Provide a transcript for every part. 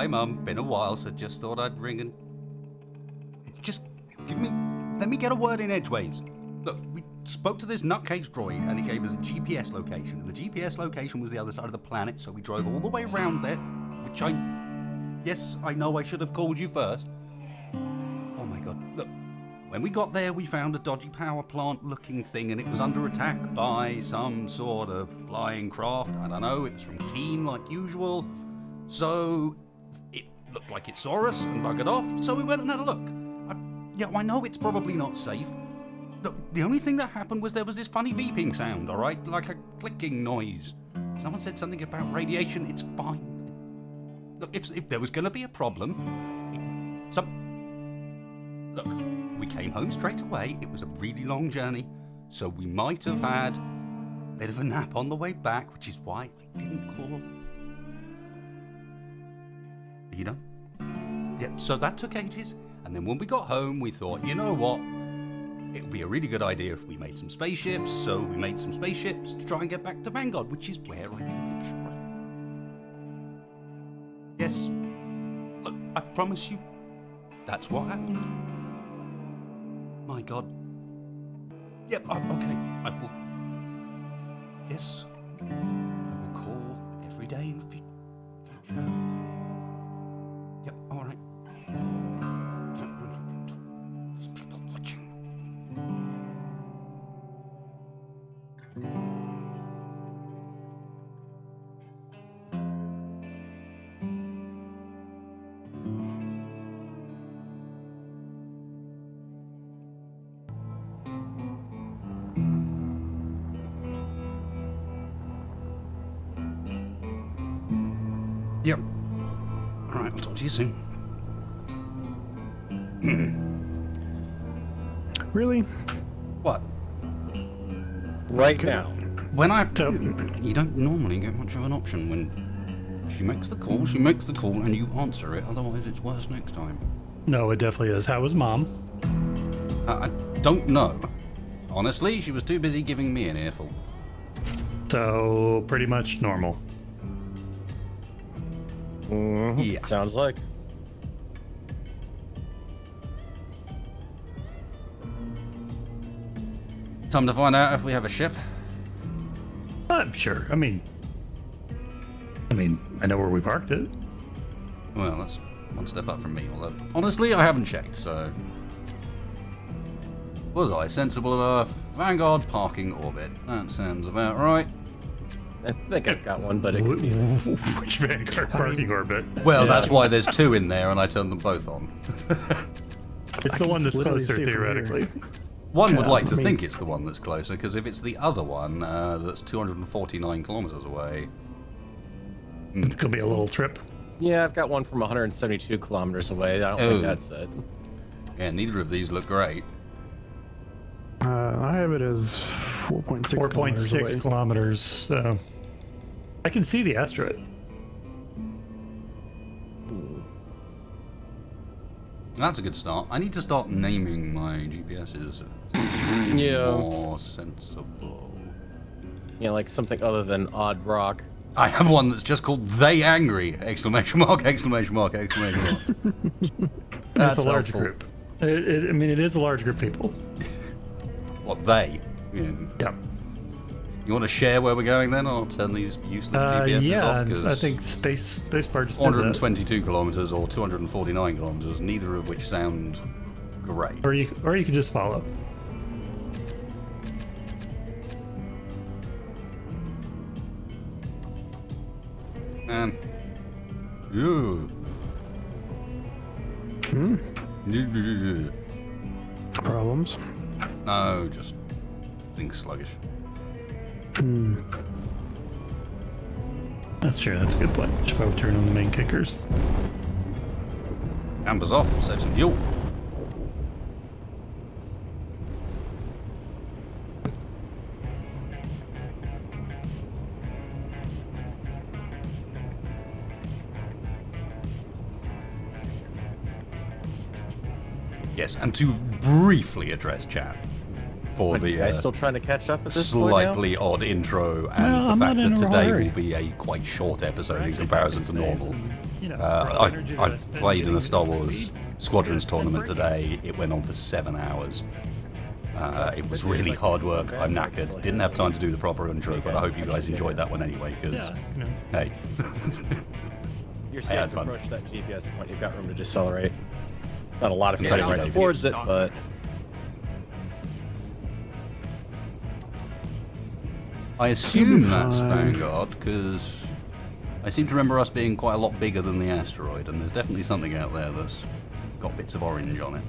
Hi, Mum. Been a while, so just thought I'd ring and... Just let me get a word in edgeways. Look, we spoke to this nutcase droid, and he gave us a GPS location. And the GPS location was the other side of the planet, so we drove all the way around there, which Yes, I know I should have called you first. Oh my god, look. When we got there, we found a dodgy power plant-looking thing, and it was under attack by some sort of flying craft. I don't know, it was from Keen, like usual. So, it looked like it saw us and buggered off, so we went and had a look. I know it's probably not safe. Look, the only thing that happened was there was this funny beeping sound, alright? Like a clicking noise. Someone said something about radiation, it's fine. Look, if there was going to be a problem... Look, we came home straight away. It was a really long journey, so we might have had a bit of a nap on the way back, which is why I didn't call. Are you done? Yep, so that took ages, and then when we got home, we thought, you know what? It would be a really good idea if we made some spaceships, so we made some spaceships to try and get back to Vanguard, which is where I can make sure Yes, look, I promise you, that's what happened. My god. Yep, okay, I will... Yes, I will call every day in future. Yep, alright. These people watching. Yep. Alright, I'll talk to you soon. Really? What? Right now. When you don't normally get much of an option when she makes the call, and you answer it, otherwise it's worse next time. No, it definitely is. How was Mom? I don't know. Honestly, she was too busy giving me an earful. So, pretty much normal. Mm-hmm. Yeah. Sounds like. Time to find out if we have a ship. I'm sure. I mean, I know where we parked it. Well, that's one step up from me, although honestly I haven't checked, so... Was I sensible enough? Vanguard parking orbit. That sounds about right. I think I've got one, but it could be... Which Vanguard parking orbit? Well, that's why there's two in there, and I turned them both on. It's the one that's closer, theoretically. One would like to think it's the one that's closer, because if it's the other one, that's 249 kilometers away... It's gonna be a little trip. Yeah, I've got one from 172 kilometers away. I don't think that's it. Yeah, neither of these look great. I have it as 4.6 4.6 kilometers, so... I can see the asteroid. That's a good start. I need to start naming my GPSs. Yeah. More sensible. Yeah, like something other than Odd Rock. I have one that's just called They Angry! Exclamation mark, exclamation mark, exclamation mark. That's a large group. It is a large group of people. What, they? Yeah. Yeah. You want to share where we're going then? I'll turn these useless GPSs off. Yeah, I think Spaceport just 422 kilometers or 249 kilometers, neither of which sound great. Or you could just follow. Man. Ew. Problems? No, just things sluggish. That's true, that's a good point. Should probably turn on the main kickers. Amber's off, save some fuel. Yes, and to briefly address chat for the guys still trying to catch up at this slightly odd intro and Well, the I'm fact not in that a today hurry. will be a quite short episode in comparison to normal. you know, I, energy that I spend played in a getting Star speed, Wars Squadrons spend tournament breaking. today. It went on for 7 hours. It was really hard work. I'm knackered. Didn't have time to do the proper intro, but I hope you guys enjoyed that one anyway, because, Yeah, you know. hey. You're I safe had to fun. approach that GPS point. You've got room to decelerate. Not a lot of Yeah, cutting yeah, right yeah. towards it, but I assume You'll be that's fine. Vanguard, because I seem to remember us being quite a lot bigger than the asteroid, and there's definitely something out there that's got bits of orange on it.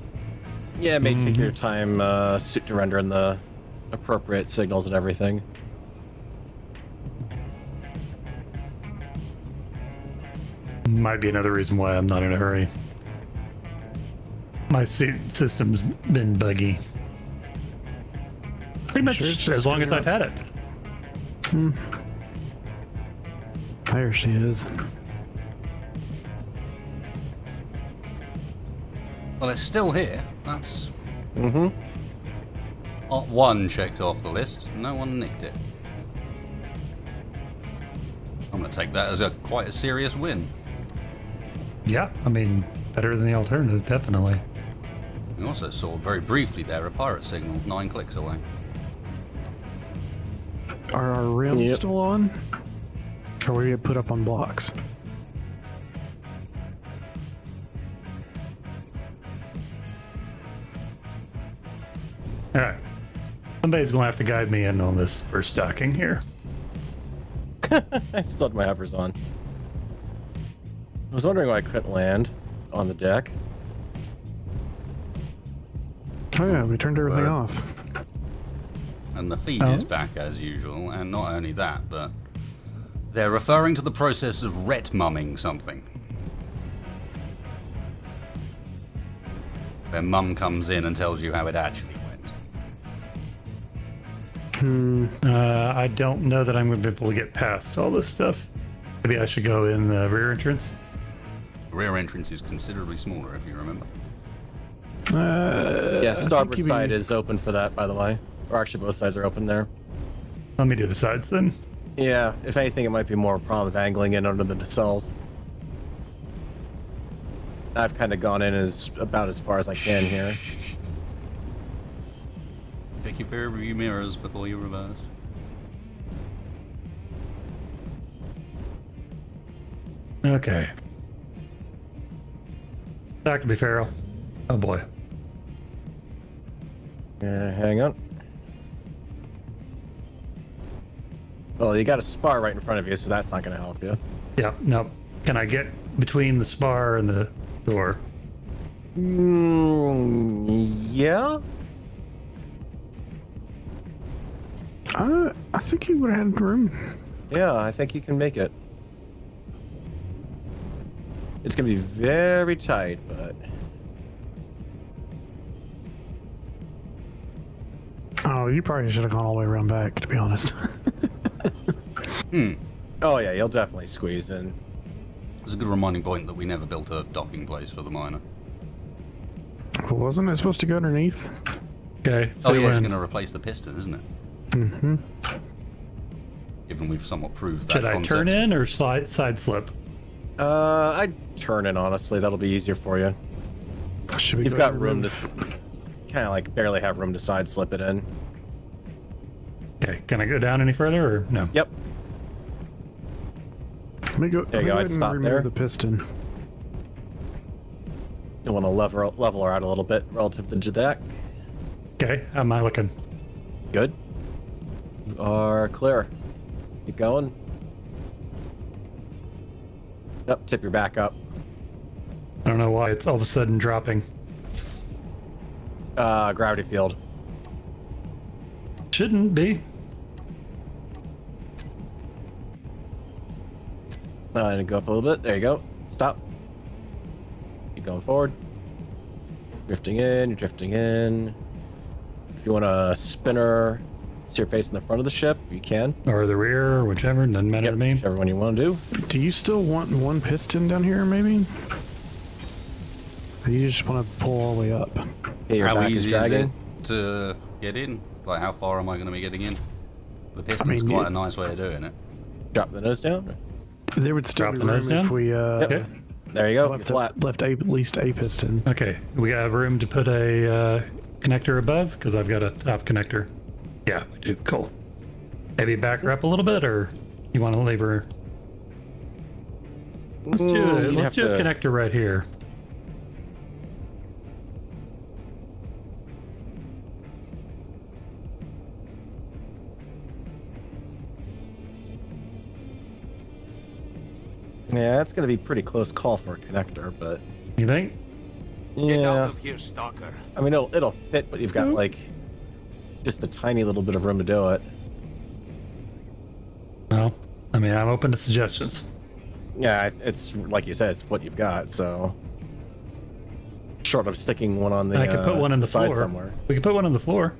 yeah, it may take your time to render in the appropriate signals and everything. Might be another reason why I'm not in a hurry. My system's been buggy. Pretty much sure it's as just long as I've had it. There she is. Well, it's still here. That's Mm-hmm. Art 1 checked off the list. No one nicked it. I'm going to take that as quite a serious win. Yeah, I mean, better than the alternative, definitely. We also saw very briefly there a pirate signal 9 clicks away. Are our rims Yep. still on? Or we get put up on blocks? All right. Somebody's going to have to guide me in on this first docking here. I still had my hovers on. I was wondering why I couldn't land on the deck. Oh yeah, we turned everything Word. off. And the feed Oh. is back as usual, and not only that, but they're referring to the process of ret-mumming something. Where mum comes in and tells you how it actually went. I don't know that I'm going to be able to get past all this stuff. Maybe I should go in the rear entrance. The rear entrance is considerably smaller, if you remember. Yeah, I think starboard you side mean- is open for that, by the way. Or actually, both sides are open there. Let me do the sides then. Yeah, if anything, it might be more a problem of angling in under the nacelles. I've kind of gone in about as far as I can here. Check your rear view mirrors before you reverse. Okay. That could be Farrell. Oh boy. Hang on. Well, you got a spar right in front of you, so that's not going to help you. Yeah, no. Can I get between the spar and the door? Yeah? I think he would have had room. Yeah, I think you can make it. It's going to be very tight, but... Oh, you probably should have gone all the way around back, to be honest. Oh yeah, you'll definitely squeeze in. It's a good reminding point that we never built a docking place for the miner. Wasn't it supposed to go underneath? Okay. Oh yeah, it's when- going to replace the piston, isn't it? Mm-hmm. Given we've somewhat proved that Should I concept. turn in or side slip? I'd turn in, honestly. That'll be easier for you. Should we You've go got to room the to... Kind of like barely have room to side slip it in. Okay. Can I go down any further or no? Yep. Let me go. There you go, I'd stop remove there. the piston. You want to level her out a little bit relative to the deck. Okay. How am I looking? Good. You are clear. Keep going. Yep, tip your back up. I don't know why it's all of a sudden dropping. Gravity field. Shouldn't be. And go up a little bit. There you go. Stop. Keep going forward. Drifting in, you're drifting in. If you want a spinner, so you're facing the front of the ship, you can. Or the rear, or whichever. Doesn't matter to me. Whichever one you want to do. Do you still want one piston down here, maybe? Or you just want to pull all the way up? Okay, your How back is easy is it dragging. to get in? Like, how far am I going to be getting in? The piston's mean, quite a nice way of doing it. Drop the nose down. There would still Drop be the nose room if down? we Yep. Okay. there you go. Left, Flat. at least a piston. Okay, we got room to put a connector above because I've got a top connector. Yeah, we do. Cool. Maybe back her up a little bit, or you want to leave her? Let's do a connector right here. Yeah, that's gonna be pretty close call for a connector, but You think? Get out yeah. of here, stalker. I mean, it'll fit, but you've got like just a tiny little bit of room to do it. No. I mean, I'm open to suggestions. Yeah, it's like you said, it's what you've got. So short of sticking one on the, I could put one on the side floor. somewhere. We could put one on the floor.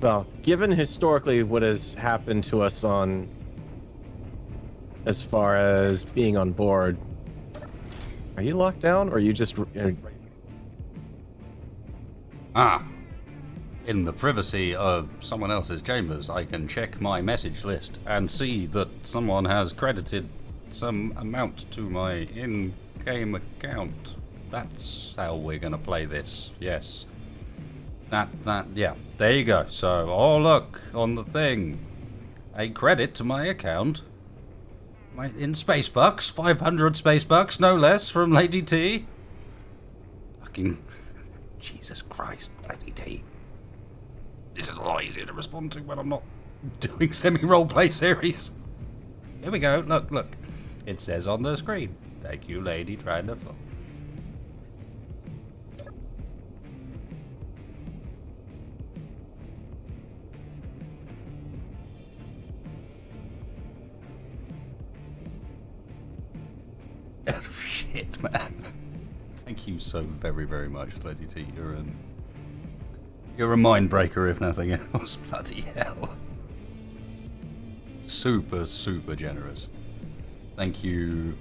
Well, given historically what has happened to us on, as far as being on board, are you locked down, or are you just? Ah. In the privacy of someone else's chambers, I can check my message list and see that someone has credited some amount to my in-game account. That's how we're gonna play this. Yes. Yeah. There you go. So, oh look, on the thing. A credit to my account. In space bucks, 500 space bucks, no less, from Lady T. Fucking Jesus Christ, Lady T. This is a lot easier to respond to when I'm not doing semi-roleplay series. Here we go. Look. It says on the screen. Thank you, Lady Trandaful. Shit, man. Thank you so very, very much, Lady T. You're a mind breaker, if nothing else. Bloody hell. Super, super generous. Thank you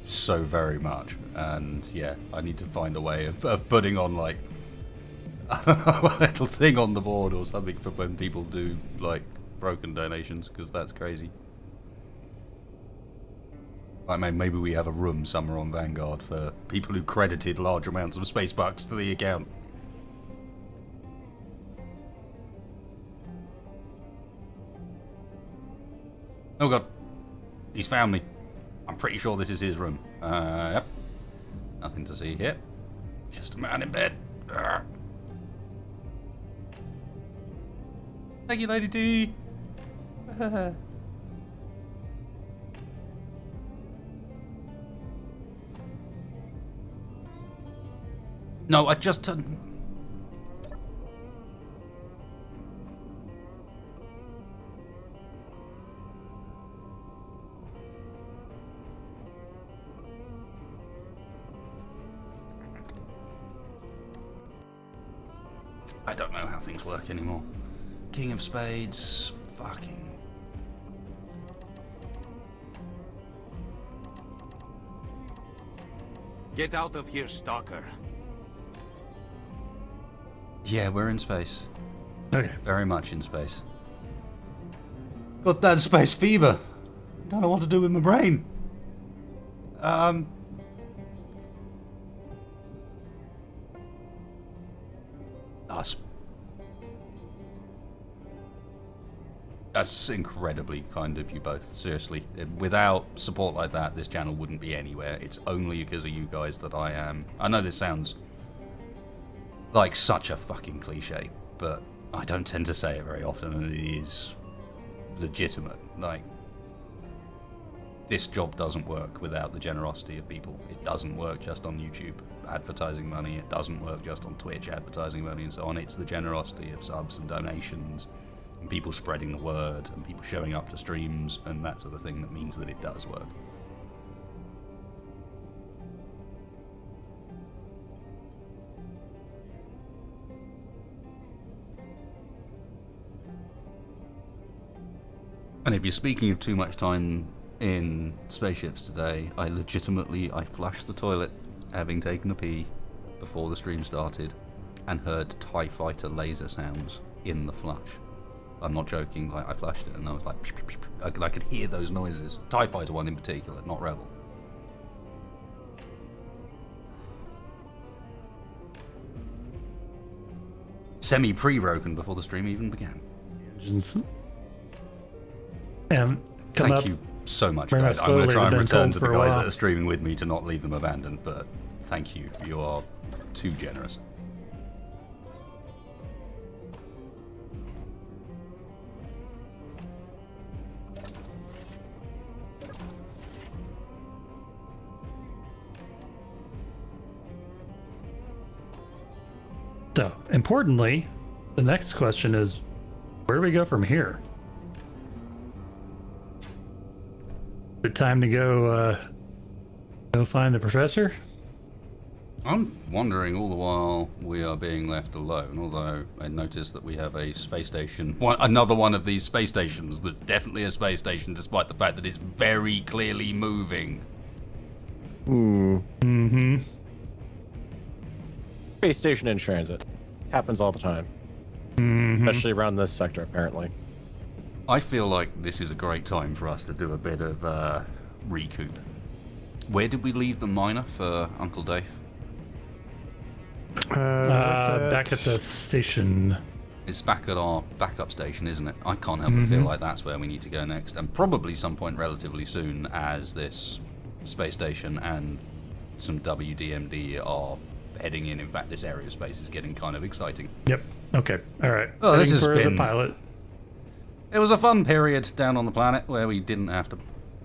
so very much. And yeah, I need to find a way of putting on, like, I don't know, a little thing on the board or something for when people do, like, broken donations, because that's crazy. Like, maybe we have a room somewhere on Vanguard for people who credited large amounts of space bucks to the account. Oh god. He's found me. I'm pretty sure this is his room. Yep. Nothing to see here. Just a man in bed. Arrgh. Thank you, Lady T. No, I just turned... I don't know how things work anymore. King of Spades, fucking... Get out of here, stalker. Yeah, we're in space. Okay. Very much in space. Got that space fever. Don't know what to do with my brain. That's incredibly kind of you both. Seriously, without support like that, this channel wouldn't be anywhere. It's only because of you guys that I am. I know this sounds like such a fucking cliche, but I don't tend to say it very often, and it is legitimate. Like, this job doesn't work without the generosity of people. It doesn't work just on YouTube advertising money. It doesn't work just on Twitch advertising money and so on. It's the generosity of subs and donations and people spreading the word and people showing up to streams and that sort of thing that means that it does work. And if you're speaking of too much time in spaceships today, I flushed the toilet, having taken a pee before the stream started, and heard TIE Fighter laser sounds in the flush. I'm not joking, like, I flushed it and I was like, I could hear those noises. TIE Fighter one in particular, not Rebel. semi-pre-broken before the stream even began. Engines. And come Thank up. you so much, very guys. much I'm going to slowly, try and they've been return cold to the for a guys while. that are streaming with me to not leave them abandoned, but thank you. You are too generous. So, importantly, the next question is, where do we go from here? Is it time to go find the professor? I'm wondering all the while we are being left alone, although I noticed that we have a space station, another one of these space stations that's definitely a space station despite the fact that it's very clearly moving. Mm-hmm. Space station in transit. Happens all the time. Especially around this sector, apparently. I feel like this is a great time for us to do a bit of recoup. Where did we leave the miner for Uncle Dave? Back at the station. It's back at our backup station, isn't it? I can't help but feel like that's where we need to go next, and probably some point relatively soon, as this space station and some WDMD are heading in. In fact, this area of space is getting kind of exciting. Yep. Okay. All right. Oh, this Heading has for been- the pilot. It was a fun period down on the planet where we didn't have to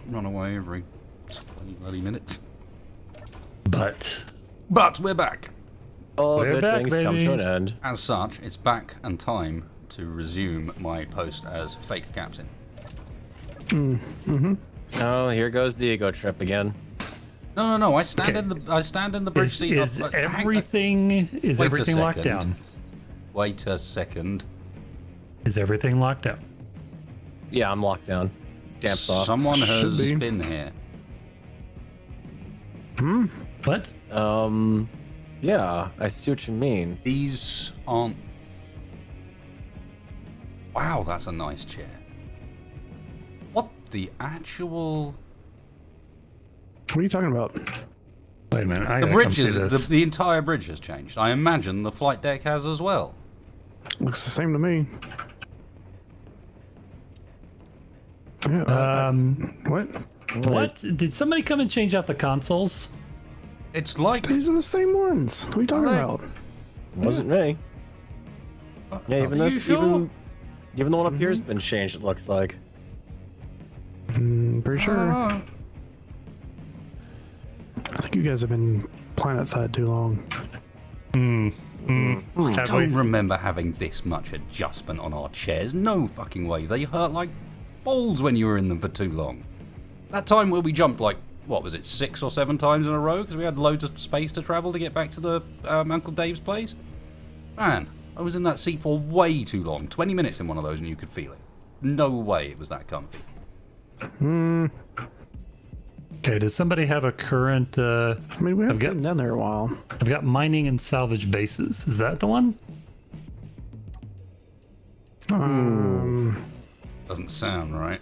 run away every 20 bloody minutes. But But we're back. All We're good back, things come baby. to an end. As such, it's back and time to resume my post as fake captain. Oh, here goes the ego trip again. No. I stand Okay. in the bridge is, seat. is hang on. everything locked second. down? Wait a second. Is everything locked down? Yeah, I'm locked down. Damps off. Someone Should has be. been here. What? Yeah, I see what you mean. These aren't. Wow, that's a nice chair. What the actual? What are you talking about? Wait a minute. I The gotta bridge come is see this. the entire bridge has changed. I imagine the flight deck has as well. Looks the same to me. Yeah, what? What? Did somebody come and change out the consoles? It's like These are the same ones. What are you talking Are they? about? Wasn't me. Yeah, even Are this, you sure? even the one up here has been changed. It looks like. Pretty sure. Oh. I think you guys have been planet-side too long. I Have don't we? remember having this much adjustment on our chairs. No fucking way. They hurt like balls when you were in them for too long. That time where we jumped like, what was it, 6 or 7 times in a row because we had loads of space to travel to get back to the Uncle Dave's place? Man, I was in that seat for way too long. 20 minutes in one of those and you could feel it. No way it was that comfy. Okay, does somebody have a current I mean, we I've have got- been down there a while. I've got mining and salvage bases. Is that the one? Doesn't sound right.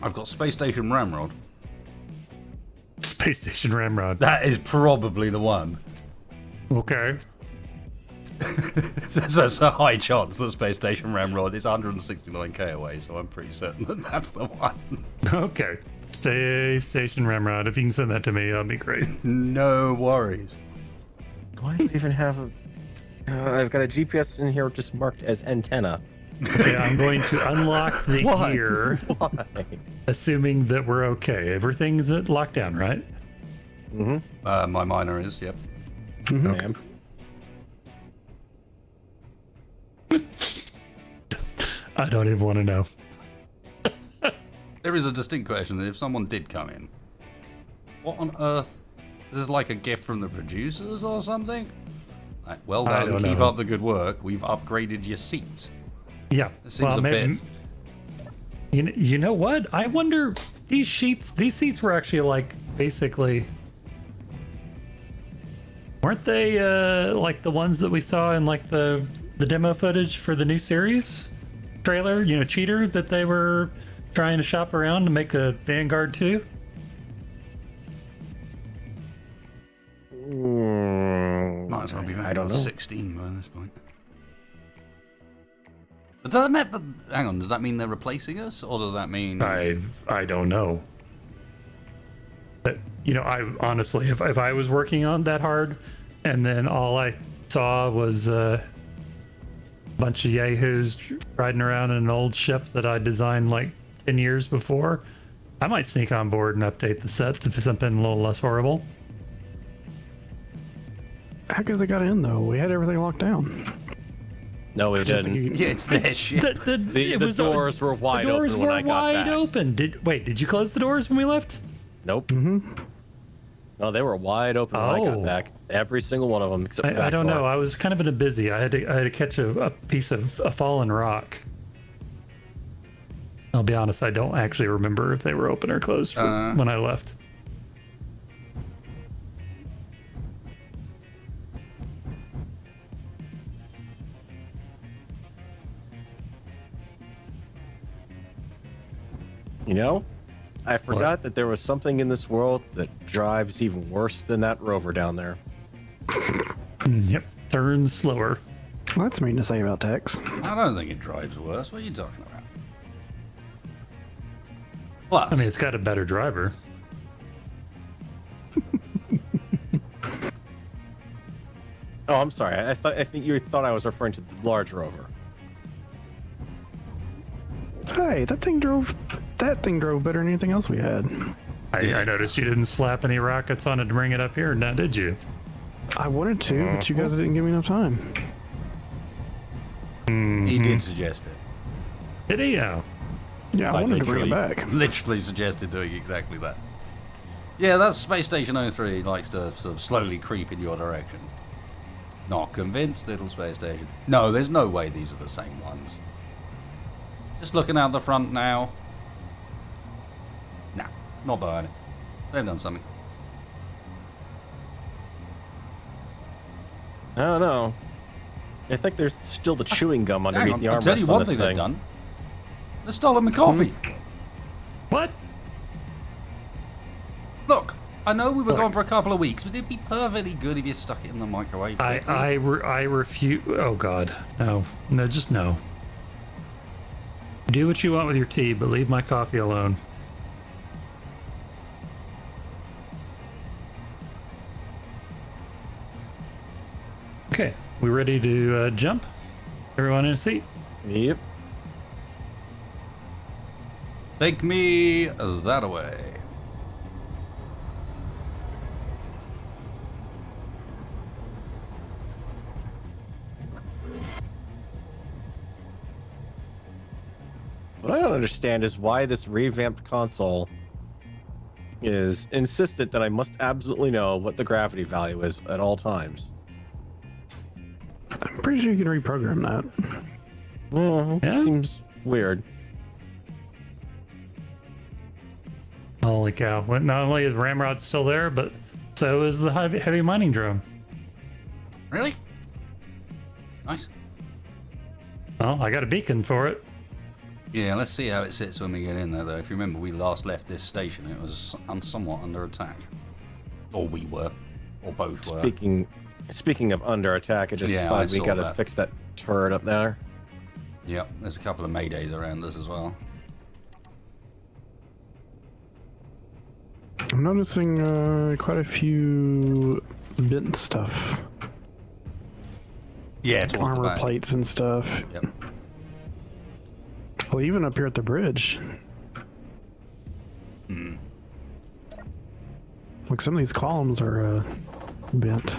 I've got Space Station Ramrod. Space Station Ramrod. That is probably the one. Okay. There's a high chance that Space Station Ramrod is 169k away, so I'm pretty certain that that's the one. Okay. Space Station Ramrod. If you can send that to me, that'd be great. No worries. Why do I even have a... I've got a GPS in here just marked as antenna. Okay, I'm going to unlock the Why? gear, Why? assuming that we're okay. Everything's at lockdown, right? My miner is, yep. Ma'am. I don't even want to know. There is a distinct question that if someone did come in, what on earth? Is this like a gift from the producers or something? Like, well I done, don't keep know. up the good work. We've upgraded your seats. Yeah. It seems a maybe- You know what? I wonder. These seats were actually like basically. Weren't they like the ones that we saw in like the demo footage for the new series trailer? You know, Cheater, that they were trying to shop around to make a Vanguard 2. Might as well be I don't know. 16 by this point. But does that mean, hang on, does that mean they're replacing us? Or does that mean... I don't know. But, you know, I honestly, if I was working on that hard, and then all I saw was a bunch of yahoos riding around in an old ship that I designed like 10 years before, I might sneak on board and update the set to something a little less horrible. How could they got in though? We had everything locked down. No, we didn't. Yeah, it's their ship. The doors were wide open when I got back. Open. Did you close the doors when we left? Nope. Mm-hmm. No, they were wide open when I got back. Every single one of them except the back I don't door. know. I was kind of in a busy. I had to catch a piece of a fallen rock. I'll be honest. I don't actually remember if they were open or closed when I left. You know, I forgot that there was something in this world that drives even worse than that rover down there. Yep. Turns slower. Well, that's mean to say about Tex. I don't think it drives worse. What are you talking about? Plus, I mean, it's got a better driver. Oh, I'm sorry. I think you thought I was referring to the large rover. Hey, that thing drove better than anything else we had. I noticed you didn't slap any rockets on it to bring it up here, now did you? I wanted to, but you guys didn't give me enough time. he did suggest it. Did he? Yeah. Yeah, I wanted to bring it back. Literally suggested doing exactly that. Yeah, that's Space Station 03 likes to sort of slowly creep in your direction. Not convinced, little space station. No, there's no way these are the same ones. Just looking out the front now. Nah, not buying it. They've done something. I don't know. I think there's still the chewing gum underneath the I'll tell you armrest on one this thing they've thing. done. They've stolen my coffee. What? Look, I know we were Look. gone for a couple of weeks, but it'd be perfectly good if you stuck it in the microwave. quickly. I refuse. Oh God, no, just no. Do what you want with your tea, but leave my coffee alone. Okay, we ready to jump? Everyone in a seat? Yep. Take me that way. What I don't understand is why this revamped console is insistent that I must absolutely know what the gravity value is at all times. I'm pretty sure you can reprogram that. Well, it Yeah? seems weird. Holy cow! Well, not only is Ramrod still there, but so is the heavy mining drone. Really? Nice. Well, I got a beacon for it. Yeah, let's see how it sits when we get in there, though. If you remember, we last left this station. It was somewhat under attack. Or we were. Or both were. Speaking of under attack, I just Yeah, I spied we saw gotta that. fix that turret up there. Yep, there's a couple of Maydays around us as well. I'm noticing quite a few bent stuff. Yeah, towards the Armor back. plates and stuff. Yep. Well, even up here at the bridge. Like some of these columns are bent.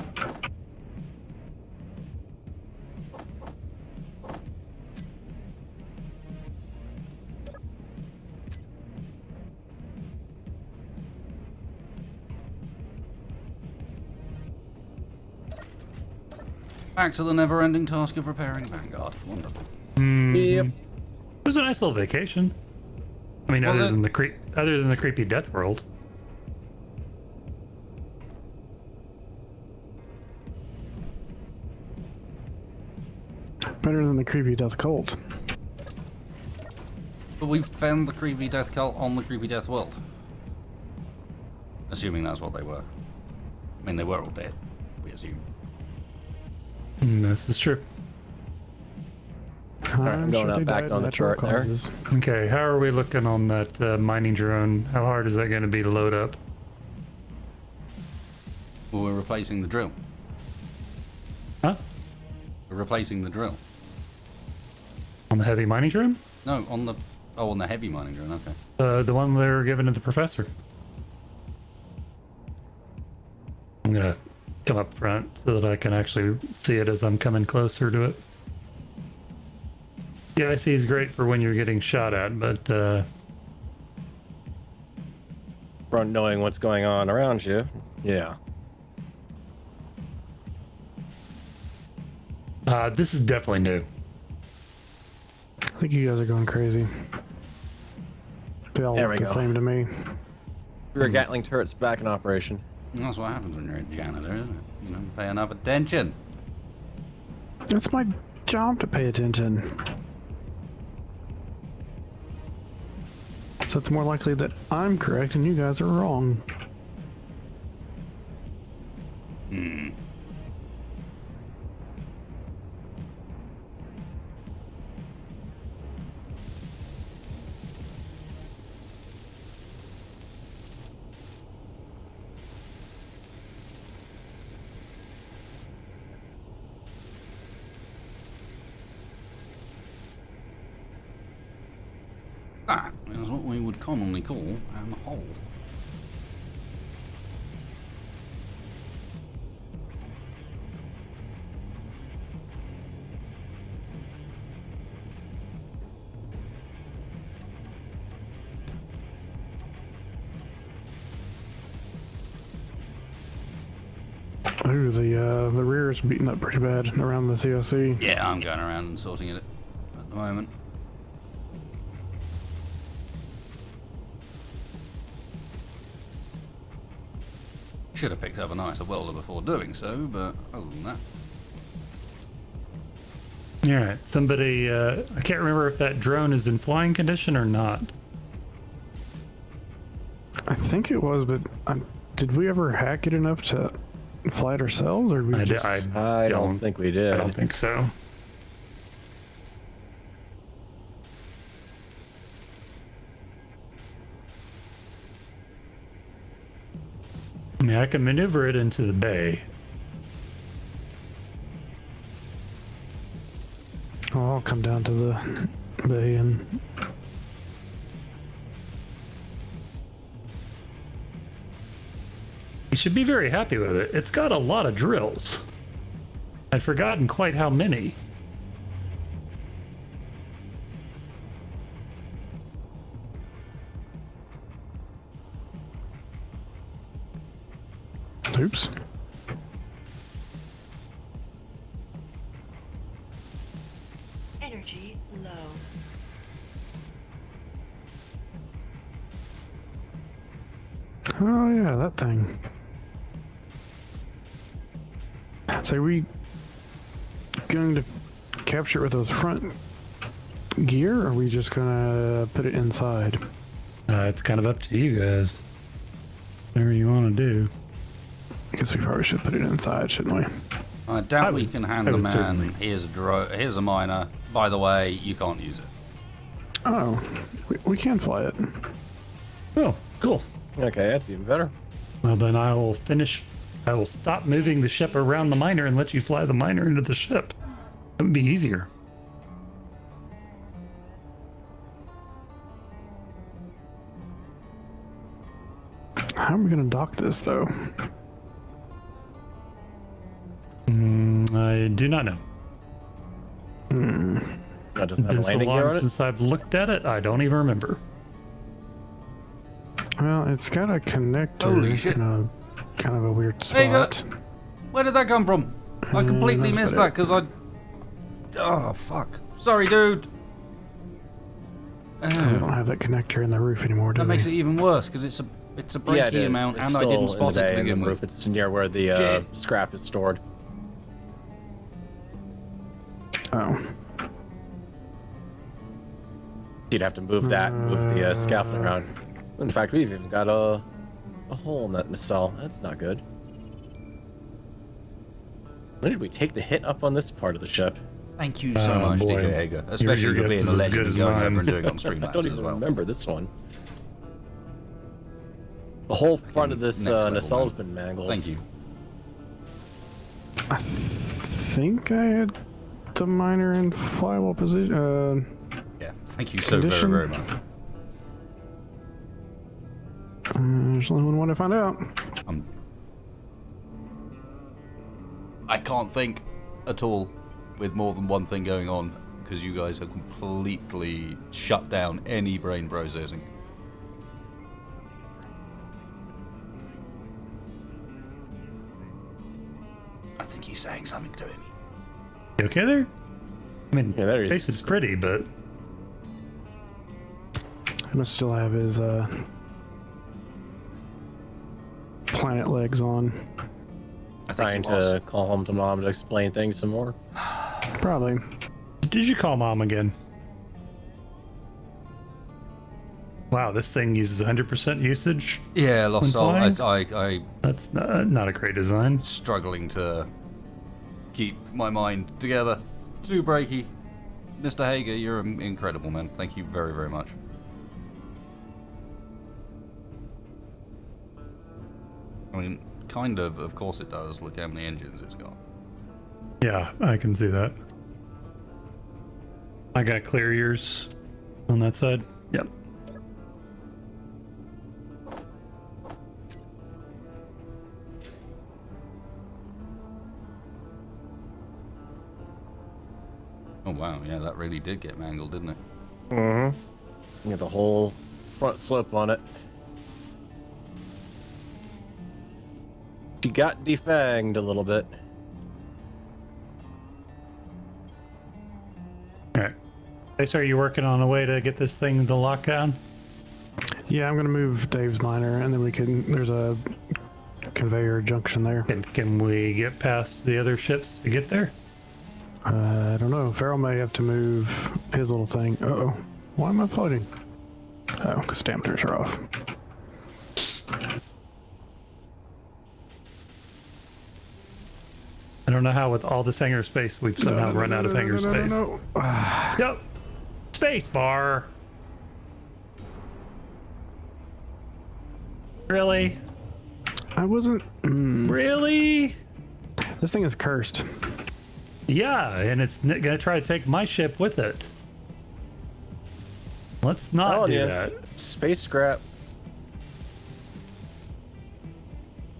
Back to the never-ending task of repairing Vanguard. Wonderful. Yep. It was a nice little vacation. I mean, Was other it? than the creepy death world. Better than the creepy death cult. But we found the creepy death cult on the creepy death world. Assuming that's what they were. I mean, they were all dead, we assume. This is true. I'm going they out back died on the natural chart there. causes. Okay, how are we looking on that mining drone? How hard is that going to be to load up? Well, we're replacing the drill. Huh? We're replacing the drill. On the heavy mining drone? No, on the heavy mining drill. Okay. The one they were given to the professor. I'm gonna come up front so that I can actually see it as I'm coming closer to it. Yeah, I see. Is great for when you're getting shot at, but For knowing what's going on around you. Yeah. this is definitely new. I think you guys are going crazy. They all There look we the go. same to me. Rear Gatling turret's back in operation. And that's what happens when you're a janitor, isn't it? You know, pay enough attention. It's my job to pay attention. So it's more likely that I'm correct and you guys are wrong. That is what we would commonly call an hole. Ooh, the rear is beaten up pretty bad around the COC. Yeah, I'm going around and sorting it at the moment. Should have picked up a nicer welder before doing so, but other than that. All right, somebody. I can't remember if that drone is in flying condition or not. I think it was, but did we ever hack it enough to fly it ourselves, or we just? I don't think we did. I don't think so. I mean, I can maneuver it into the bay. Oh, I'll come down to the bay and. You should be very happy with it. It's got a lot of drills. I'd forgotten quite how many. Oops. Energy low. Oh yeah, that thing. So are we going to capture it with those front gear, or are we just gonna put it inside? It's kind of up to you guys. Whatever you want to do. I guess we probably should put it inside, shouldn't we? I doubt I we would- can I hand the would man. certainly. Here's a miner. By the way, you can't use it. Oh, we can fly it. Oh, cool. Okay, that's even better. Well, then I will finish. I will stop moving the ship around the miner and let you fly the miner into the ship. That would be easier. How are we gonna dock this, though? I do not know. That doesn't have a Been so landing gear on long it. since I've looked at it, I don't even remember. Well, it's got a connector Holy shit. in a kind of a weird There you go. spot. Where did that come from? I completely that's missed about that because I. Oh fuck! Sorry, dude. We don't have that connector in the roof anymore, do That we? makes it even worse because it's a Yeah, it breaking is. amount, It's and I still didn't in spot the it bay to and begin the with. roof. It's near where the Shit. scrap is stored. Oh. You'd have to move that, move the scaffolding around. In fact, we've even got a hole in that nacelle. That's not good. When did we take the hit up on this part of the ship? Thank you so Oh, much, boy. DK Hager. Especially Your for guess being is a as legend good and as going mine. over and doing it on I Streamlabs don't as even well. remember this one. The whole front of this Next level, nacelle's man. been mangled. Thank you. I think I had the miner in flyable position. Yeah, thank you so Condition? very, very much. There's only one way to find out. I can't think at all with more than one thing going on because you guys have completely shut down any brain processing. I think he's saying something to him. You okay there? I mean, Yeah, there he is. face is pretty, but He must still have his planet legs on. I think Trying he was. to call home to mom to explain things some more. Probably. did you call mom again? Wow, this thing uses 100% usage. Yeah, Lost Soul. When I That's not a great design. struggling to keep my mind together. Too breaky. Mr. Hager, you're incredible, man. Thank you very, very much. I mean, kind of course it does. Look how many engines it's got. Yeah, I can see that. I got clear ears on that side. Yep. Oh wow, yeah, that really did get mangled, didn't it? Mm-hmm. Get the whole front slope on it. She got defanged a little bit. Alright. Hey, so are you working on a way to get this thing to lock down? Yeah, I'm gonna move Dave's miner, and then we can. There's a conveyor junction there. Can we get past the other ships to get there? I don't know. Farrell may have to move his little thing. Uh-oh. Why am I floating? Oh, because dampers are off. I don't know how with all this hangar space we've somehow run out of hangar space. No. Yep. Space bar. Really? I wasn't. Really? This thing is cursed. Yeah, and it's gonna try to take my ship with it. Let's not Oh, do yeah. that. Space scrap.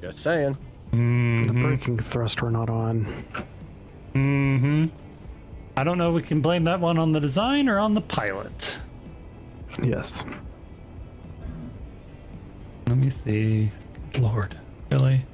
Just saying. The braking thrust we're not on. Mm-hmm. I don't know if we can blame that one on the design or on the pilot. Yes. Let me see. Lord, really?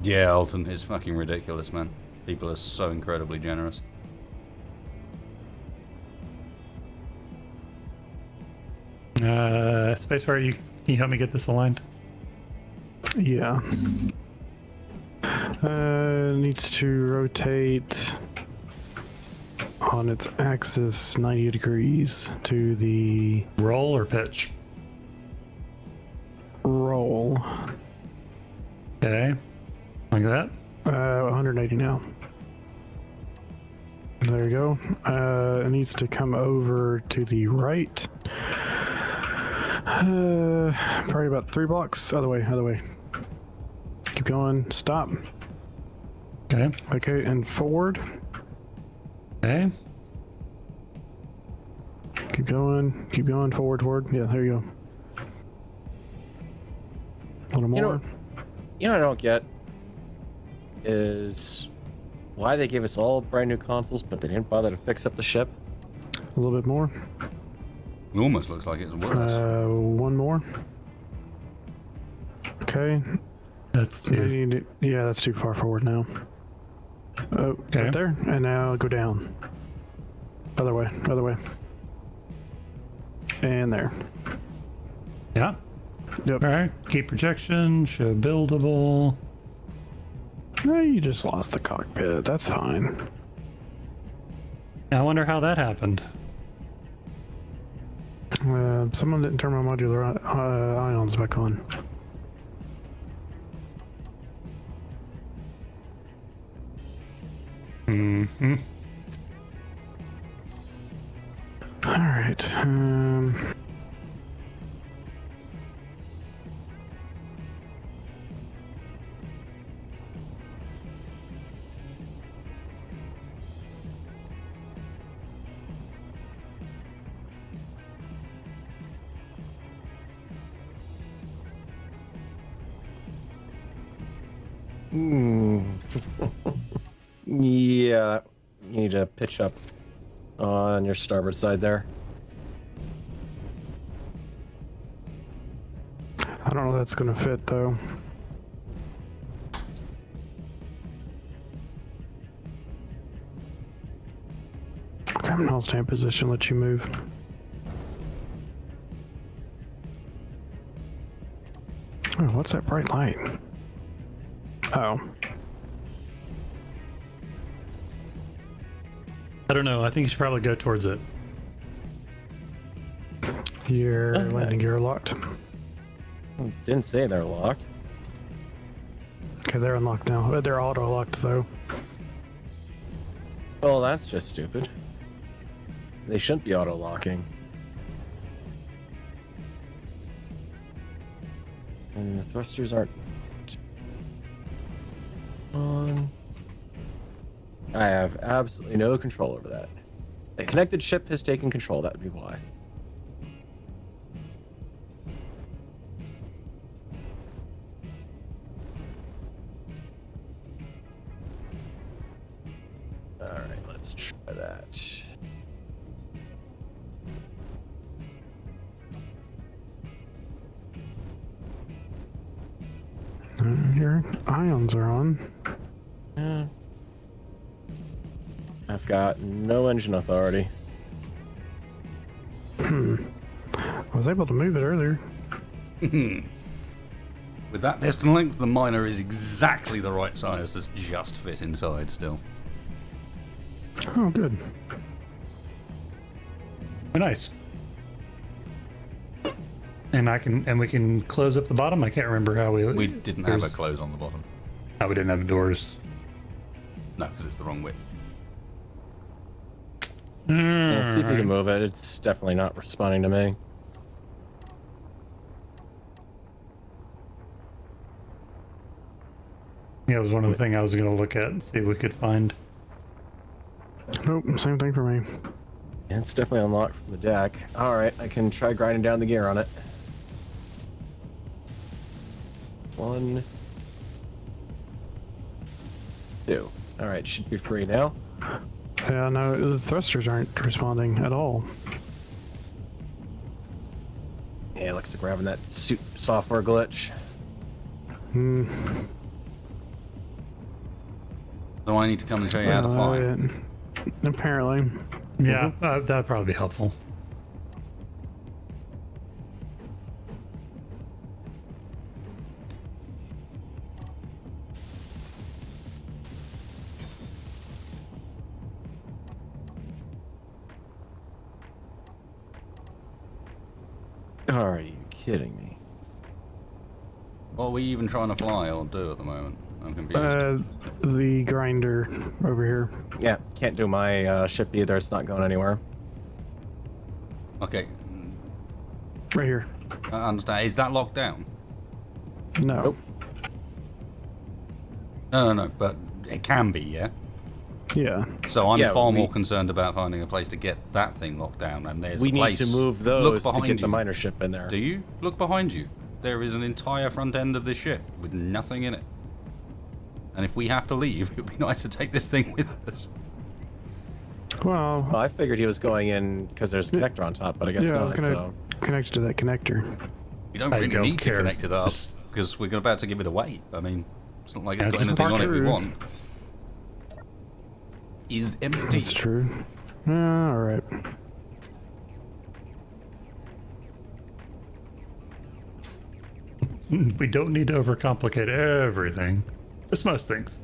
Yeah, Alton, it's fucking ridiculous, man. People are so incredibly generous. Spacebar, can you help me get this aligned? Yeah. Needs to rotate on its axis 90 degrees to the Roll or pitch? roll. Okay. Like that? 180 now. There you go. It needs to come over to the right. Probably about 3 blocks. Other way. Keep going. Stop. Okay. Okay, and forward. Okay. Keep going. Forward. Yeah, there you go. A little more. You know what I don't get is why they gave us all brand new consoles, but they didn't bother to fix up the ship. A little bit more. It almost looks like it's worse. One more. Okay. That's Yeah, that's too far forward now. Oh, Okay. right there, and now go down. Other way, other way. And there. yeah. Yep. All right. Keep projection. Show buildable. You just lost the cockpit. That's fine. I wonder how that happened. Someone didn't turn my modular ions back on. Mm-hmm. All right. Yeah, you need to pitch up on your starboard side there. I don't know if that's gonna fit though. Okay, I'm in hull stand position. Let you move. Oh, what's that bright light? Oh, I don't know. I think you should probably go towards it. your landing gear locked. Didn't say they're locked. Okay, they're unlocked now. They're auto locked though. Well, that's just stupid. They shouldn't be auto locking. And the thrusters aren't on. I have absolutely no control over that. A connected ship has taken control, that would be why. Alright, let's try that. Your ions are on. Yeah. I've got no engine authority. I was able to move it earlier. With that piston length, the miner is exactly the right size to just fit inside still. Oh, good. Oh, nice. And we can close up the bottom. I can't remember how We didn't have a there's- close on the bottom. How we didn't have doors. No, because it's the wrong width. We'll see if we can move it. It's definitely not responding to me. Yeah, it was one of the things I was going to look at and see if we could find. Nope, same thing for me. Yeah, it's definitely unlocked from the deck. Alright, I can try grinding down the gear on it. 1, 2. Alright, should be free now. Yeah, no, the thrusters aren't responding at all. Yeah, looks like we're having that suit software glitch. So I need to come and show you how to fly. Apparently. Yeah, that'd probably be helpful. Are you kidding me? What are we even trying to fly or do at the moment? I'm confused. The grinder over here. Yeah, can't do my ship either. It's not going anywhere. Okay, Right here. I understand. Is that locked down? No. Nope. No, but it can be, yeah? Yeah. So I'm Yeah, far more concerned about finding a place to get that thing locked down, and there's We a need place. to move Look those to behind get you. the miner ship in there. Do you? Look behind you. There is an entire front end of this ship with nothing in it. And if we have to leave, it would be nice to take this thing with us. Well, Well, I figured he was going in because there's a connector on top, but I guess yeah, I was not. gonna So connect it to that connector. You don't I really don't need care. to connect it up Just- because we're about to give it away. I mean, it's not like it's Yeah, got just anything on it we true. want. Is empty. That's true. All right. We don't need to overcomplicate everything. Just most things.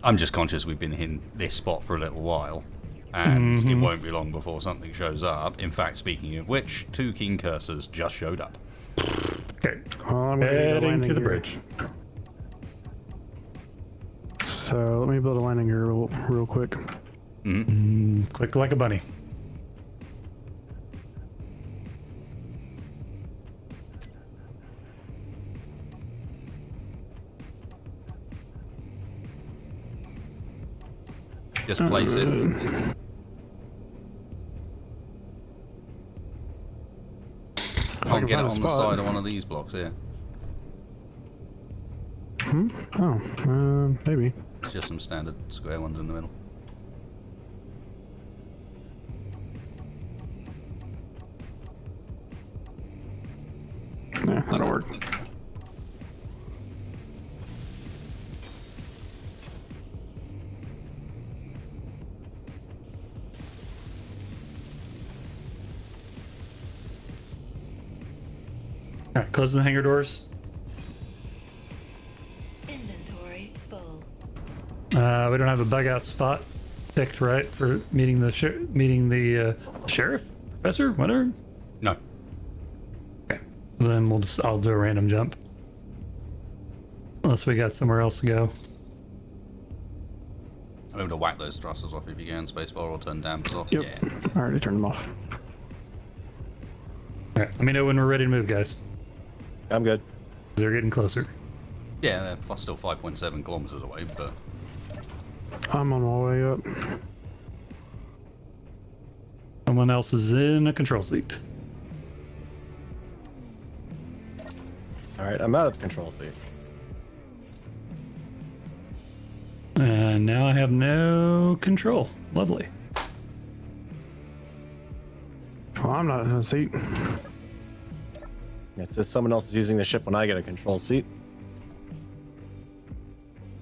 I'm just conscious we've been in this spot for a little while, and it won't be long before something shows up. In fact, speaking of which, 2 keen cursors just showed up. Okay. Well, I'm gonna need a Heading landing to the gear. bridge. So let me build a landing gear real quick. Click like a bunny. Just place it. Can't get it find a on the spot. side of one of these blocks here. Oh, maybe. It's just some standard square ones in the middle. Yeah, that'll work. All right, close the hangar doors. Inventory full. We don't have a bug out spot picked, right, for meeting the sheriff, professor, whatever. No. Okay. Then I'll do a random jump. Unless we got somewhere else to go. I'm able to whack those thrusters off if you can. Spacebar or turn dampers off. Yep. Yeah. I already turned them off. All right, let me know when we're ready to move, guys. I'm good. They're getting closer. Yeah, they're still 5.7 kilometers away, but I'm on my way up. Someone else is in a control seat. All right, I'm out of the control seat. And now I have no control. Lovely. Well, I'm not in a seat. It says someone else is using the ship when I get a control seat.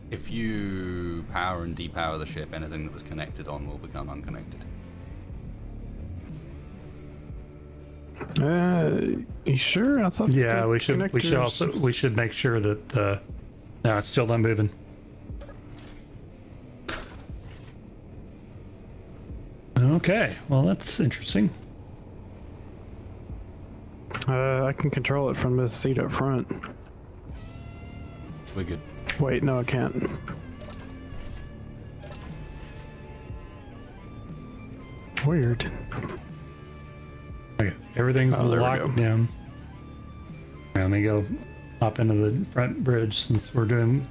if you power and depower the ship, anything that was connected on will become unconnected. You sure? I thought. Yeah, the we should connectors- make sure that no, it's still not moving. Okay, well that's interesting. I can control it from this seat up front. We're good. Wait, no, I can't. Weird. Okay, everything's Oh, there we locked go. down. Let me go hop into the front bridge since we're doing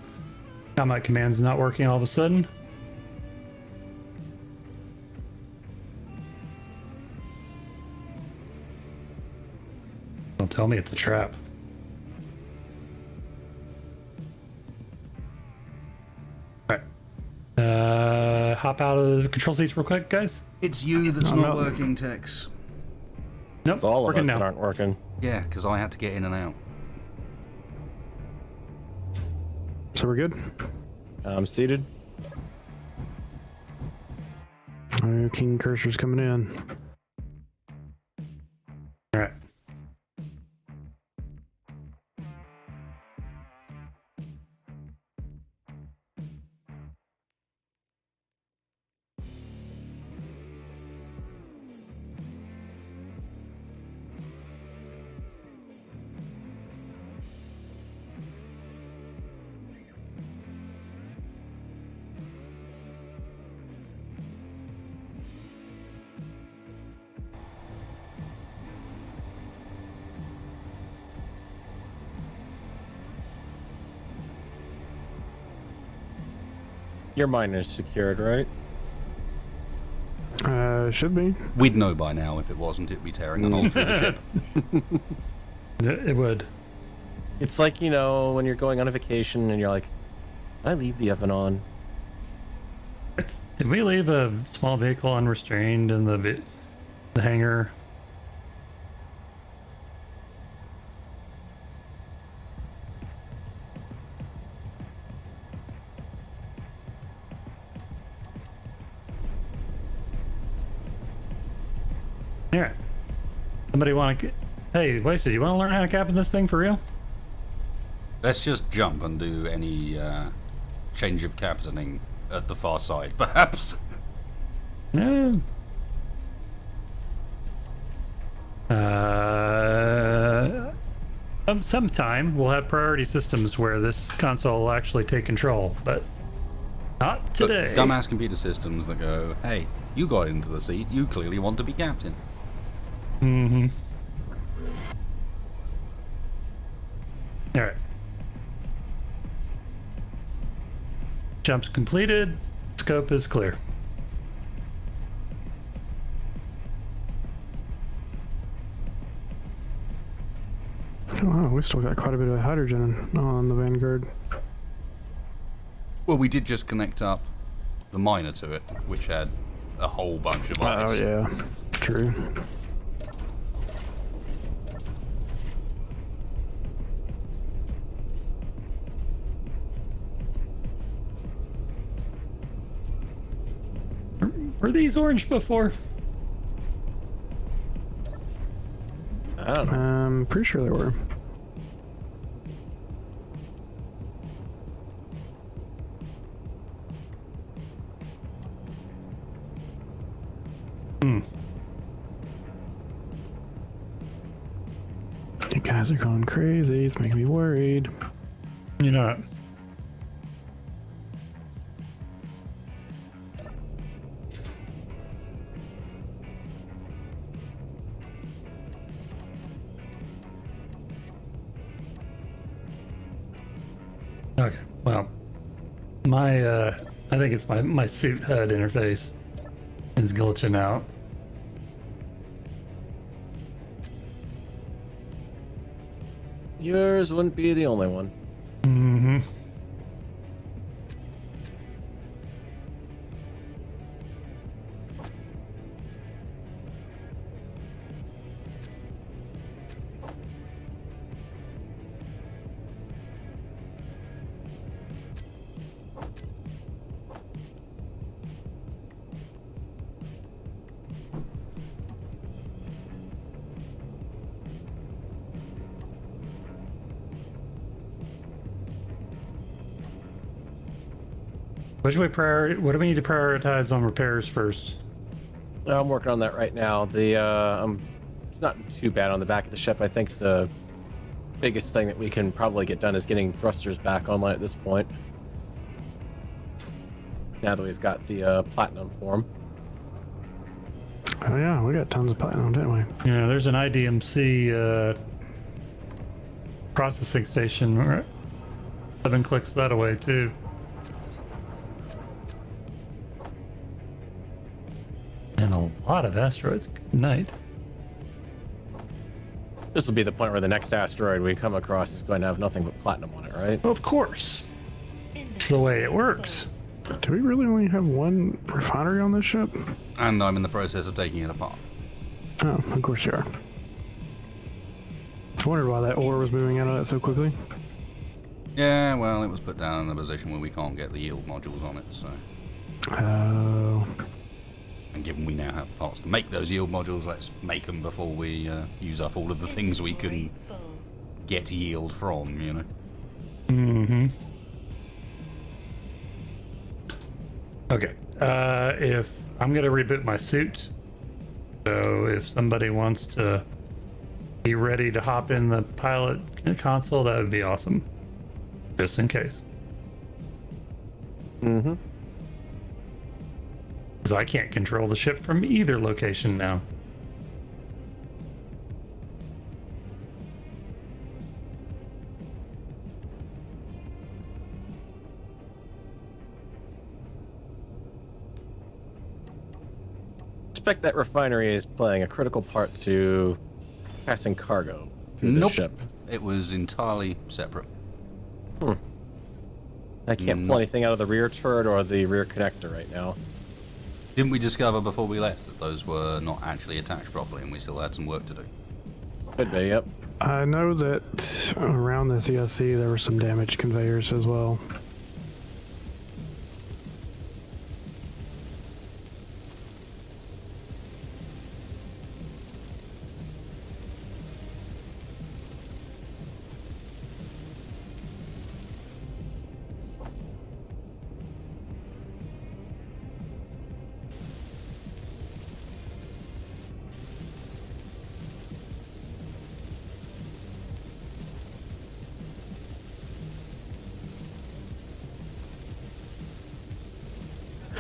combat commands not working all of a sudden. Don't tell me it's a trap. Alright. Hop out of the control seats real quick, guys. It's you that's I'm not not- working, Tex. Nope, It's all of working us now. that aren't working. Yeah, because I had to get in and out. So we're good. I'm seated. King Cursor's coming in. Alright. Your miner's secured, right? Should be. We'd know by now if it wasn't. It'd be tearing a hole through the ship. It would. It's like, you know, when you're going on a vacation and you're like, I leave the oven on. Did we leave a small vehicle unrestrained in the hangar? Here. Somebody want to... Hey, Wasted, you want to learn how to captain this thing for real? Let's just jump and do any change of captaining at the far side, perhaps. Yeah. Sometime we'll have priority systems where this console will actually take control, but not today. But dumbass computer systems that go, hey, you got into the seat, you clearly want to be captain. Mm-hmm. All right. Jumps completed. Scope is clear. Oh, wow, we still got quite a bit of hydrogen on the Vanguard. Well, we did just connect up the miner to it, which had a whole bunch of ice. Oh, yeah. True. Were these orange before? I don't know. I'm pretty sure they were. You guys are going crazy. It's making me worried. You're not. Okay, well, I think it's my suit HUD interface is glitching out. Yours wouldn't be the only one. Mm-hmm. What do we need to prioritize on repairs first? I'm working on that right now. It's not too bad on the back of the ship. I think the biggest thing that we can probably get done is getting thrusters back online at this point. Now that we've got the platinum form. Oh yeah, we got tons of platinum, didn't we? Yeah, there's an IDMC processing station. Right? 7 clicks that away too. And a lot of asteroids. Good night. This will be the point where the next asteroid we come across is going to have nothing but platinum on it, right? Of course. It's the way it works. Do we really only have one refinery on this ship? And I'm in the process of taking it apart. Oh, of course you are. I wondered why that ore was moving out of that so quickly. Yeah, well, it was put down in a position where we can't get the yield modules on it, so... Oh. And given we now have the parts to make those yield modules, let's make them before we use up all of the things we can Full. get yield from, you know? Mm-hmm. Okay. If I'm gonna reboot my suit, so if somebody wants to be ready to hop in the pilot console, that would be awesome. Just in case. Mm-hmm. Because I can't control the ship from either location now. I suspect that refinery is playing a critical part to passing cargo through the Nope. ship. It was entirely separate. I can't pull anything out of the rear turret or the rear connector right now. Didn't we discover before we left that those were not actually attached properly and we still had some work to do? Could be, yep. I know that around the CSC there were some damaged conveyors as well.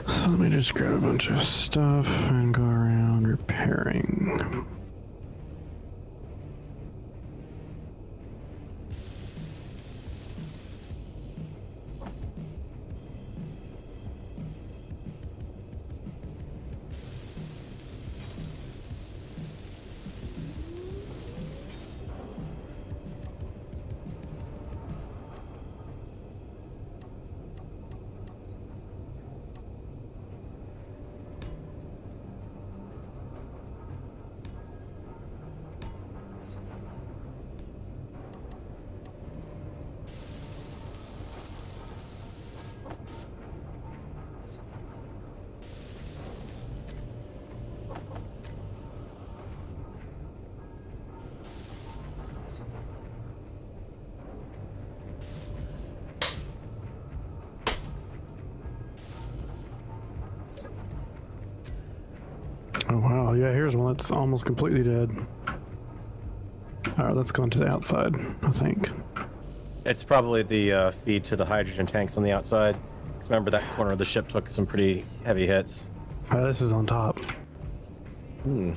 So let me just grab a bunch of stuff and go around repairing. Oh wow, yeah, here's one that's almost completely dead. Alright, let's go into the outside, I think. It's probably the feed to the hydrogen tanks on the outside. 'Cause remember that corner of the ship took some pretty heavy hits. This is on top. Hmm.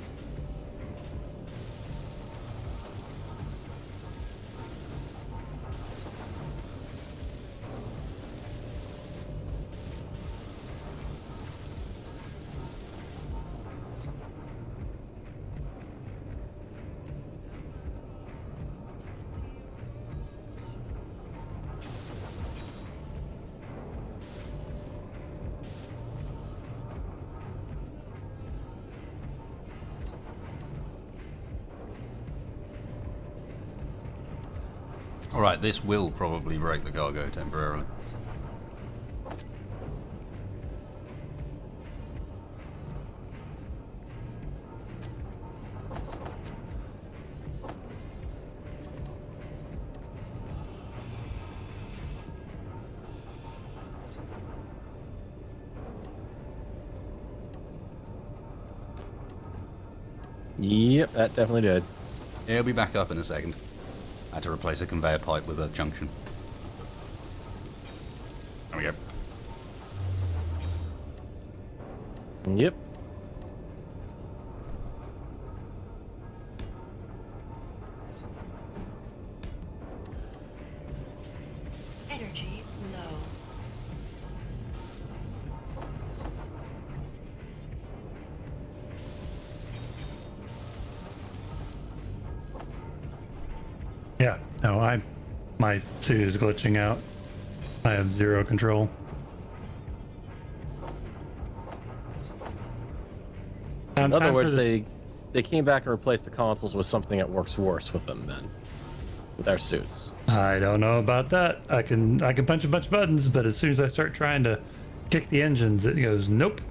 Alright, this will probably break the cargo temporarily. Yep, that definitely did. Yeah, it'll be back up in a second. I had to replace a conveyor pipe with a junction. There we go. Yep. Energy low. Yeah, no, my suit is glitching out. I have zero control. In other words, they came back and replaced the consoles with something that works worse with them then. With our suits. I don't know about that. I can punch a bunch of buttons, but as soon as I start trying to kick the engines, it goes nope.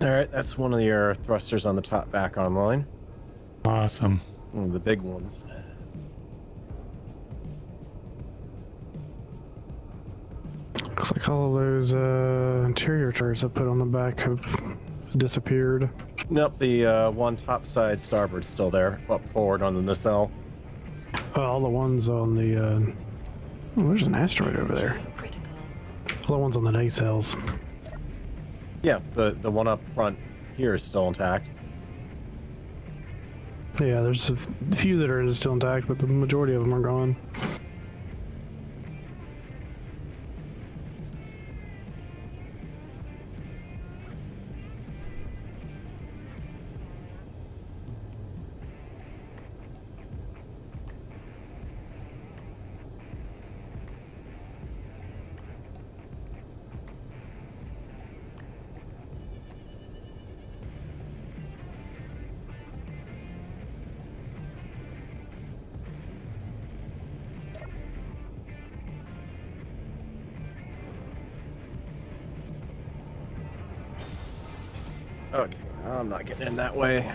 Alright, that's one of your thrusters on the top back online. Awesome. One of the big ones. Looks like all of those interior turrets I put on the back have disappeared. Nope, the one top side starboard's still there, up forward on the nacelle. All the ones on the Oh, there's an asteroid over there. Critical. All the ones on the nacelles. Yeah, the one up front here is still intact. Yeah, there's a few that are still intact, but the majority of them are gone. Okay, I'm not getting in that way.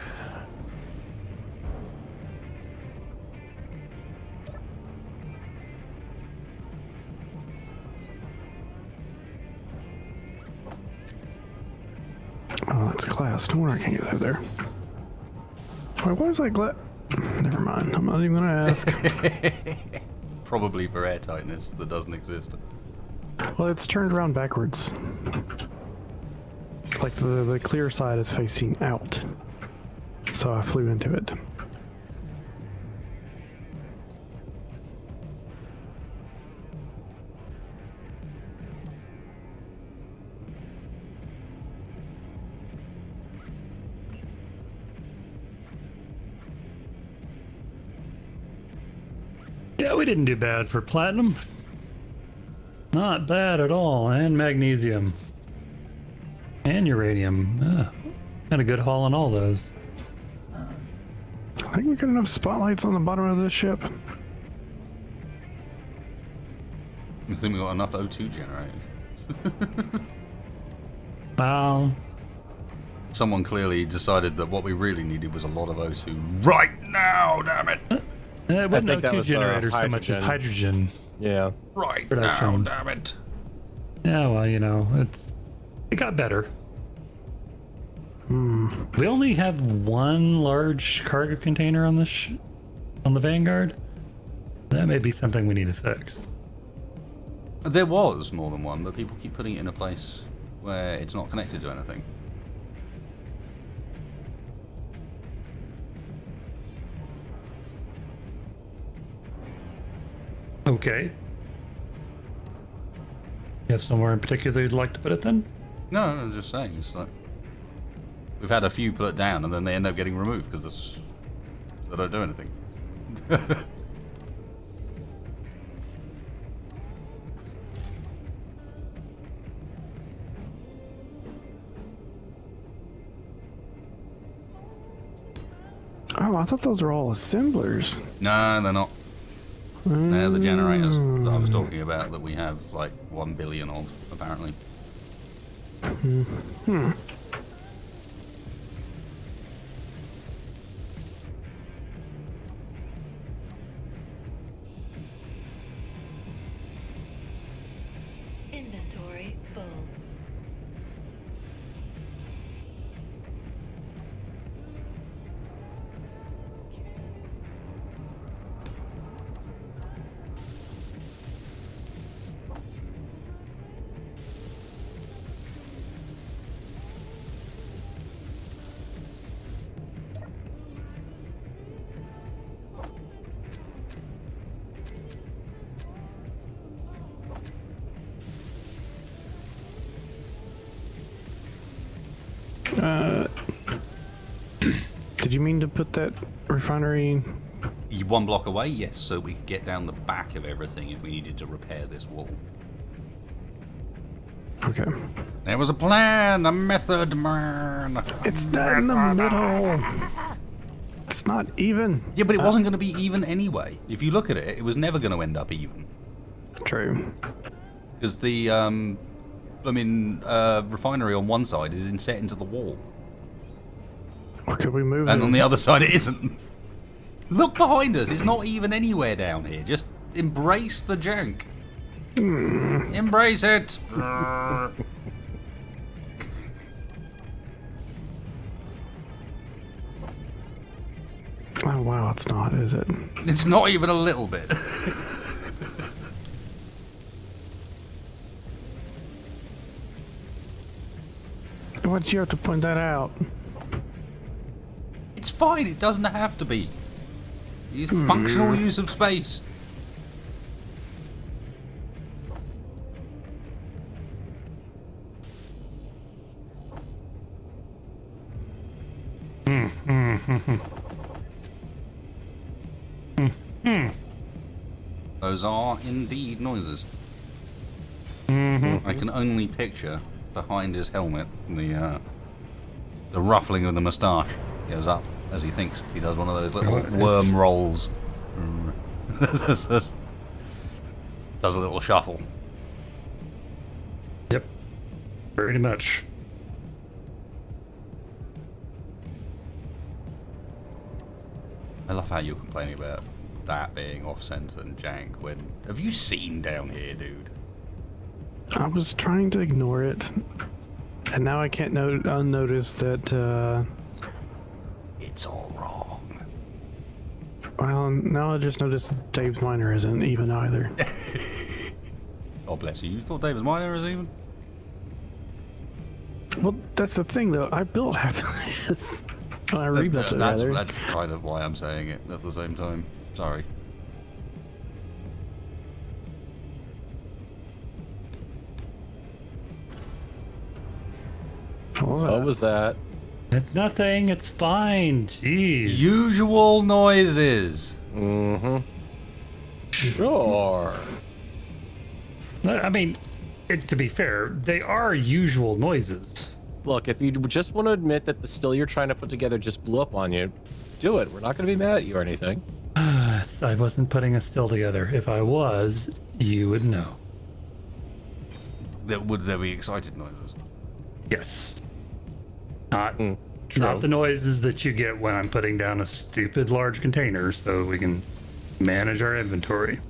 Oh, that's glass. No wonder I can't get through there. Wait, why is that glass? Never mind. I'm not even gonna ask. Probably for air tightness that doesn't exist. Well, it's turned around backwards. Like the clear side is facing out. So I flew into it. Yeah, we didn't do bad for platinum. Not bad at all. And magnesium. And uranium. Got a good haul on all those. I think we got enough spotlights on the bottom of this ship. You think we got enough O2 generators? Well, Someone clearly decided that what we really needed was a lot of O2 right now, damn it! it wasn't think that O2 was the generators so much as hydrogen Yeah. Right production. now, damn it! Yeah, well, you know, it got better. We only have one large cargo container on this on the Vanguard. That may be something we need to fix. There was more than one, but people keep putting it in a place where it's not connected to anything. Okay. You have somewhere in particular you'd like to put it then? No, I'm just saying, it's like we've had a few put down and then they end up getting removed because they don't do anything. Oh, I thought those were all assemblers. No, they're not. They're the generators that I was talking about that we have like 1 billion of, apparently. Inventory full. Did you mean to put that refinery? You 1 block away, yes, so we could get down the back of everything if we needed to repair this wall. Okay. There was a plan, a method, man. It's not in the middle. It's not even. Yeah, but it wasn't going to be even anyway. If you look at it, it was never going to end up even. True. Because the, refinery on one side is inset into the wall. Or could we move And it? on the other side it isn't. Look behind us, it's not even anywhere down here. Just embrace the jank. Embrace it. Oh wow, it's not, is it? It's not even a little bit. Why'd you have to point that out? It's fine, it doesn't have to be. It's functional use of space. Those are indeed noises. I can only picture behind his helmet the ruffling of the moustache goes up as he thinks he does one of those little worm rolls. Does a little shuffle. Yep. Pretty much. I love how you're complaining about that being off-center and jank when... Have you seen down here, dude? I was trying to ignore it, and now I can't unnotice that. It's all wrong. Well, now I just noticed Dave's miner isn't even either. Oh, bless you. You thought David's miner was even? Well, that's the thing, though. I built half of this. I rebuilt it, rather. That's kind of why I'm saying it at the same time. Sorry. What was that? Nothing, it's fine. Jeez. Usual noises. Mm-hmm. Sure. I mean, to be fair, they are usual noises. Look, if you just want to admit that the still you're trying to put together just blew up on you, do it. We're not going to be mad at you or anything. I wasn't putting a still together. If I was, you would know. Would there be excited noises? Yes. Not True. the noises that you get when I'm putting down a stupid large container so we can manage our inventory.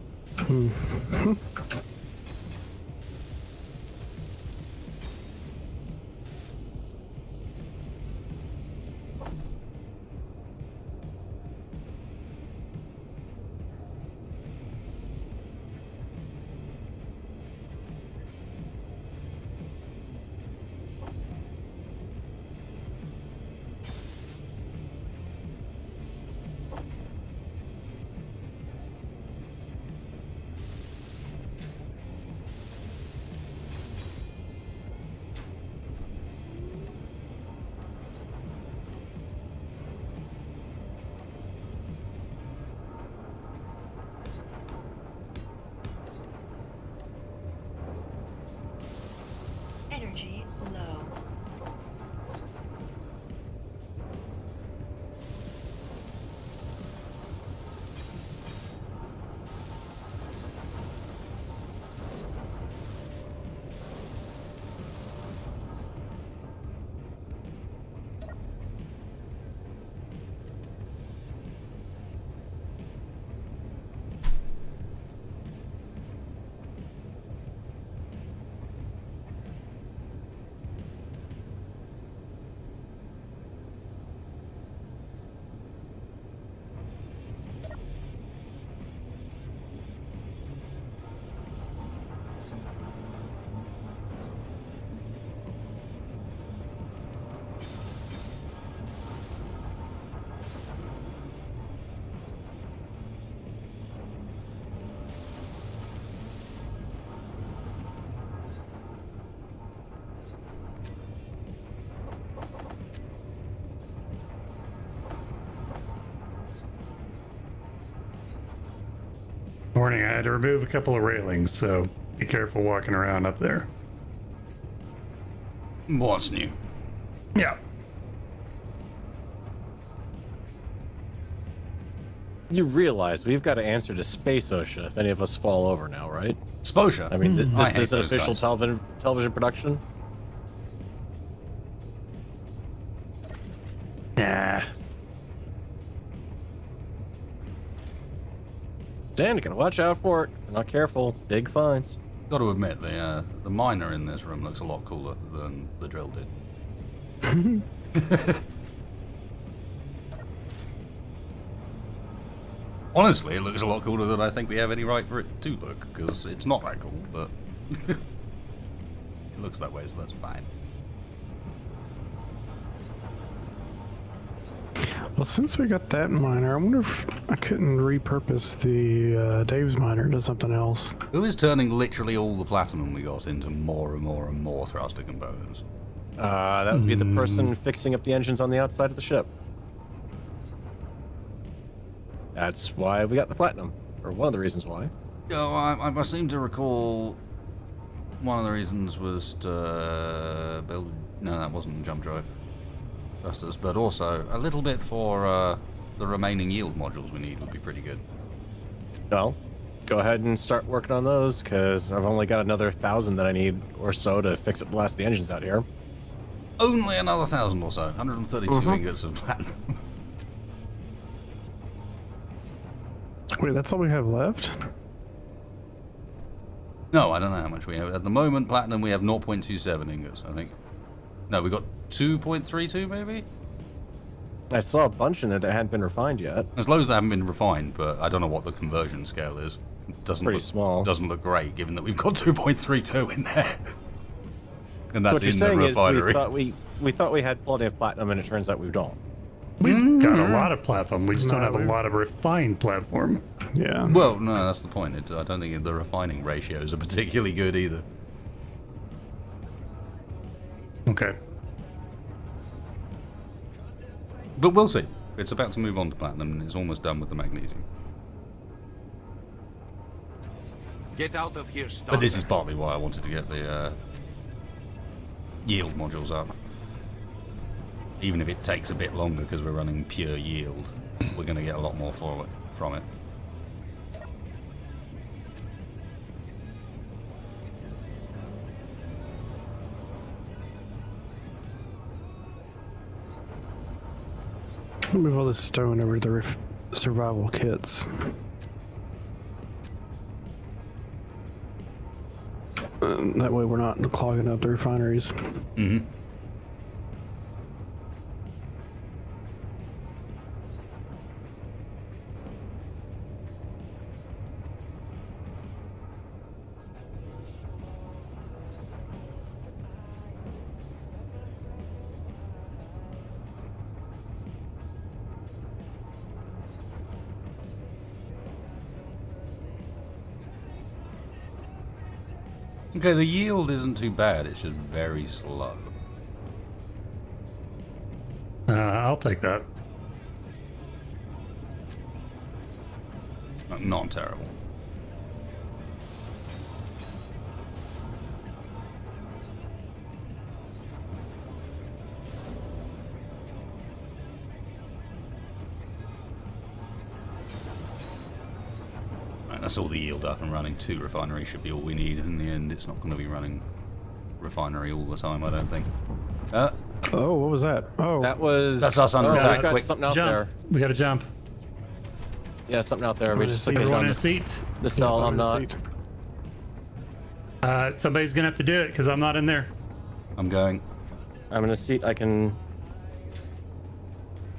Energy low. Warning, I had to remove a couple of railings, so be careful walking around up there. What's new? Yeah. You realize we've got to answer to Space OSHA if any of us fall over now, right? Sposha. I mean, I this hate is an those official guys. television production. Nah. Dan, you gotta watch out for it. If you're not careful, big fines. Got to admit, the miner in this room looks a lot cooler than the drill did. Honestly, it looks a lot cooler than I think we have any right for it to look, because it's not that cool, but it looks that way, so that's fine. Well, since we got that miner, I wonder if I couldn't repurpose the Dave's miner into something else. Who is turning literally all the platinum we got into more and more and more thruster components? That would be the person fixing up the engines on the outside of the ship. That's why we got the platinum, or one of the reasons why. Oh, I seem to recall one of the reasons was to build... No, that wasn't jump drive thrusters, but also a little bit for the remaining yield modules we need would be pretty good. Well, go ahead and start working on those, because I've only got another 1,000 that I need or so to fix up the last of the engines out here. Only another 1,000 or so. 132 ingots of platinum. Wait, that's all we have left? No, I don't know how much we have. At the moment, platinum, we have 0.27 ingots, I think. No, we got 2.32 maybe? I saw a bunch in there that hadn't been refined yet. There's loads that haven't been refined, but I don't know what the conversion scale is. It doesn't Pretty look, small. Doesn't look great, given that we've got 2.32 in there. And that's What you're in the saying refinery. is we thought we had plenty of platinum, and it turns out we don't. We've got a lot of platform. We just don't No, have a we- lot of refined platform. Yeah. Well, no, that's the point. I don't think the refining ratios are particularly good either. Okay. But we'll see. It's about to move on to platinum, and it's almost done with the magnesium. Get out of here, stalker. But this is partly why I wanted to get the yield modules up. Even if it takes a bit longer because we're running pure yield, we're going to get a lot more from it. Move all this stone over to the survival kits. That way we're not clogging up the refineries. Mm-hmm. Okay, the yield isn't too bad, it's just very slow. I'll take that. Not terrible. Right, that's all the yield up and running. 2 refineries should be all we need. In the end, it's not going to be running refinery all the time, I don't think. Oh, what was that? Oh, That was... That's us under attack, We've got quick. something out Jump. there. We got to jump. Yeah, something out there. We just took Everyone in the seats. cell. I'm under the not. seat. Somebody's gonna have to do it because I'm not in there. I'm going. I'm in a seat. I can...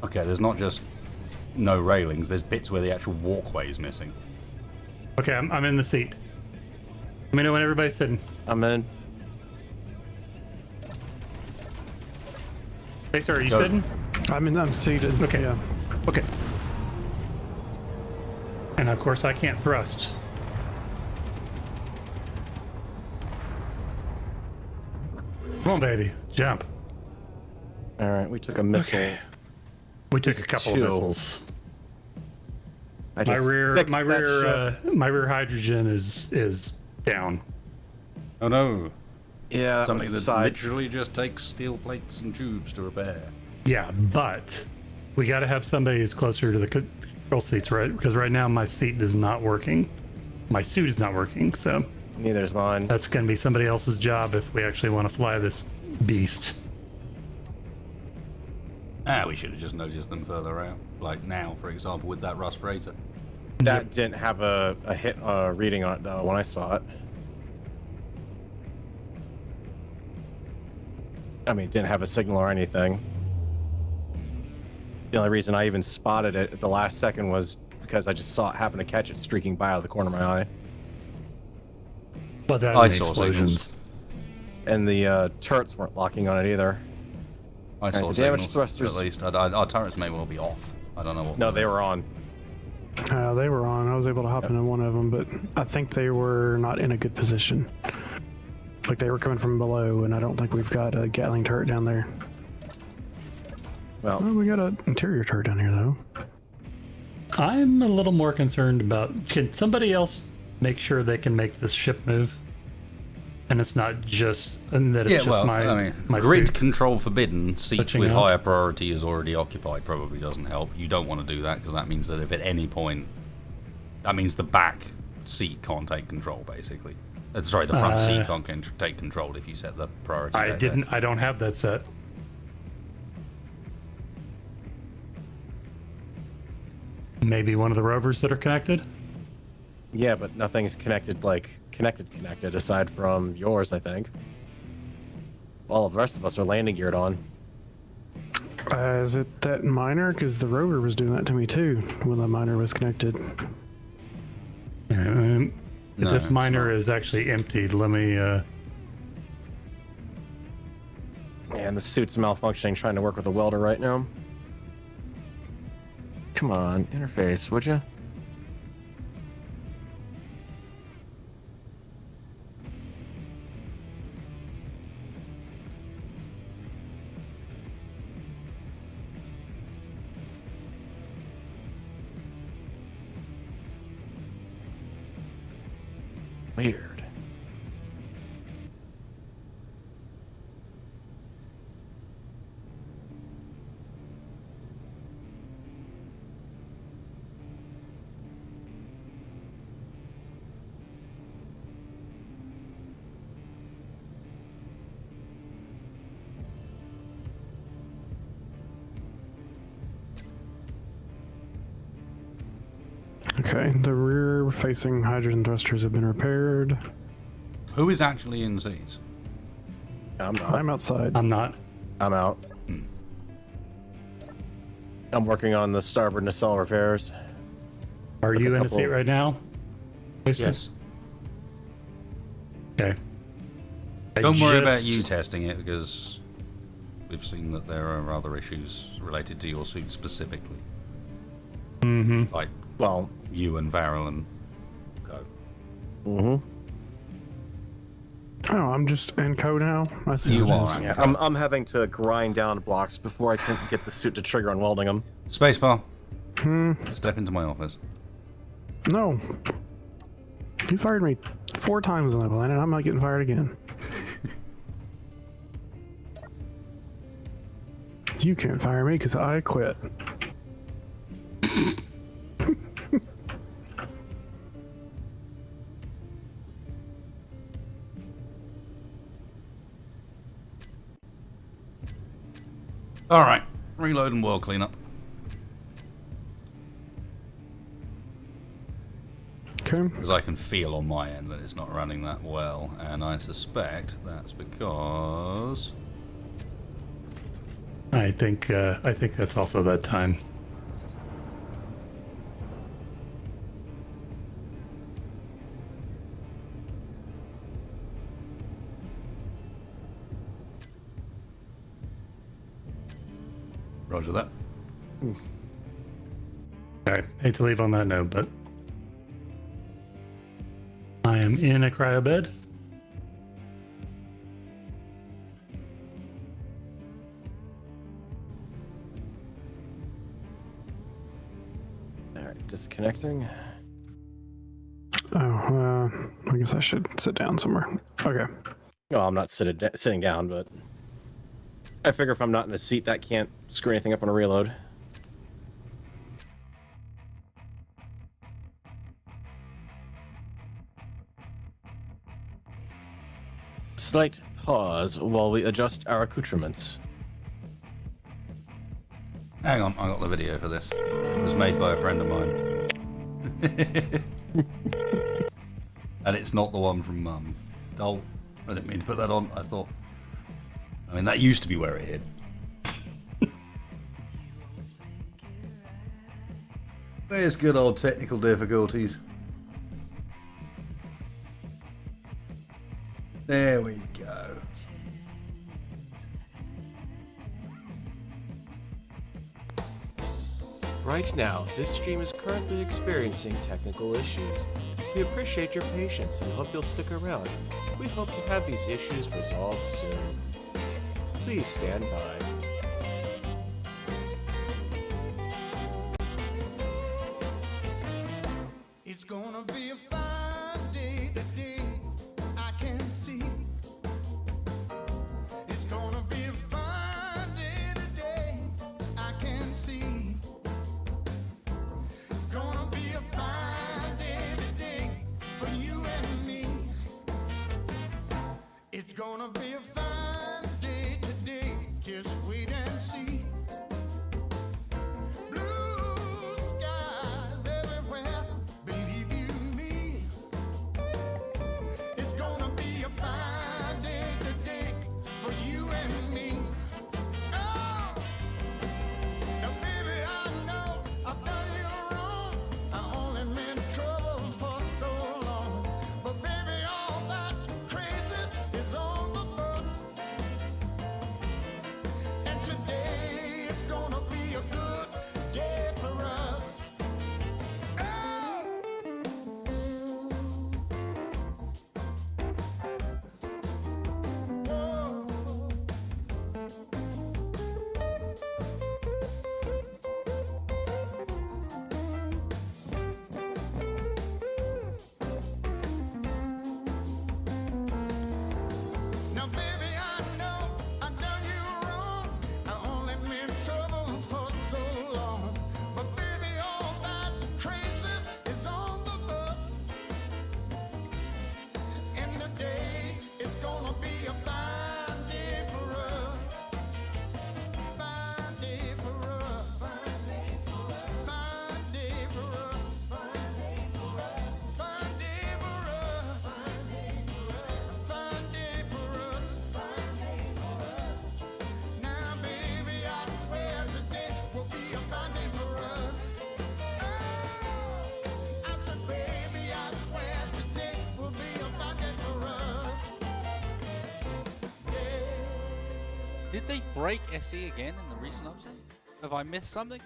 Okay, there's not just no railings, there's bits where the actual walkway is missing. Okay, I'm in the seat. Let me know when everybody's sitting. I'm in. Hey, sir, are you Go. sitting? I'm seated. Okay. Yeah. Okay. And of course, I can't thrust. Come on, baby, jump. All right, we took a missile. We took a Just couple of chill. missiles. I My just rear, fixed my that rear, ship. my rear hydrogen is down. Oh no. Yeah, that Something was that the side. literally just takes steel plates and tubes to repair. Yeah, but we got to have somebody who's closer to the control seats, right? Because right now my seat is not working. My suit is not working, so Neither is mine. that's going to be somebody else's job if we actually want to fly this beast. We should have just noticed them further out. Like now, for example, with that Rust Freighter. That didn't have a hit reading on it though when I saw it. I mean, it didn't have a signal or anything. The only reason I even spotted it at the last second was because I just saw it happen to catch it streaking by out of the corner of my eye. But that I and the saw explosions. And the turrets weren't locking on it either. I saw the damage signals, thrusters- at least. Our turrets may well be off. I don't know what. No, they were on. They were on. I was able to hop into one of them, but I think they were not in a good position. Like they were coming from below, and I don't think we've got a Gatling turret down there. Well, We got an interior turret down here, though. I'm a little more concerned about, can somebody else make sure they can make this ship move? And it's not just, and that it's just my grid suit. control forbidden. Seat Switching with out. higher priority is already occupied. Probably doesn't help. You don't want to do that because that means that if at any point, that means the back seat can't take control. Basically, sorry, the front seat can't take control if you set the priority. I don't have that set. Maybe one of the rovers that are connected? yeah, but nothing's connected, like, connected, aside from yours, I think. All of the rest of us are landing geared on. Is it that miner? Because the rover was doing that to me, too, when the miner was connected. If No, this it's miner not. is actually emptied, let me, And the suit's malfunctioning trying to work with a welder right now. Come on, interface, would you? Weird. Okay, the rear-facing hydrogen thrusters have been repaired. Who is actually in seats? I'm not. I'm outside. I'm not. I'm out. I'm working on the starboard nacelle repairs. Are Took a you in a couple- seat right now? Jason? Yes. Okay. I Don't worry about just- you testing it because we've seen that there are other issues related to your suit specifically. Mm-hmm. Like Well, you and Varel and Co. mm-hmm. Oh, I'm just in code now. I see You what it are. is. Yeah, I'm having to grind down blocks before I can get the suit to trigger on welding them. Spacebar. Step into my office. No. You fired me 4 times on that planet. I'm not getting fired again. You can't fire me because I quit. All right. Reload and world cleanup. Okay. Because I can feel on my end that it's not running that well, and I suspect that's because I think that's also that time. Roger that. Alright, hate to leave on that note, but I am in a cryo bed. All right, disconnecting. Oh, I guess I should sit down somewhere. Okay. Well, I'm not sitting down, but I figure if I'm not in a seat, that can't screw anything up on a reload. Slight pause while we adjust our accoutrements. Hang on, I got the video for this. It was made by a friend of mine. And it's not the one from Mum. Oh, I didn't mean to put that on. I mean, that used to be where it hid. There's good old technical difficulties. There we go. Right now, this stream is currently experiencing technical issues. We appreciate your patience and hope you'll stick around. We hope to have these issues resolved soon. Please stand by. It's gonna be a fine day today, I can see. It's gonna be a fine day today, I can see. Gonna be a fine day today for you and me. It's gonna be a fine day today, just wait and see. Blue skies everywhere, believe you me. It's gonna be a fine day today for you and me. Oh, now baby, I know I've done you wrong. I only meant trouble for so long. But baby, all that crazy is on the bus. And today it's gonna be a good day for us. Oh. Whoa. Now, baby, I know I've done you wrong. I only meant trouble for so long. But baby, all that crazy is on the bus. And today it's gonna be a fine day for us. Fine day for us. Fine day for us. Fine day for us. Fine day for us. Fine day for us. Fine day for us. Fine day for us. Now, baby, I swear today will be a fine day for us. Oh, I said, baby, I swear today will be a fine day for us. Yeah. Did they break SE again in the recent update? Have I missed something?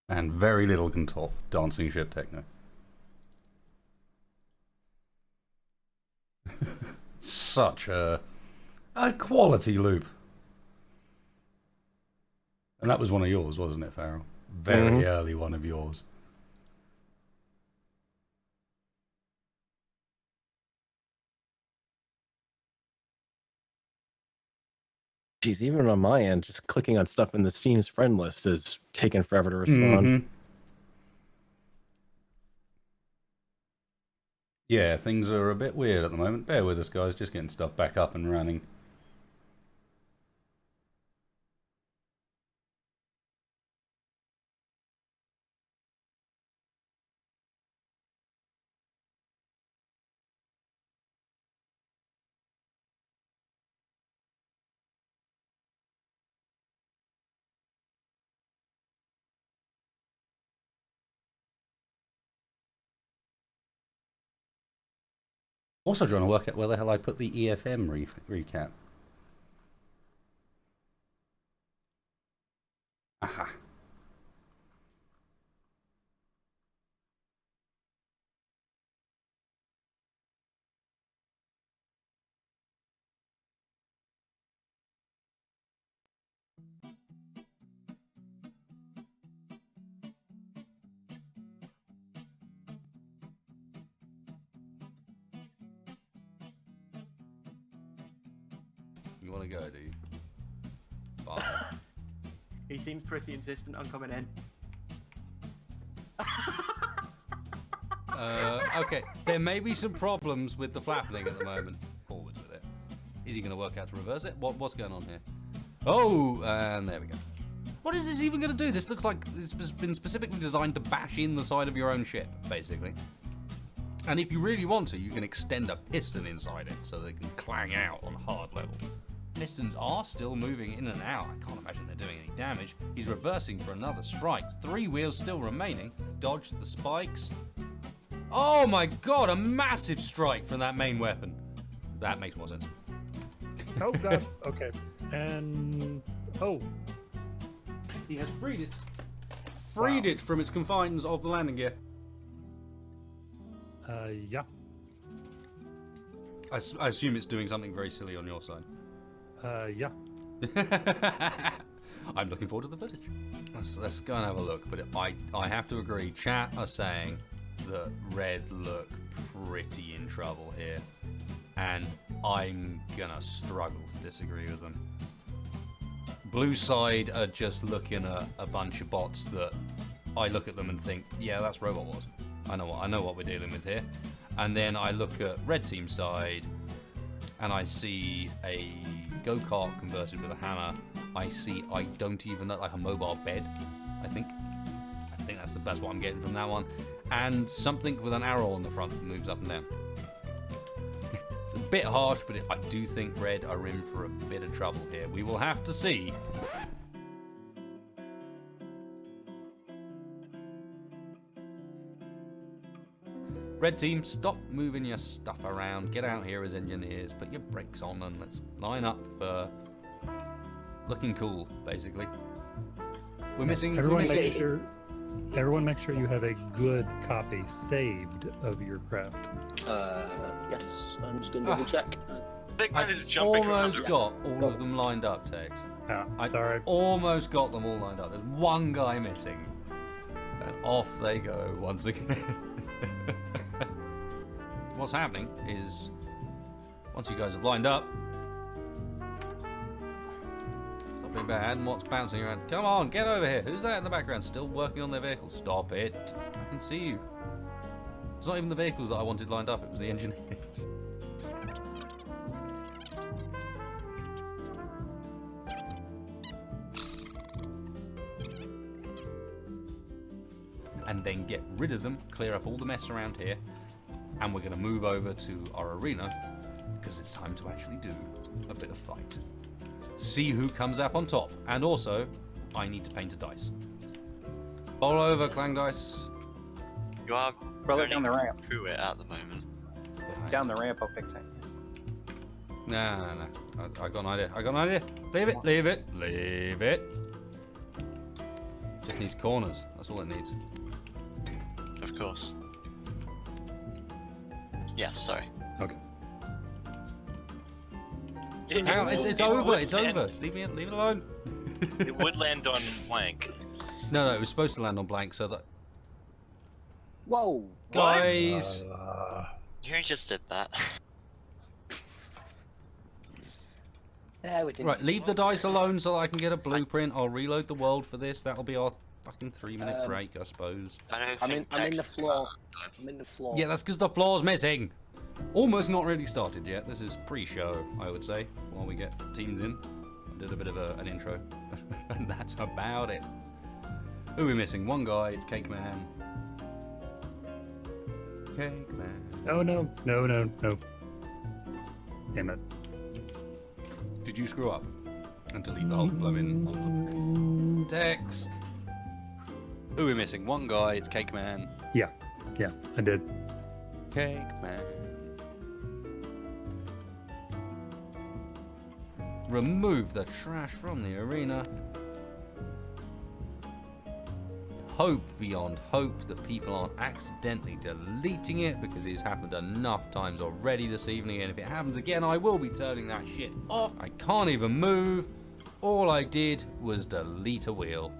And very little can top dancing ship techno. Such a quality loop. And that was one of yours, wasn't it, Farrell? Very early one of yours. Geez, even on my end, just clicking on stuff in the Steam's friend list is taking forever to respond. Mhm. Yeah, things are a bit weird at the moment. Bear with us, guys. Just getting stuff back up and running. Also trying to work out where the hell I put the EFM recap. Aha. You want to go, do you? Bye. He seems pretty insistent on coming in. Okay, there may be some problems with the flapping at the moment. Forwards with it. Is he going to work out to reverse it? What's going on here? Oh, and there we go. What is this even going to do? This looks like it's been specifically designed to bash in the side of your own ship, basically. And if you really want to, you can extend a piston inside it so they can clang out on hard levels. Pistons are still moving in and out. I can't imagine they're doing any damage. He's reversing for another strike. 3 wheels still remaining. Dodge the spikes. Oh my god, a massive strike from that main weapon. That makes more sense. Oh god. Okay. And oh, He has freed it. Freed it from its confines of the landing gear. yeah. I assume it's doing something very silly on your side. Yeah. I'm looking forward to the footage. Let's go and have a look. But I have to agree. Chat are saying that Red look pretty in trouble here, and I'm gonna struggle to disagree with them. Blue side are just looking at a bunch of bots that I look at them and think, yeah, that's Robot Wars. I know what we're dealing with here. And then I look at Red Team side, and I see a go-kart converted with a hammer. I don't even know, like a mobile bed, I think that's what I'm getting from that one. And something with an arrow on the front that moves up and down. It's a bit harsh, but I do think Red are in for a bit of trouble here. We will have to see. Red team, stop moving your stuff around. Get out here as engineers. Put your brakes on and let's line up for looking cool, basically. Everyone make sure you have a good copy saved of your craft. Yes, I'm just going to double check. Thickman is jumping almost around. got all of them lined up, Tex. Yeah, sorry. Almost got them all lined up. There's one guy missing. And off they go once again. What's happening is, once you guys have lined up, stop being bad, and what's bouncing around? Come on, get over here. Who's that in the background? Still working on their vehicle. Stop it. I can see you. It's not even the vehicles that I wanted lined up, it was the engineers. And then get rid of them, clear up all the mess around here, and we're going to move over to our arena because it's time to actually do a bit of fight. See who comes up on top, and also I need to paint a dice. Bowl over, Clang Dice. You are Probably down the ramp. through it at the moment. Down the ramp, I'll fix it. No. I got an idea. Leave it. Just needs corners. That's all it needs. Of course. Yeah, sorry. Okay. Hang on, it's over. It's over. Leave it alone. It would land on blank. No, it was supposed to land on blank, so that Whoa! guys. You just did that. Yeah, we didn't. Right, leave the dice alone so that I can get a blueprint. I'll reload the world for this. That'll be our fucking 3-minute break, I suppose. I don't I'm in. think I'm in the text is floor. bad. I'm in the floor. Yeah, that's because the floor's missing. Almost not really started yet. This is pre-show, I would say, while we get teams in. I did a bit of an intro, and that's about it. Who are we missing? One guy, it's Cake Man. Cake Man. No. Damn it. Did you screw up? And delete the whole blooming text. Who are we missing? One guy, it's Cake Man. Yeah, I did. Cake Man. Remove the trash from the arena. Hope beyond hope that people aren't accidentally deleting it, because it's happened enough times already this evening, and if it happens again I will be turning that shit off. I can't even move. All I did was delete a wheel.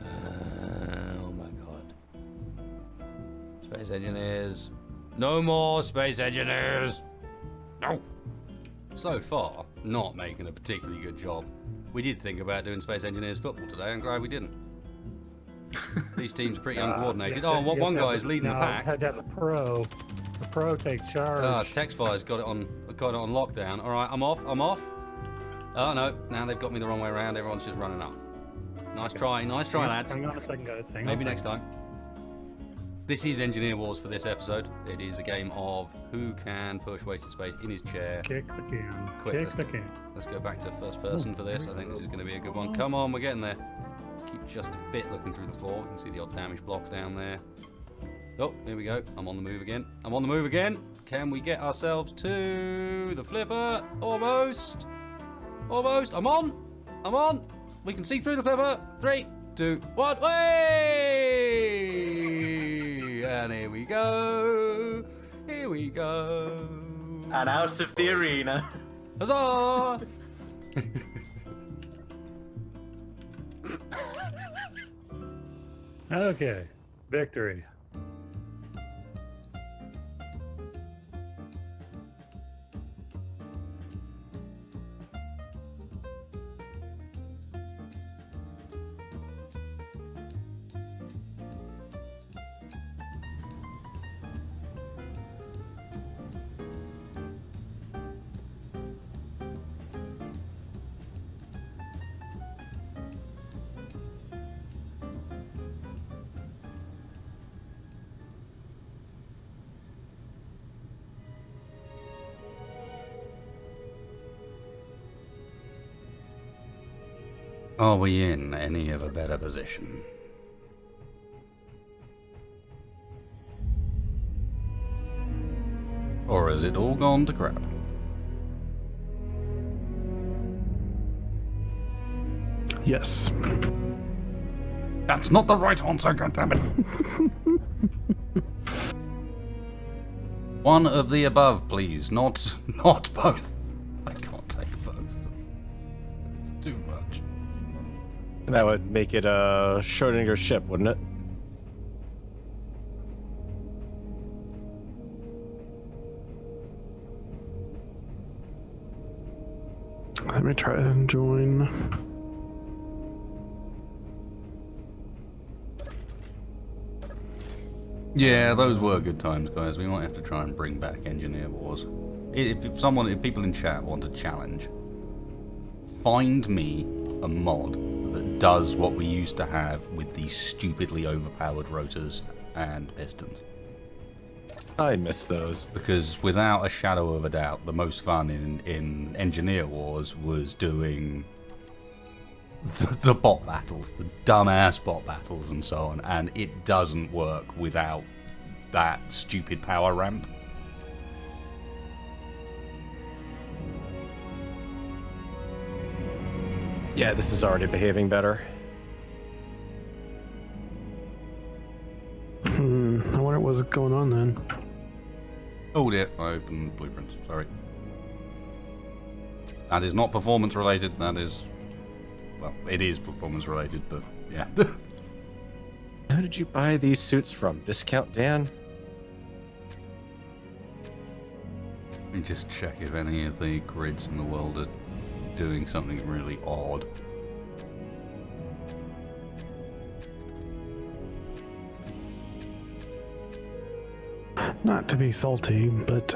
Oh my god. Space engineers. No more space engineers. No. So far, not making a particularly good job. We did think about doing space engineers football today. I'm glad we didn't. These teams are pretty uncoordinated. Oh, one guy's leading the pack. Had to have a pro. The pro take charge. Texfire's got it on lockdown. All right, I'm off. Oh no, now they've got me the wrong way around. Everyone's just running up. Nice try, lads. Hang on a second, guys. Maybe next time. This is Engineer Wars for this episode. It is a game of who can push wasted space in his chair. Kick the can. Quick, Kick the can. Let's go back to first person for this. I think this is going to be a good one. Come on, we're getting there. Keep just a bit looking through the floor. You can see the odd damage block down there. Oh, here we go. I'm on the move again. Can we get ourselves to the flipper? Almost. I'm on. We can see through the flipper. 3, 2, 1. Way! And here we go. And out of the arena. Huzzah! Okay, victory. Are we in any of a better position? Or has it all gone to crap? Yes. That's not the right answer, goddammit. One of the above, please. Not both. I can't take both. It's too much. That would make it a Schrodinger ship, wouldn't it? Let me try and join. Yeah, those were good times, guys. We might have to try and bring back Engineer Wars. If people in chat want to challenge, find me a mod that does what we used to have with these stupidly overpowered rotors and pistons. I miss those. Because without a shadow of a doubt, the most fun in Engineer Wars was doing the bot battles, the dumbass bot battles and so on, and it doesn't work without that stupid power ramp. Yeah, this is already behaving better. I wonder what was going on then. Oh dear, I opened blueprints, sorry. That is not performance related, that is... Well, it is performance related, but yeah. How did you buy these suits from? Discount Dan? Let me just check if any of the grids in the world are doing something really odd. Not to be salty, but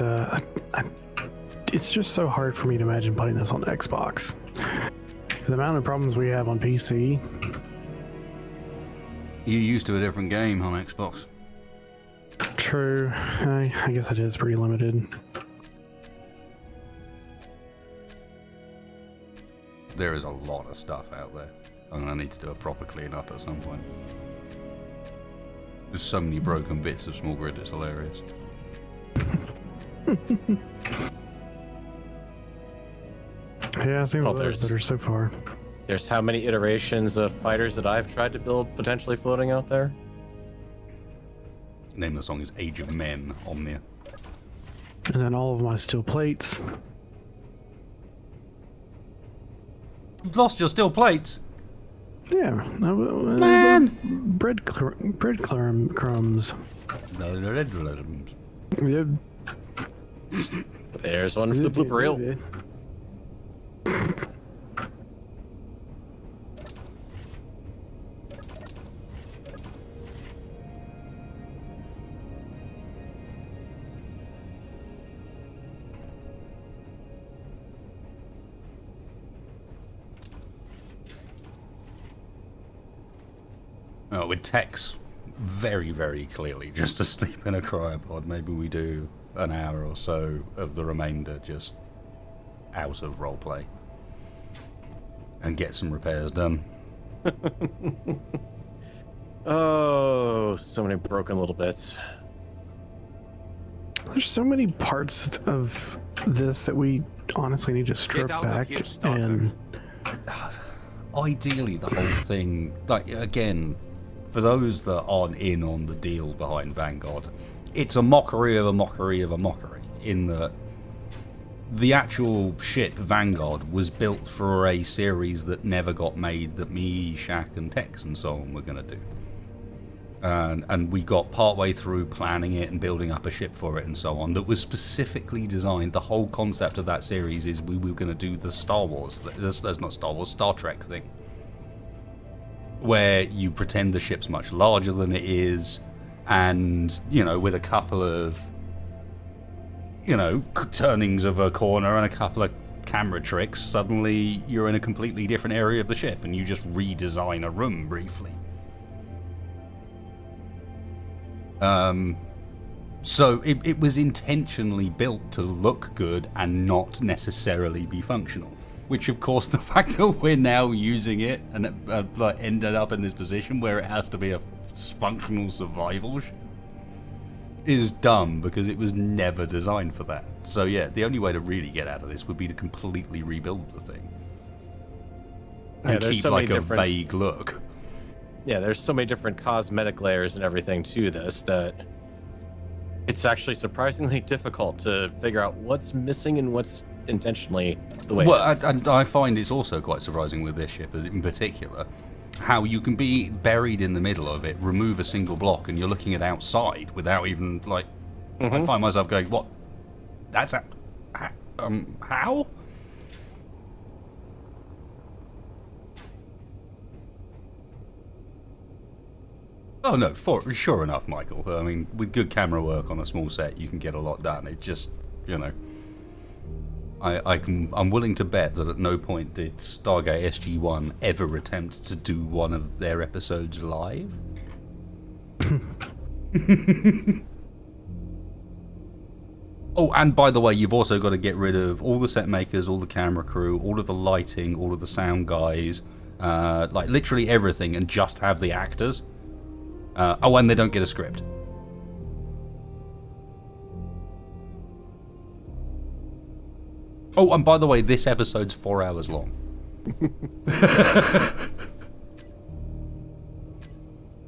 it's just so hard for me to imagine playing this on Xbox. The amount of problems we have on PC. You're used to a different game on Xbox. True. I guess it is pretty limited. There is a lot of stuff out there. I'm gonna need to do a proper clean up at some point. There's so many broken bits of Small Grid, it's hilarious. Yeah, it seems a Oh, little there's- better so far. There's how many iterations of fighters that I've tried to build potentially floating out there? Name of the song is Age of Men, Omnia. And then all of my steel plates. You've lost your steel plates! Yeah. Man! Crumbs. Yep. There's one for the blooper reel. Oh, with Tex very, very clearly just asleep in a cryopod. Maybe we do an hour or so of the remainder just out of roleplay and get some repairs done. Oh, so many broken little bits. There's so many parts of this that we honestly need to strip out of back here, starter. and Ideally, the whole thing, like, again, for those that aren't in on the deal behind Vanguard, it's a mockery of a mockery of a mockery, in that the actual shit Vanguard was built for a series that never got made that me, Shaq, and Tex and so on were going to do. And we got partway through planning it and building up a ship for it and so on that was specifically designed. The whole concept of that series is we were going to do the Star Wars, that's not Star Wars, Star Trek thing, where you pretend the ship's much larger than it is, and, you know, with a couple of, you know, turnings of a corner and a couple of camera tricks, suddenly you're in a completely different area of the ship and you just redesign a room briefly. So it was intentionally built to look good and not necessarily be functional. Which, of course, the fact that we're now using it and like ended up in this position where it has to be a functional survival is dumb, because it was never designed for that. So yeah, the only way to really get out of this would be to completely rebuild the thing and there's keep so many like a different- vague look. Yeah, there's so many different cosmetic layers and everything to this that it's actually surprisingly difficult to figure out what's missing and what's intentionally the way Well, it is. and I find it's also quite surprising with this ship in particular, how you can be buried in the middle of it, remove a single block, and you're looking at outside without even, like, I find myself going, what? That's how? Oh no, sure enough, Michael. I mean, with good camera work on a small set, you can get a lot done. It just, you know, I'm willing to bet that at no point did Stargate SG-1 ever attempt to do one of their episodes live. Oh, and by the way, you've also got to get rid of all the set makers, all the camera crew, all of the lighting, all of the sound guys, like literally everything, and just have the actors. Oh, and they don't get a script. Oh, and by the way, this episode's 4 hours long.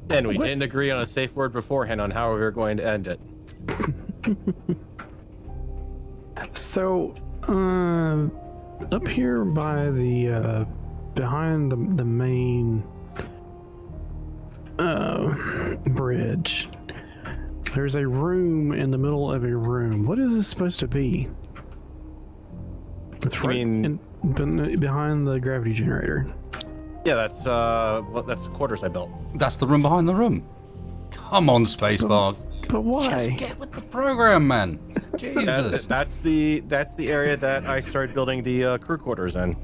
And we didn't agree on a safe word beforehand on how we were going to end it. So, up here by the behind the main bridge, there's a room in the middle of a room. What is this supposed to be? It's You right mean- behind the gravity generator. Yeah, that's the quarters I built. That's the room behind the room. Come on, Spacebar. But why? Just get with the program, man. Jesus. That's the area that I started building the crew quarters in.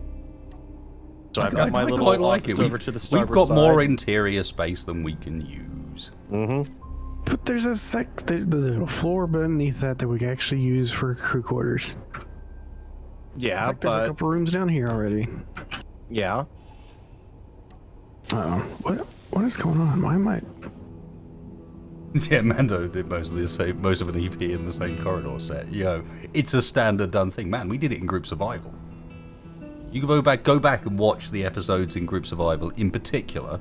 So I've got my little quite like office it. over to the We've starboard got more side. interior space than we can use. Mm-hmm. But there's there's a floor beneath that we can actually use for crew quarters. Yeah, In fact, there's a but couple rooms down here already. yeah. Uh-oh. What is going on? Why am I... Yeah, Mando did most of an EP in the same corridor set. It's a standard done thing. Man, we did it in group survival. You can go back and watch the episodes in group survival. In particular,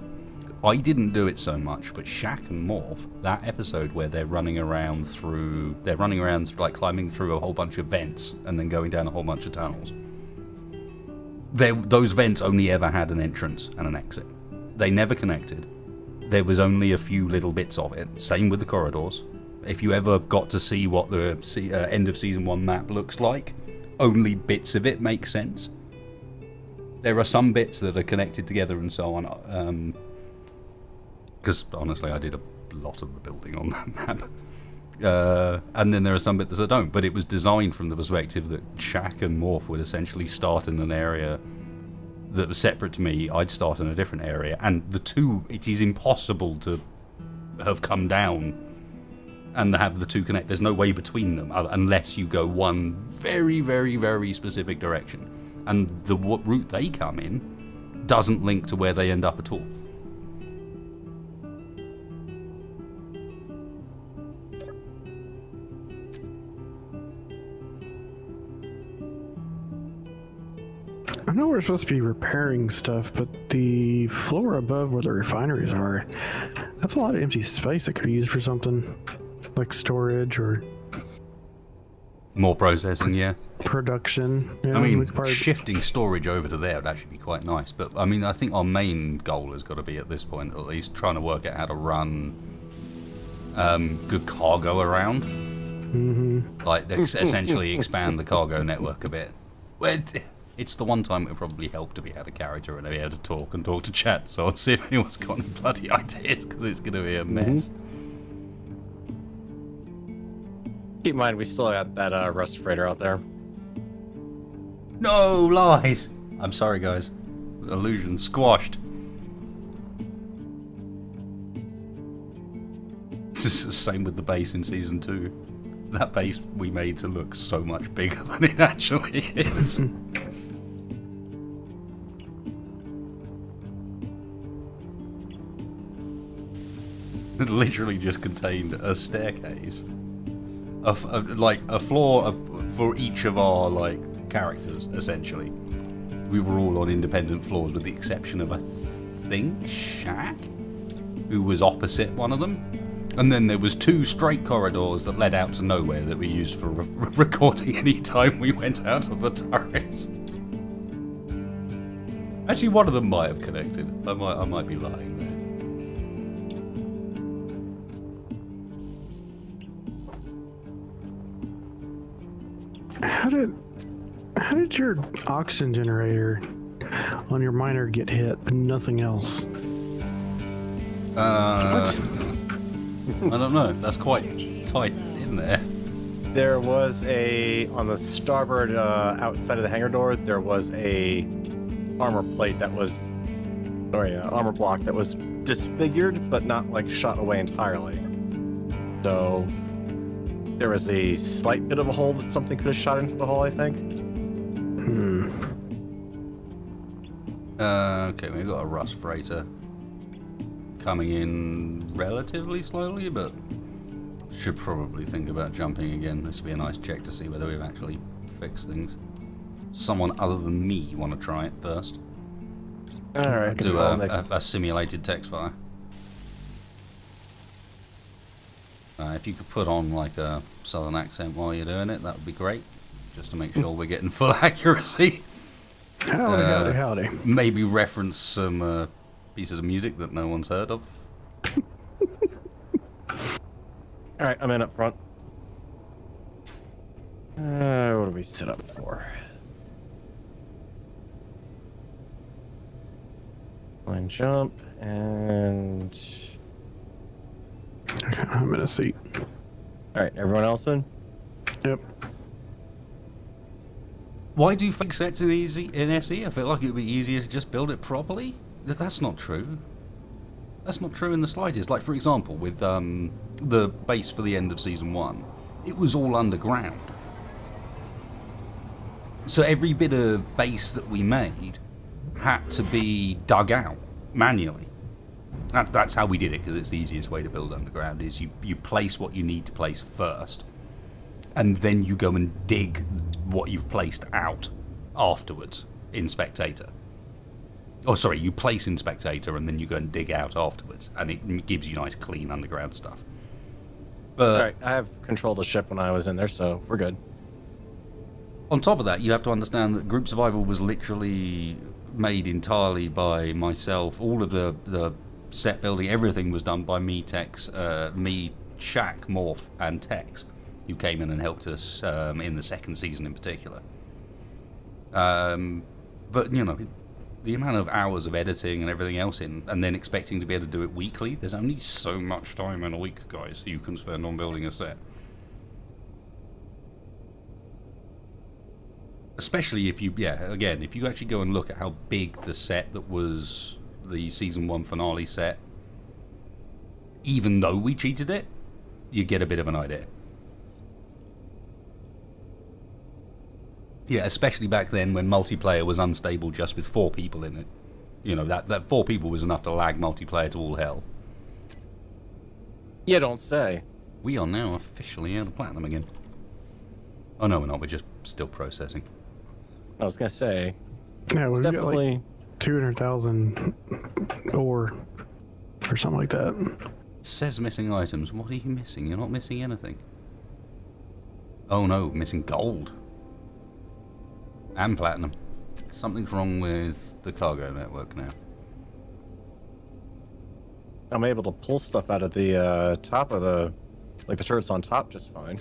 I didn't do it so much, but Shaq and Morph, that episode where they're running around like climbing through a whole bunch of vents and then going down a whole bunch of tunnels. Those vents only ever had an entrance and an exit. They never connected. There was only a few little bits of it. Same with the corridors. If you ever got to see what the end of Season 1 map looks like, only bits of it make sense. There are some bits that are connected together and so on. Because, honestly, I did a lot of the building on that map. And then there are some bits that don't. But it was designed from the perspective that Shaq and Morph would essentially start in an area that was separate to me. I'd start in a different area, and the two, it is impossible to have come down and have the two connect. There's no way between them unless you go one very, very, very specific direction, and the route they come in doesn't link to where they end up at all. I know we're supposed to be repairing stuff, but the floor above where the refineries are, that's a lot of empty space that could be used for something like storage or More processing, yeah. production. I we mean, could probably- shifting storage over to there would actually be quite nice. But I mean, I think our main goal has got to be at this point, at least, trying to work out how to run good cargo around. Like, essentially expand the cargo network a bit. Well, it's the one time it would probably help to be out of character and be able to talk to chat. So I'll see if anyone's got any bloody ideas, because it's going to be a mess. Keep in mind, we still got that rust freighter out there. No lies! I'm sorry, guys. Illusion squashed. This is the same with the base in Season 2. That base we made to look so much bigger than it actually is. It literally just contained a staircase, like a floor for each of our characters. Essentially, we were all on independent floors, with the exception of I think Shaq, who was opposite one of them, and then there was two straight corridors that led out to nowhere that we used for recording any time we went out of the turret. Actually, one of them might have connected. I might be lying there. How did your oxygen generator on your miner get hit, but nothing else? I don't know. That's quite tight in there. There was on the starboard outside of the hangar door, there was a armor plate that was, armor block that was disfigured, but not shot away entirely. So there was a slight bit of a hole that something could have shot into the hull, I think. Okay, we've got a rust freighter coming in relatively slowly, but should probably think about jumping again. This will be a nice check to see whether we've actually fixed things. Someone other than me want to try it first. Alright, Do a simulated text fire. If you could put on a southern accent while you're doing it, that would be great, just to make sure we're getting full accuracy. Howdy. Maybe reference some pieces of music that no one's heard of. Alright, I'm in up front. What do we set up for? Line jump and. Okay, I'm in a seat. All right, everyone else in? Yep. Why do fake sets in SE? I feel like it would be easier to just build it properly. That's not true. That's not true in the slightest. Like, for example, with the base for the end of Season 1, it was all underground. So every bit of base that we made had to be dug out manually. That's how we did it, because it's the easiest way to build underground, is you place what you need to place first, and then you go and dig what you've placed out afterwards in Spectator. Oh, sorry, you place in Spectator, and then you go and dig out afterwards, and it gives you nice, clean underground stuff. But All right, I have control of the ship when I was in there, so we're good. on top of that, you have to understand that Group Survival was literally made entirely by myself. All of the set building, everything was done by me, Tex, me, Shaq, Morph, and Tex, who came in and helped us in the second season in particular. But, you know, the amount of hours of editing and everything else in, and then expecting to be able to do it weekly, there's only so much time in a week, guys, you can spend on building a set. Especially if you, again, if you actually go and look at how big the set that was the Season 1 finale set, even though we cheated it, you get a bit of an idea. Yeah, especially back then when multiplayer was unstable just with 4 people in it. You know, that 4 people was enough to lag multiplayer to all hell. You don't say. We are now officially out of platinum again. Oh no, we're not, we're just still processing. I was gonna say. Yeah, It's we've got definitely. like 200,000 ore or something like that. It says missing items. What are you missing? You're not missing anything. Oh no, missing gold. And platinum. Something's wrong with the cargo network now. I'm able to pull stuff out of the top of the, like the turrets on top, just fine.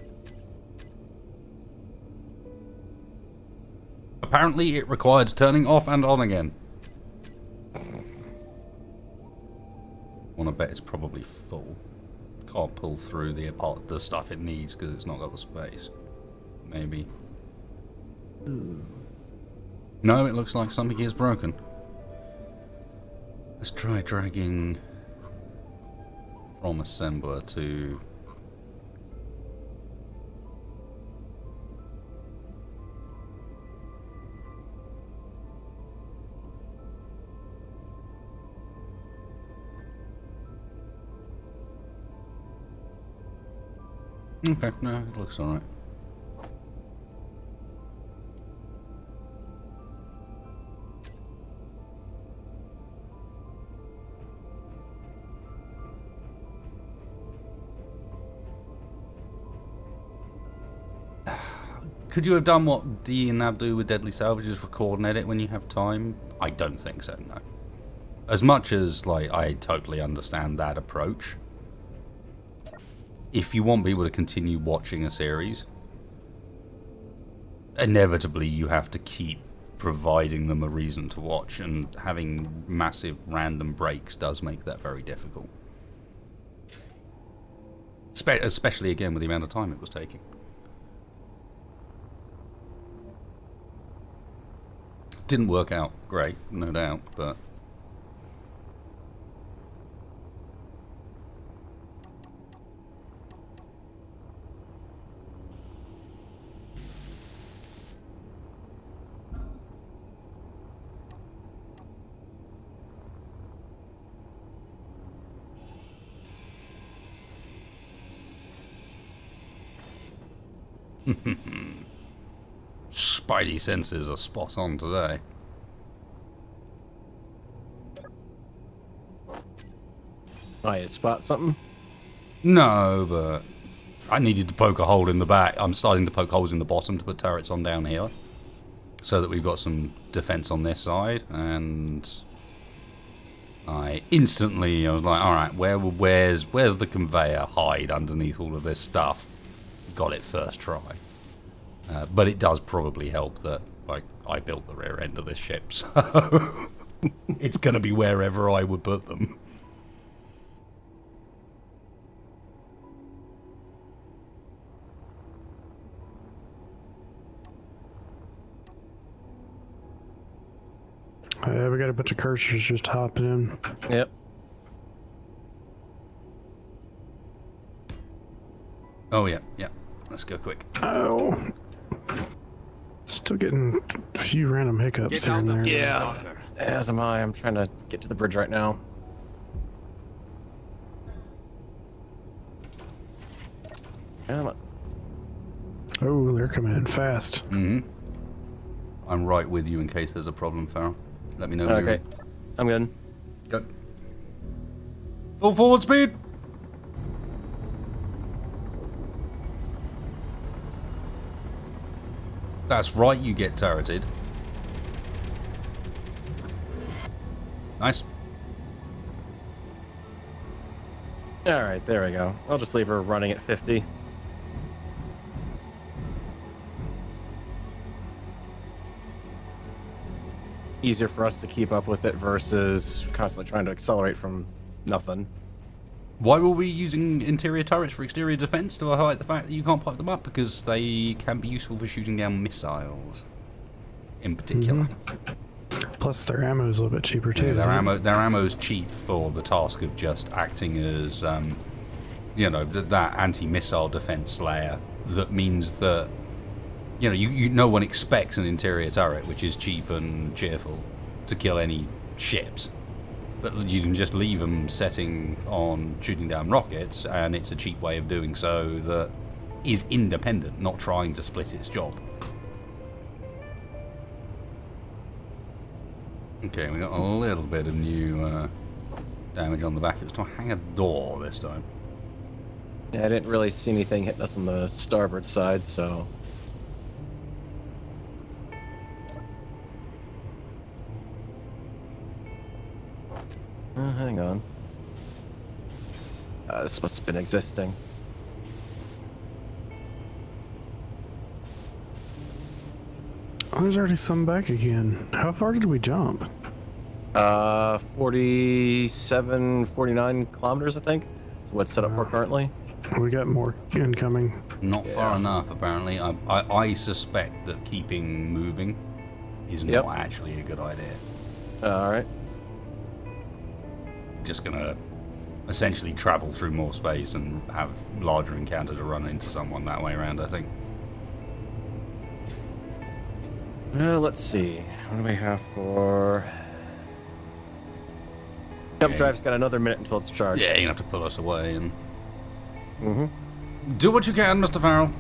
Apparently it required turning off and on again. Wanna bet it's probably full. Can't pull through the stuff it needs because it's not got the space. Maybe. No, it looks like something is broken. Let's try dragging from assembler to... Okay, no, it looks alright. Could you have done what Dee and Nab do with Deadly Salvages, record and edit when you have time? I don't think so, no. As much as, like, I totally understand that approach, if you want people to continue watching a series, inevitably you have to keep providing them a reason to watch, and having massive random breaks does make that very difficult. Especially, again, with the amount of time it was taking. Didn't work out great, no doubt, but... Spidey senses are spot on today. Oh, you spot something? No, but I needed to poke a hole in the back. I'm starting to poke holes in the bottom to put turrets on down here, so that we've got some defense on this side. And I was like, all right, where's the conveyor hide underneath all of this stuff? Got it first try. But it does probably help that, like, I built the rear end of this ship, so It's going to be wherever I would put them. We got a bunch of cursors just hopping in. Yep. Oh, yeah, yeah. Let's go quick. Oh. Still getting a few random hiccups here and there. Yeah. As am I. I'm trying to get to the bridge right now. Come on. Oh, they're coming in fast. Mm-hmm. I'm right with you in case there's a problem, Farrell. Let me know when you're Okay. I'm good. Go. Full forward speed! That's right, you get turreted. Nice. Alright, there we go. I'll just leave her running at 50. Easier for us to keep up with it versus constantly trying to accelerate from nothing. Why were we using interior turrets for exterior defense? To highlight the fact that you can't pipe them up? Because they can be useful for shooting down missiles. In particular. Plus, their ammo is a little bit cheaper too. Yeah, their ammo's cheap for the task of just acting as, you know, that anti-missile defense layer. That means that, you know, no one expects an interior turret, which is cheap and cheerful, to kill any ships. But you can just leave them setting on shooting down rockets, and it's a cheap way of doing so that is independent, not trying to split its job. Okay, we got a little bit of new damage on the back. It was to hang a door this time. Yeah, I didn't really see anything hitting us on the starboard side, so... hang on. This must have been existing. Oh, there's already some back again. How far did we jump? 47, 49 kilometers, I think. That's what it's set up for currently. We got more incoming. Not far enough, apparently. I suspect that keeping moving is not actually a good idea. Alright. Just gonna essentially travel through more space and have larger encounter to run into someone that way around, I think. Let's see. What do we have for... Jump drive's got another minute until it's charged. Yeah, you're gonna have to pull us away and... Mm-hmm. Do what you can, Mr. Farrell.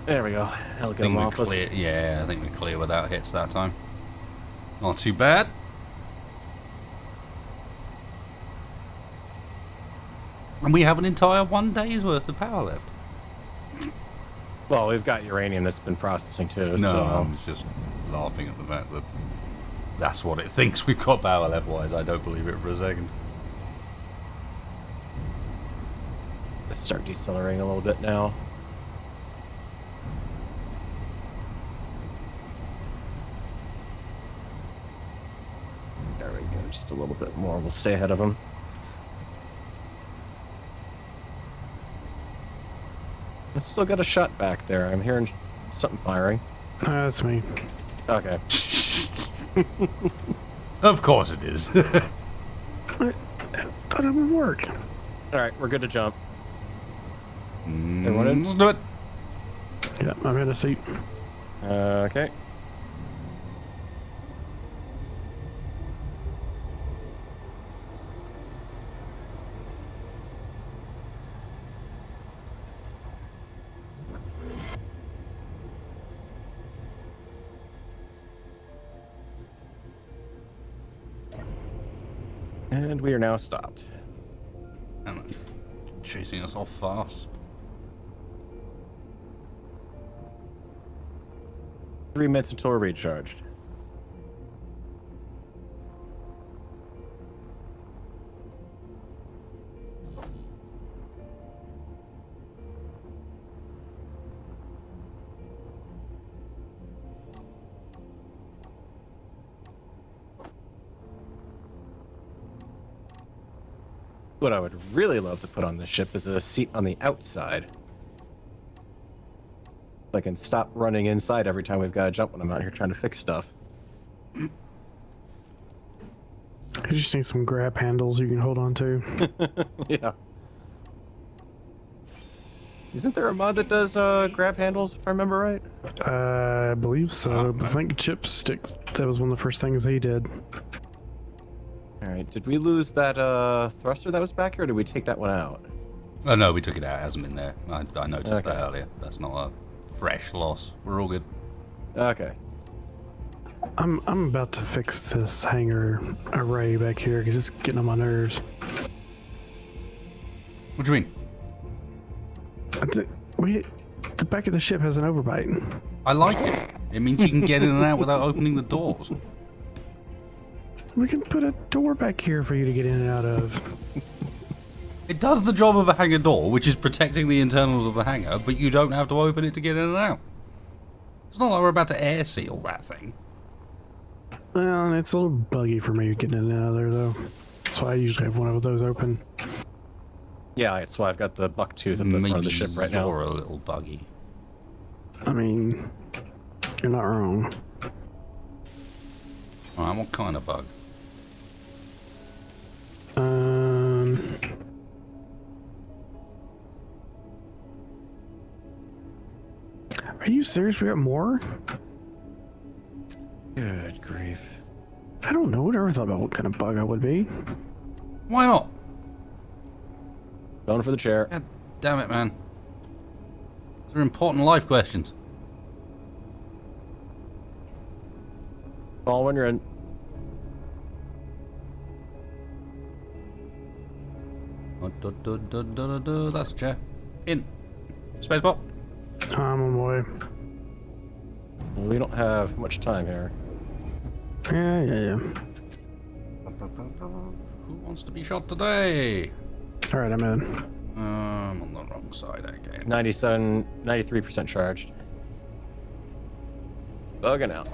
There we go. That'll get them off us. Yeah, I think we're clear without hits that time. Not too bad. And we have an entire 1 day's worth of power left. Well, we've got uranium that's been processing too, No, so... I was just laughing at the fact that that's what it thinks we've got power left-wise. I don't believe it for a second. Let's start decelerating a little bit now. There we go, just a little bit more. We'll stay ahead of them. I still got a shot back there. I'm hearing something firing. That's me. Okay. Of course it is. I thought it would work. Alright, we're good to jump. Everyone in? Let's do it. Yeah, I'm in a seat. Okay. And we are now stopped. And chasing us off fast. 3 minutes until we're recharged. What I would really love to put on this ship is a seat on the outside. I can stop running inside every time we've got to jump when I'm out here trying to fix stuff. You just need some grab handles you can hold on to. Yeah. Isn't there a mod that does grab handles, if I remember right? I believe so. I think Chipstick, that was one of the first things he did. Alright, did we lose that thruster that was back here, or did we take that one out? Oh no, we took it out. It hasn't been there. I noticed that Okay. earlier. That's not a fresh loss. We're all good. Okay. I'm about to fix this hangar array back here because it's getting on my nerves. What do you mean? The back of the ship has an overbite. I like it. It means you can get in and out without opening the doors. We can put a door back here for you to get in and out of. It does the job of a hangar door, which is protecting the internals of the hangar, but you don't have to open it to get in and out. It's not like we're about to air seal that thing. Well, it's a little buggy for me getting in and out of there, though. So I usually have one of those open. Yeah, that's why I've got the buck tooth at the front of the ship right now. You're a little buggy. I mean, you're not wrong. Alright, what kind of bug? Are you serious? We got more? Good grief. I don't know. I never thought about what kind of bug I would be. Why not? Going for the chair. God damn it, man. These are important life questions. Fall when you're in. That's a chair. In. Spacebar. I'm on my way. We don't have much time here. Yeah. Who wants to be shot today? All right, I'm in. I'm on the wrong side again. 93% charged. Bugging out.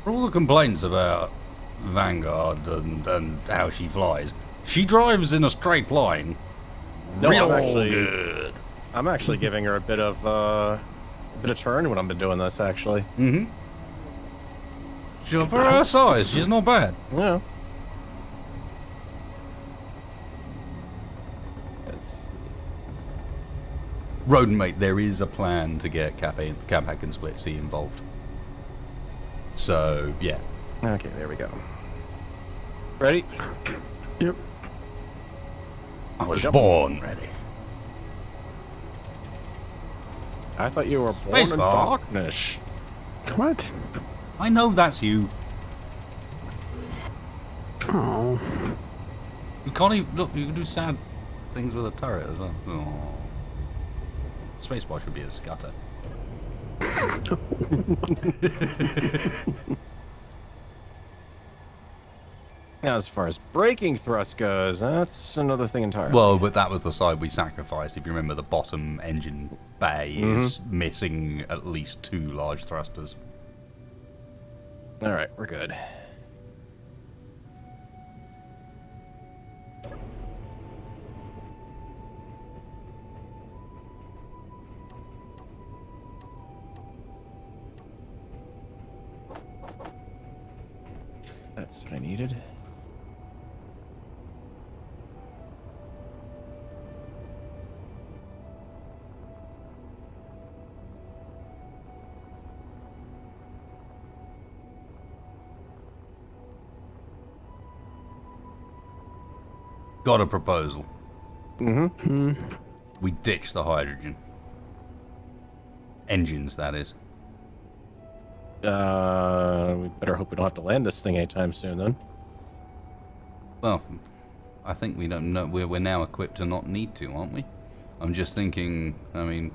For all the complaints about Vanguard and how she flies, she drives in a straight line. No, Real good. I'm actually giving her a bit of turn when I've been doing this, actually. Mm-hmm. For her size, she's not bad. Yeah. It's Rodent mate, there is a plan to get Capac and Split C involved. So, yeah. okay. There we go. Ready? Yep. I was Yep. born ready. I thought you were born in Spacebar. darkness. What? I know that's you. Oh. You can't even look. You can do sad things with a turret as well. Oh. Spacebar should be a scutter. Now, as far as braking thrust goes, that's another thing entirely. Well, but that was the side we sacrificed. If you remember, the bottom engine bay is missing at least 2 large thrusters. All right, we're good. That's what I needed. Got a proposal. Mm-hmm. We ditch the hydrogen. Engines, that is. We better hope we don't have to land this thing anytime soon, then. Well, I think we don't know. We're now equipped to not need to, aren't we? I'm just thinking. I mean,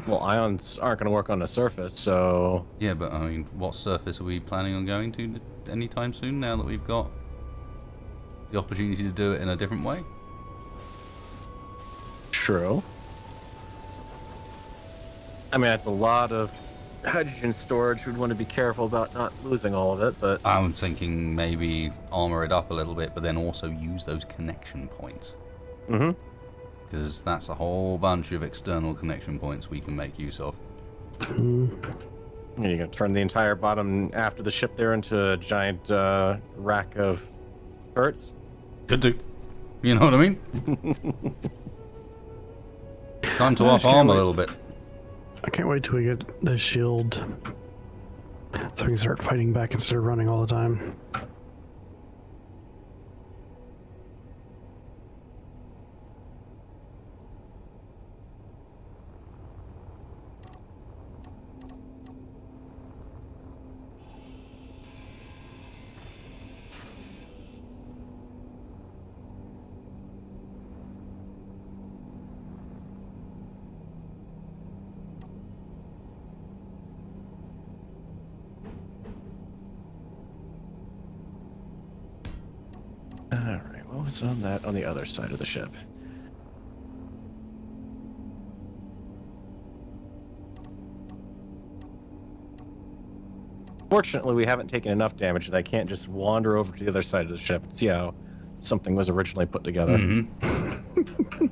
Well, ions aren't going to work on the surface, so... yeah, but I mean, what surface are we planning on going to anytime soon? Now that we've got the opportunity to do it in a different way. True. I mean, that's a lot of hydrogen storage. We'd want to be careful about not losing all of it, but... I'm thinking maybe armor it up a little bit, but then also use those connection points. Mm-hmm. Because that's a whole bunch of external connection points we can make use of. And you're going to turn the entire bottom after the ship there into a giant rack of turrets? Could do. You know what I mean? Time to I up just can't arm a wait. little bit. I can't wait till we get the shield so we can start fighting back instead of running all the time. Alright, what was on that on the other side of the ship? Fortunately, we haven't taken enough damage that I can't just wander over to the other side of the ship and see how something was originally put together. Mm-hmm.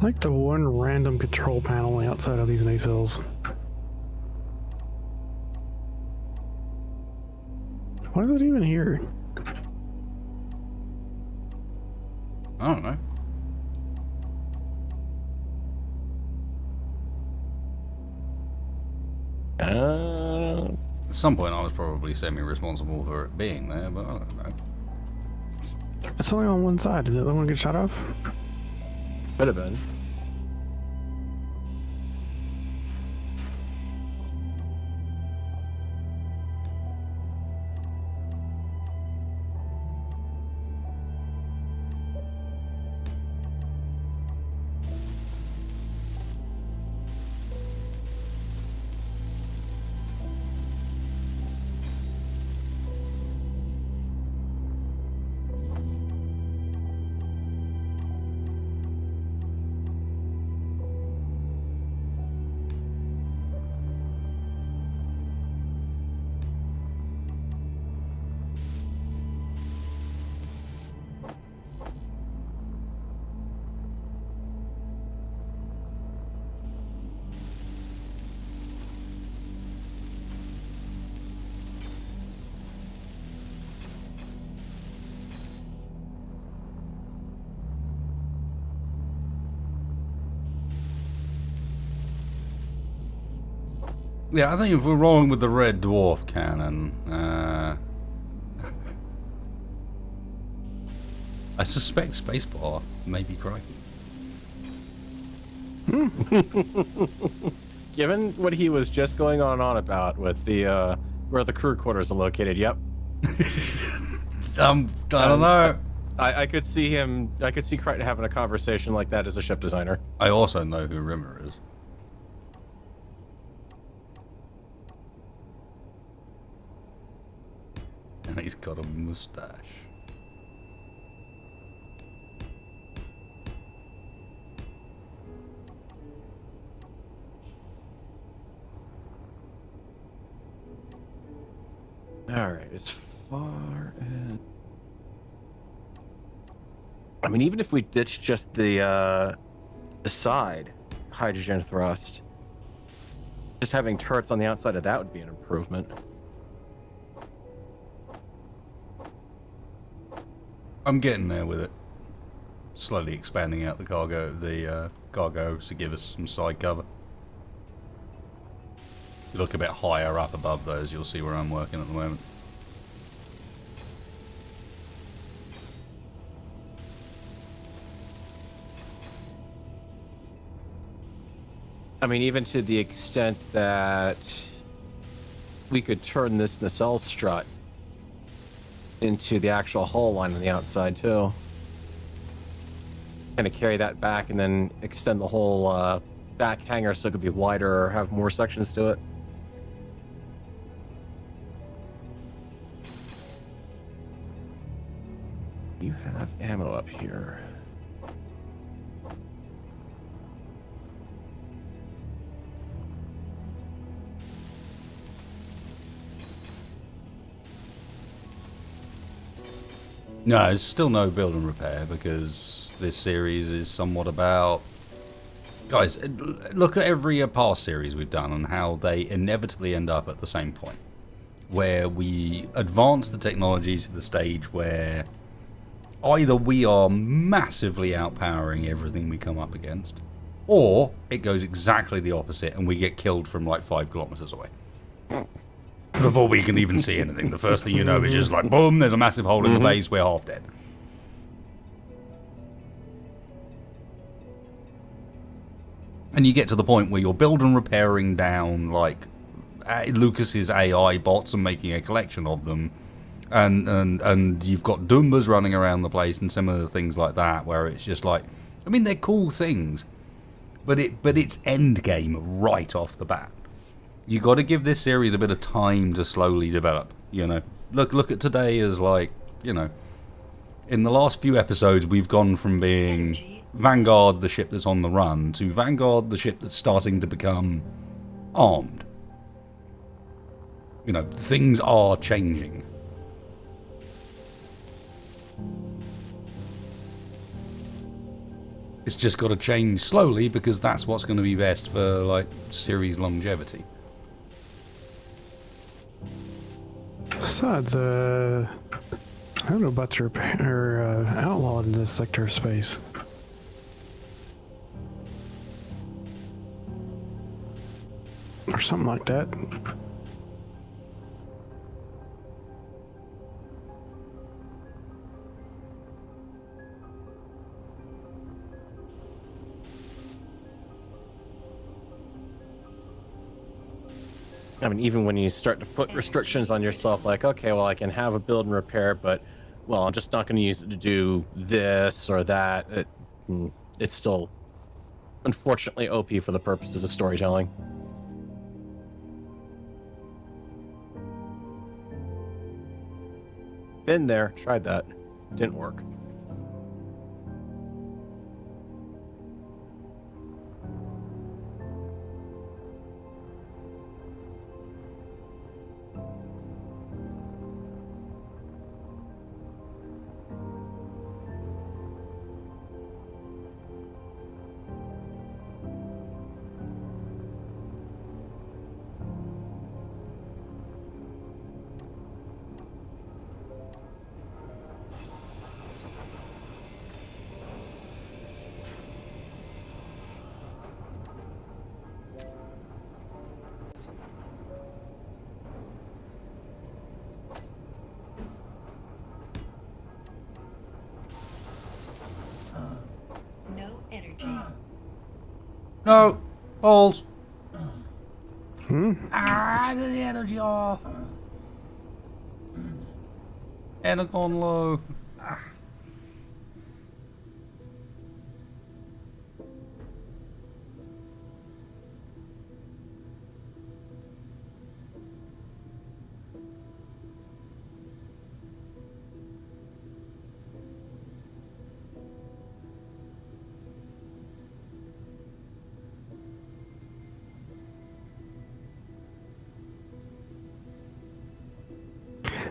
I like the one random control panel on the outside of these nacelles. Why is it even here? I don't know. At some point I was probably semi-responsible for it being there, but I don't know. It's only on one side. Did the other one get shot off? Could have been. Yeah, I think if we're rolling with the red dwarf cannon, I suspect spacebar may be cracking. Given what he was just going on about with the where the crew quarters are located, yep. I don't know. I could see him. I could see Crichton having a conversation like that as a ship designer. I also know who Rimmer is. And he's got a mustache. All right, as far as I mean, even if we ditch just the side hydrogen thrust, just having turrets on the outside of that would be an improvement. I'm getting there with it. slowly expanding out the cargo to give us some side cover. If you look a bit higher up above those, you'll see where I'm working at the moment. I mean, even to the extent that we could turn this nacelle strut into the actual hull line on the outside too. Kind of carry that back and then extend the whole back hanger so it could be wider or have more sections to it. You have ammo up here. No, there's still no build and repair because this series is somewhat about... Guys, look at every past series we've done and how they inevitably end up at the same point. Where we advance the technology to the stage where either we are massively outpowering everything we come up against, or it goes exactly the opposite and we get killed from like 5 kilometers away. Before we can even see anything. The first thing you know is just like, boom, there's a massive hole in the base, we're half dead. And you get to the point where you're building and repairing down, like, Lucas's AI bots and making a collection of them. And you've got Doombas running around the place and similar things like that, where it's just like, I mean, they're cool things. But it's endgame right off the bat. You got to give this series a bit of time to slowly develop, you know. Look at today as like, you know, in the last few episodes we've gone from being Vanguard, the ship that's on the run, to Vanguard, the ship that's starting to become armed. You know, things are changing. It's just got to change slowly because that's what's going to be best for like series longevity. Besides, I don't know about your outlawed in this sector of space. Or something like that. I mean, even when you start to put restrictions on yourself, like, okay, well, I can have a build and repair, but, well, I'm just not going to use it to do this or that. It's still, unfortunately, OP for the purposes of storytelling. Been there, tried that. Didn't work. No energy. No, balls. Hmm? The energy off. Energon low.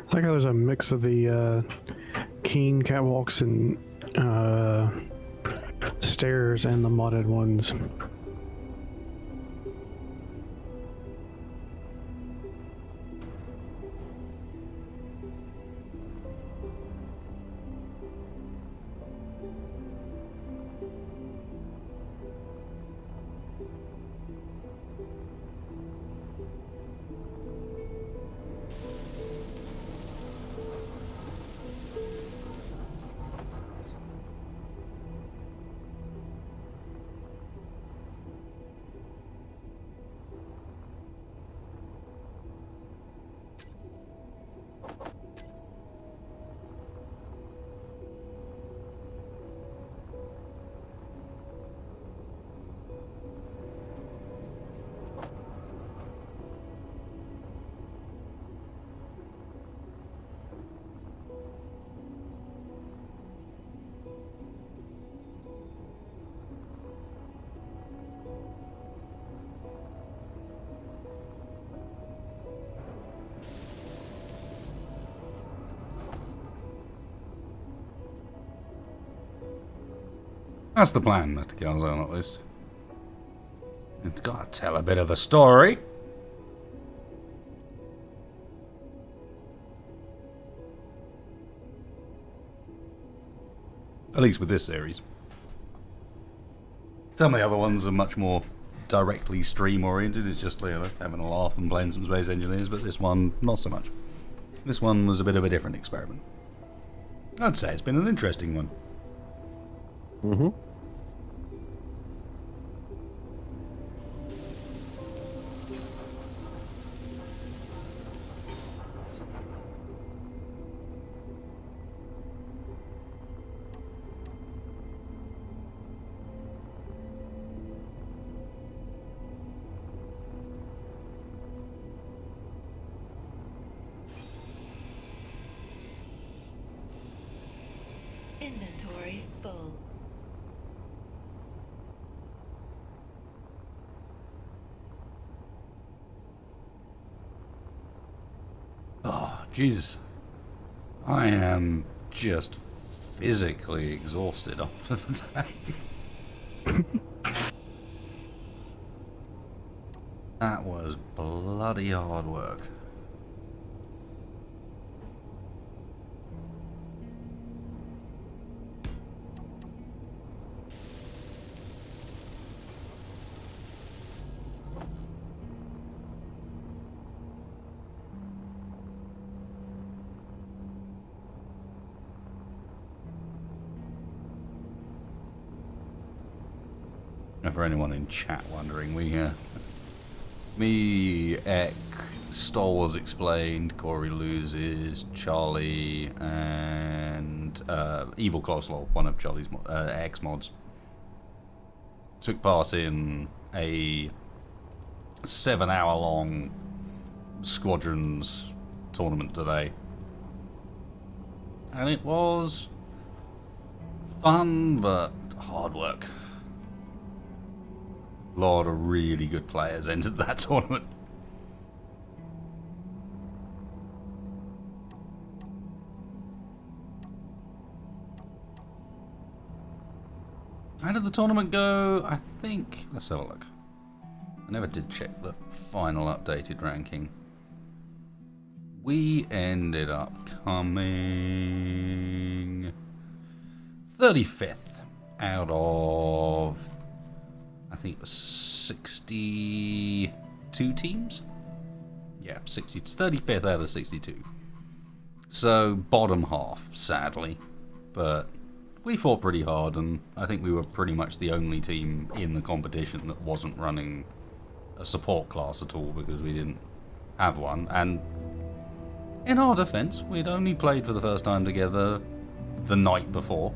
I like how there's a mix of the keen catwalks and stairs and the modded ones. That's the plan, Mr. Calzone, at least. It's got to tell a bit of a story. At least with this series. Some of the other ones are much more directly stream oriented. It's just, you know, having a laugh and playing some Space Engineers, but this one, not so much. This one was a bit of a different experiment. I'd say it's been an interesting one. Mm-hmm. Inventory full. Oh, Jesus. I am just physically exhausted after today. That was bloody hard work. And for anyone in chat wondering, me, Ek, Stoll was explained, Corey loses, Charlie, and Evil Coleslaw, one of Charlie's X mods, took part in a 7-hour-long Squadrons tournament today. And it was fun, but hard work. A lot of really good players entered that tournament. How did the tournament go? I think... Let's have a look. I never did check the final updated ranking. We ended up coming 35th out of... I think it was 62 teams? Yeah, 35th out of 62. So, bottom half, sadly. But we fought pretty hard, and I think we were pretty much the only team in the competition that wasn't running a support class at all, because we didn't have one. And in our defense, we'd only played for the first time together the night before.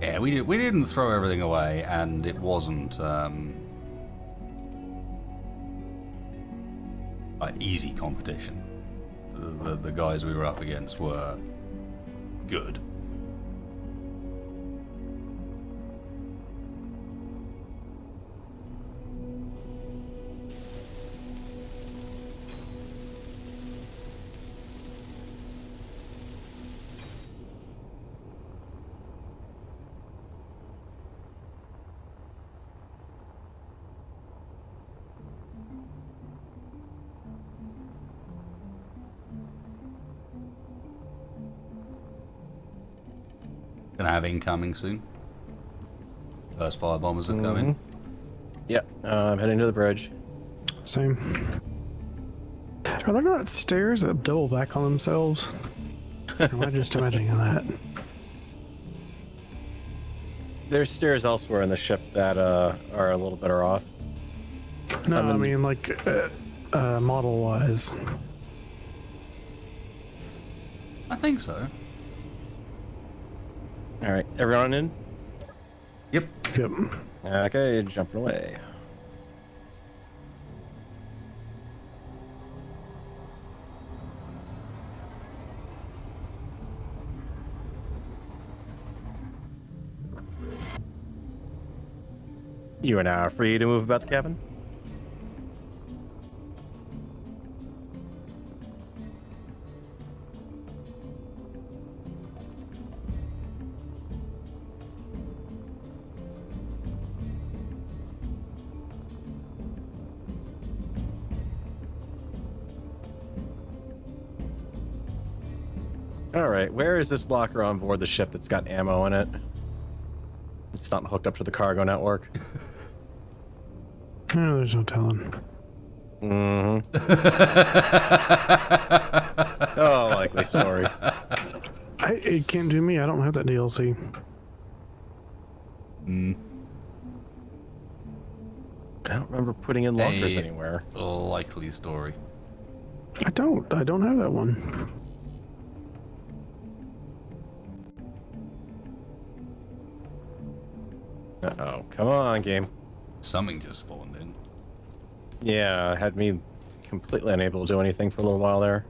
Yeah, we didn't throw everything away, and it wasn't easy competition. The guys we were up against were good. Gonna have incoming soon. First fire bombers are coming. Yep, I'm heading to the bridge. Same. Are there not stairs that double back on themselves? Or am I just imagining that? There's stairs elsewhere in the ship that are a little better off. No, I mean like model-wise. I think so. All right, everyone in? Yep. Yep. Okay, jumping away. You are now free to move about the cabin. All right, where is this locker on board the ship that's got ammo in it? It's not hooked up to the cargo network. Oh, there's no telling. Mm-hmm. Oh, likely story. It can't do me. I don't have that DLC. I don't remember putting in lockers anywhere. Likely story. I don't have that one. Uh-oh. Come on, game. Something just spawned in. Yeah, had me completely unable to do anything for a little while there.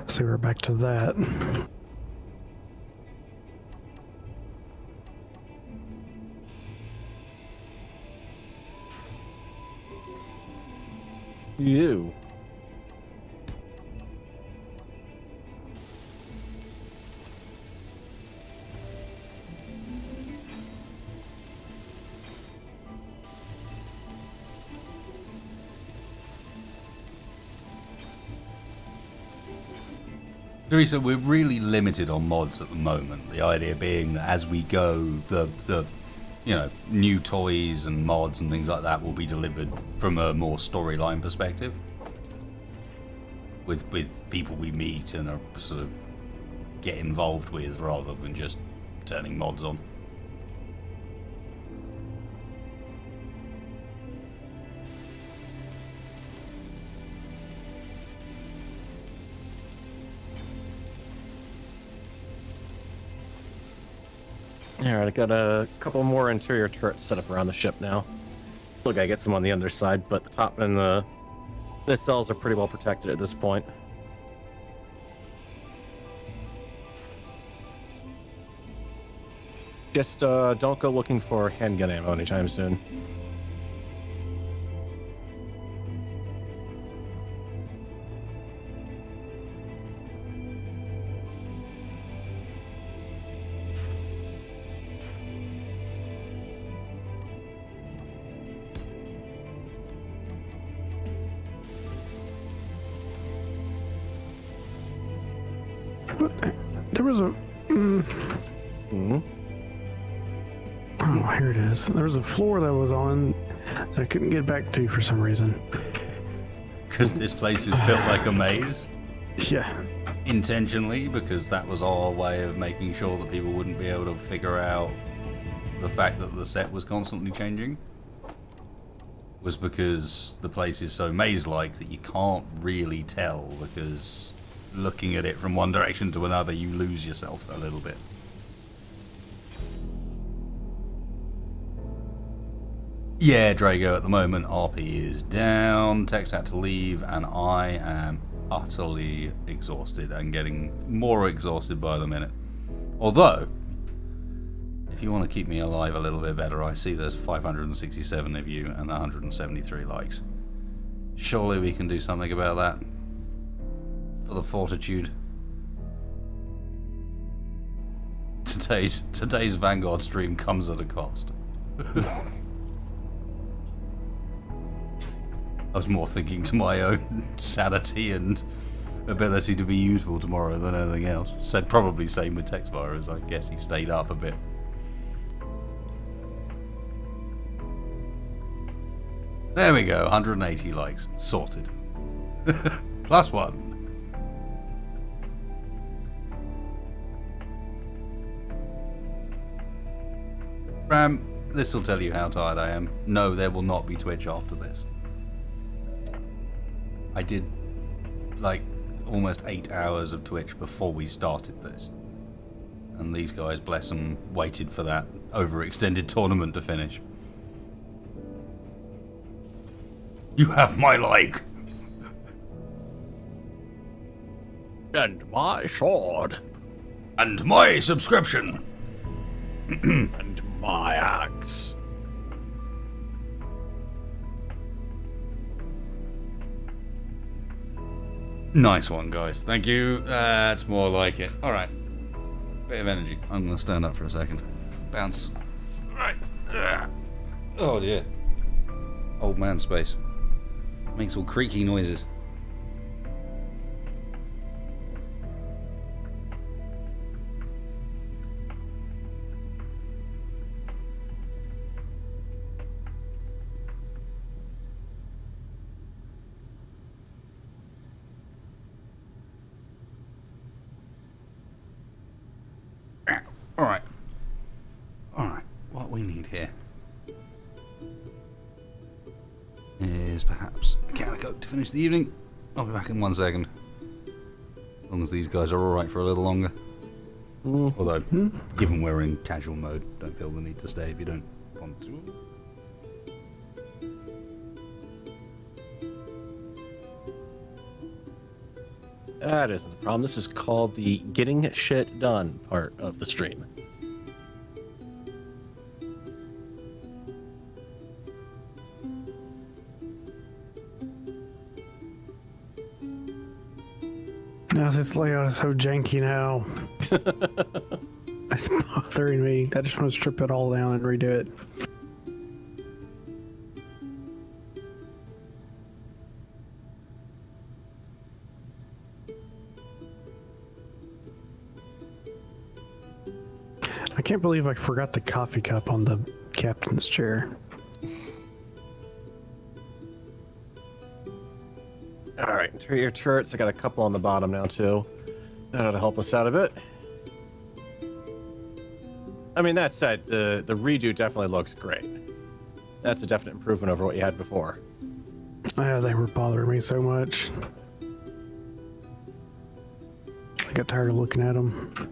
So we're back to that. You. Teresa, we're really limited on mods at the moment. The idea being that as we go, the new toys and mods and things like that will be delivered from a more storyline perspective, with people we meet and are sort of get involved with rather than just turning mods on. Alright, I got a couple more interior turrets set up around the ship now. Look, I get some on the underside, but the top and the nacelles are pretty well protected at this point. Just don't go looking for handgun ammo anytime soon. There was a... Oh, here it is. There was a floor that was on that I couldn't get back to for some reason. Because this place is built like a maze? Yeah. Intentionally, because that was our way of making sure that people wouldn't be able to figure out the fact that the set was constantly changing? Was because the place is so maze-like that you can't really tell, because looking at it from one direction to another, you lose yourself a little bit. Yeah, Drago, at the moment, RP is down, Tex had to leave, and I am utterly exhausted and getting more exhausted by the minute. Although, if you want to keep me alive a little bit better, I see there's 567 of you and 173 likes. Surely we can do something about that? For the fortitude. Today's Vanguard stream comes at a cost. I was more thinking to my own sanity and ability to be useful tomorrow than anything else. Said probably same with Texvirus. I guess he stayed up a bit. There we go, 180 likes. Sorted. +1. Ram, this will tell you how tired I am. No, there will not be Twitch after this. I did like almost 8 hours of Twitch before we started this. And these guys, bless them, waited for that overextended tournament to finish. You have my like. And my sword. And my subscription. And my axe. Nice one, guys. Thank you. That's more like it. All right. Bit of energy. I'm going to stand up for a second. Bounce. Right. Oh, dear. Old man space. Makes all creaky noises. Alright. Alright. What we need here is perhaps a can of Coke to finish the evening. I'll be back in 1 second. As long as these guys are alright for a little longer. Although, given we're in casual mode, don't feel the need to stay if you don't want to. That isn't the problem. This is called the getting shit done part of the stream. Now this layout is so janky now. It's bothering me. I just want to strip it all down and redo it. I can't believe I forgot the coffee cup on the captain's chair. All right, your turrets. I got a couple on the bottom now too. That'll help us out a bit. I mean, that said, the redo definitely looks great. That's a definite improvement over what you had before. Yeah, they were bothering me so much. I got tired of looking at them.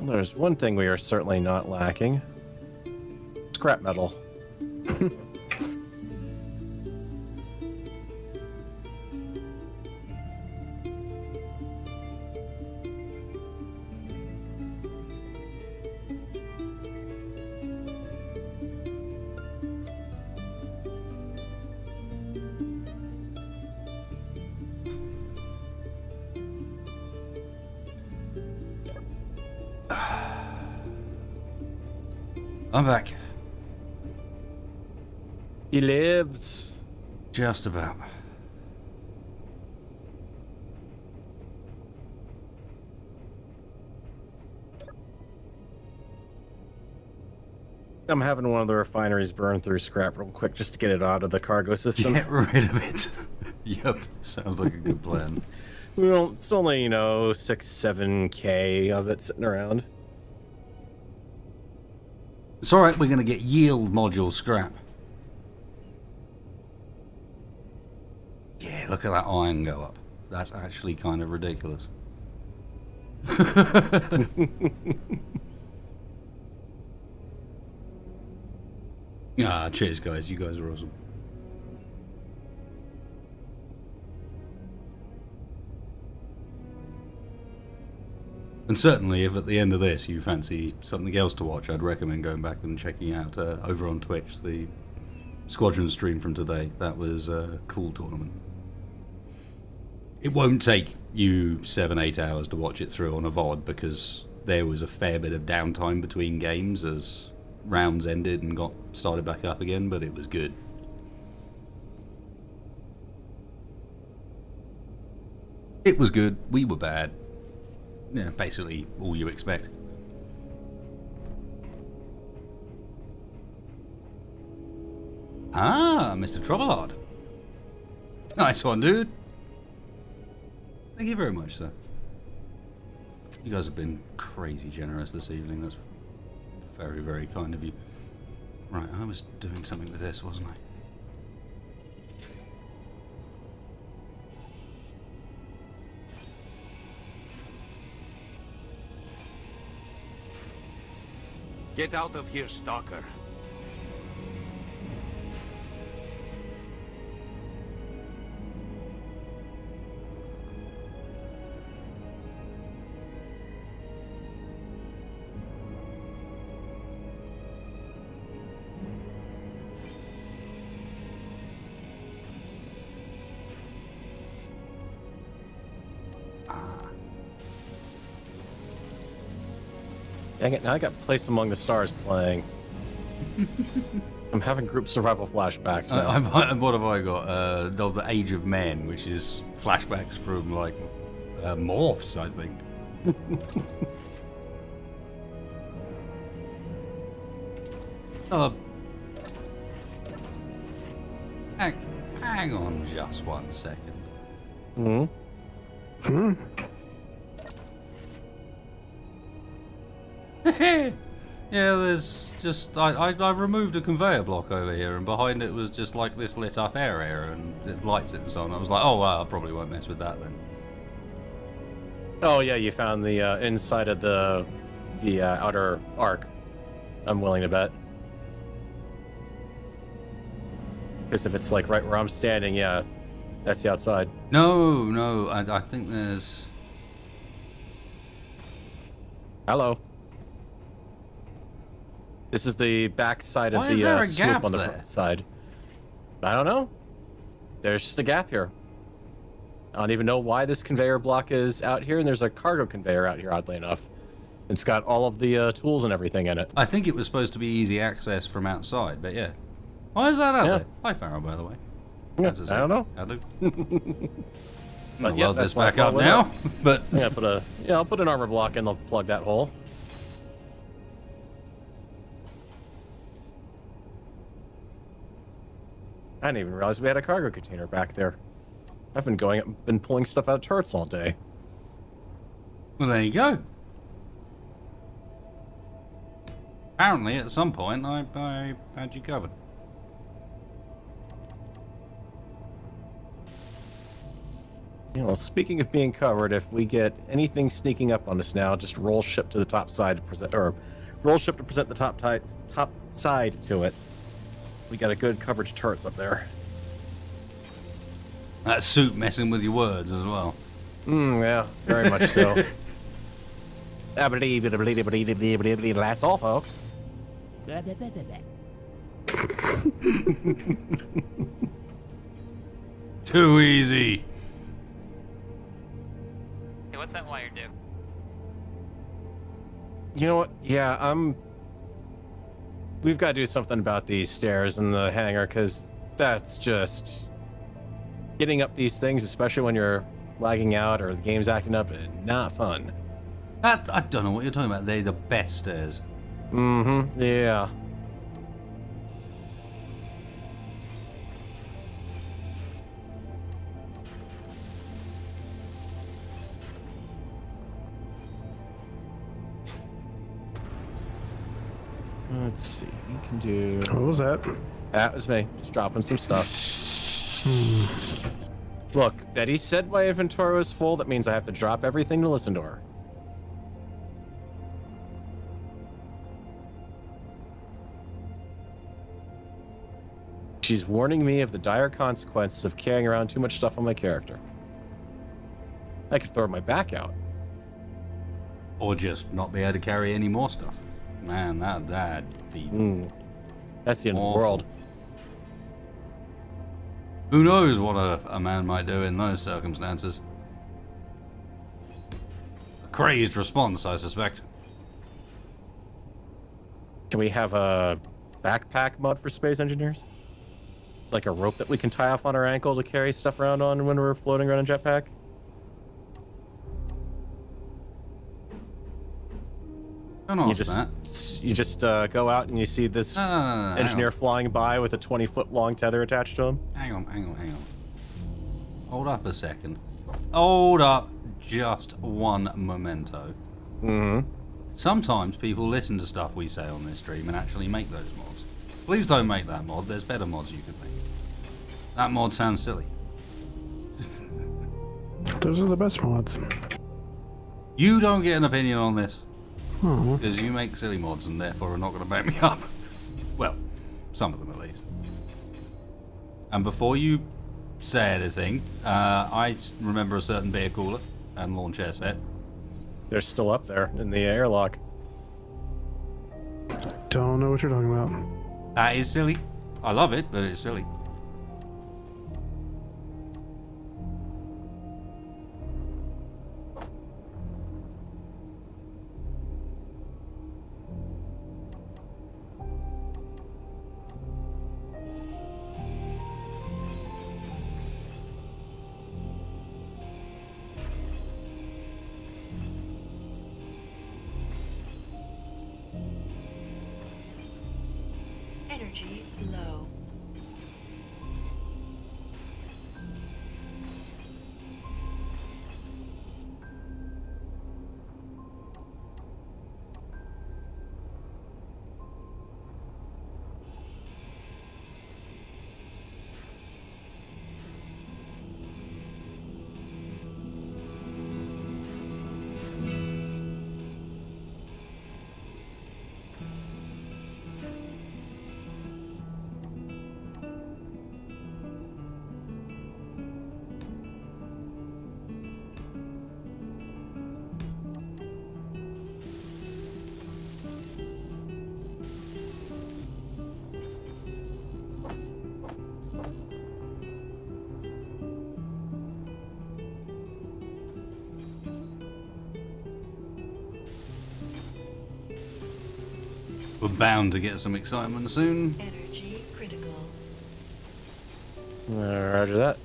There's one thing we are certainly not lacking. Scrap metal. I'm back. He lives. Just about. I'm having one of the refineries burn through scrap real quick just to get it out of the cargo system. Get rid of it. Yep, sounds like a good plan. Well, it's only, 6-7K of it sitting around. It's alright, we're going to get yield module scrap. Yeah, look at that iron go up. That's actually kind of ridiculous. Cheers guys, you guys are awesome. And certainly, if at the end of this you fancy something else to watch, I'd recommend going back and checking out over on Twitch the Squadron stream from today. That was a cool tournament. It won't take you 7-8 hours to watch it through on a VOD because there was a fair bit of downtime between games as rounds ended and got started back up again, but it was good. It was good. We were bad. Yeah, basically all you expect. Ah, Mr. Troublard. Nice one, dude. Thank you very much, sir. You guys have been crazy generous this evening. That's very, very kind of you. Right, I was doing something with this, wasn't I? Get out of here, stalker. Dang it, now I got Place Among the Stars playing. I'm having group survival flashbacks now. What have I got? The Age of Men, which is flashbacks from, like, Morphs, I think. Hang on just 1 second. Yeah, there's just I removed a conveyor block over here, and behind it was just like this lit up area, and it lights it and so on. I was like, oh well, I probably won't mess with that then. Oh yeah, you found the inside of the outer arc. I'm willing to bet. Because if it's like right where I'm standing, yeah, that's the outside. No, I think there's. Hello. This is the back side Why of is there the a swoop gap on the there? front side. I don't know. There's just a gap here. I don't even know why this conveyor block is out here, and there's a cargo conveyor out here, oddly enough. It's got all of the tools and everything in it. I think it was supposed to be easy access from outside, but yeah. Why is that out there? Hi, Farrell, by the way. Yeah, I don't know. I do. But I'll yeah, load this that's why back I up went now. up. But Yeah, I'll put an armor block in. I'll plug that hole. I didn't even realize we had a cargo container back there. I've been pulling stuff out of turrets all day. well, there you go. Apparently, at some point, I had you covered. You know, speaking of being covered, if we get anything sneaking up on us now, just roll ship to the top side to present, or roll ship to present the top side to it. We got a good coverage turrets up there. That suit messing with your words as well. Yeah, very much so. That's all, folks. Too easy. Hey, what's that wire do? You know what? Yeah, we've got to do something about these stairs in the hangar, because that's just... Getting up these things, especially when you're lagging out or the game's acting up, not fun. I don't know what you're talking about. They're the best stairs. Mm-hmm, yeah. Let's see, we can do... What was that? That was me, just dropping some stuff. Look, Betty said my inventory was full. That means I have to drop everything to listen to her. She's warning me of the dire consequences of carrying around too much stuff on my character. I could throw my back out. Or just not be able to carry any more stuff. Man, that'd be That's the end of the awful. world. Who knows what a man might do in those circumstances? A crazed response, I suspect. Can we have a backpack mod for space engineers? Like a rope that we can tie off on our ankle to carry stuff around on when we're floating around a jetpack? Don't ask that. You just go out and you see this No, engineer flying by with a 20-foot long tether attached to him. Hang on. Hold up a second. Hold up just one memento. Mm-hmm. Sometimes people listen to stuff we say on this stream and actually make those mods. Please don't make that mod. There's better mods you could make. That mod sounds silly. Those are the best mods. You don't get an opinion on this. Oh. Because you make silly mods and therefore are not going to back me up. Well, some of them at least. And before you say anything, I remember a certain beer cooler and lawn chair set. They're still up there in the airlock. Don't know what you're talking about. That is silly. I love it, but it's silly. Energy low. We're bound to get some excitement soon. Energy critical. Roger that.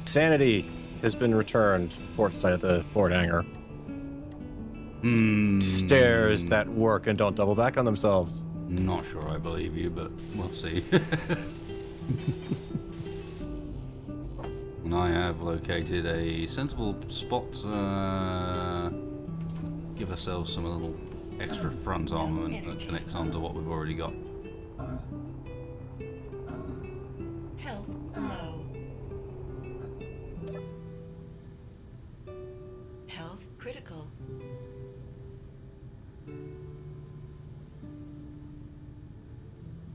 Sanity has been returned to port side of the Ford hangar. Stairs that work and don't double back on themselves. Not sure I believe you, but we'll see. And I have located a sensible spot. Give ourselves some little extra front armament that connects onto what we've already got. Health low. Health critical.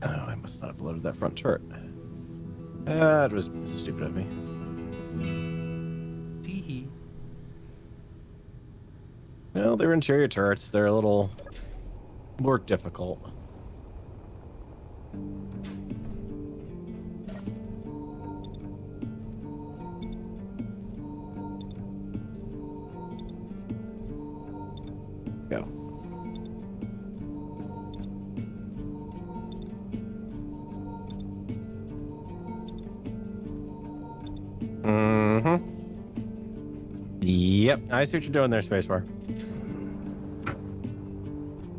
Oh, I must not have loaded that front turret. That was stupid of me. Tee. Well, they're interior turrets. They're a little more difficult. Go. Mm-hmm. Yep, I see what you're doing there, Spacebar.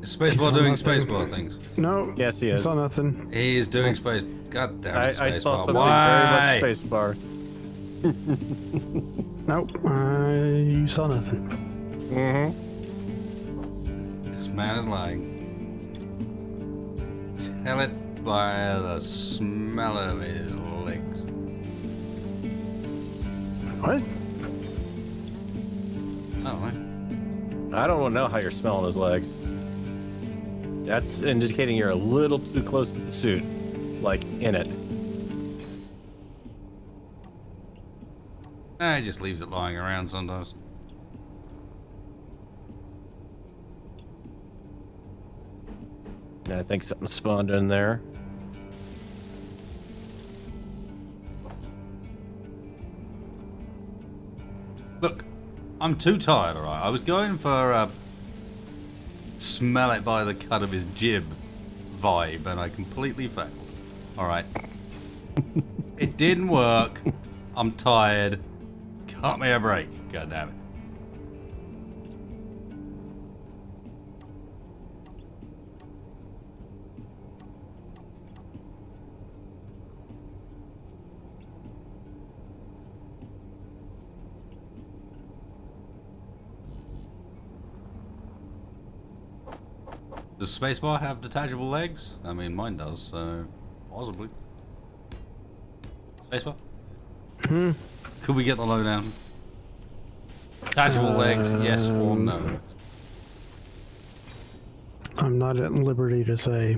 Is Spacebar doing Spacebar things? No. Yes, he I is. saw nothing. He is doing space. God damn it, I saw Spacebar. something Why? very much Spacebar. Nope. You saw nothing. Mm-hmm. This man is lying. Tell it by the smell of his legs. What? I don't know. I don't want to know how you're smelling his legs. That's indicating you're a little too close to the suit. Like, in it. He just leaves it lying around sometimes. I think something spawned in there. Look, I'm too tired, alright? I was going for smell it by the cut of his jib vibe, and I completely failed. Alright. It didn't work. I'm tired. Hot me a break. God damn it. Does Spacebar have detachable legs? I mean, mine does, so possibly. Spacebar? Could we get the lowdown? Detachable legs, yes or no? I'm not at liberty to say.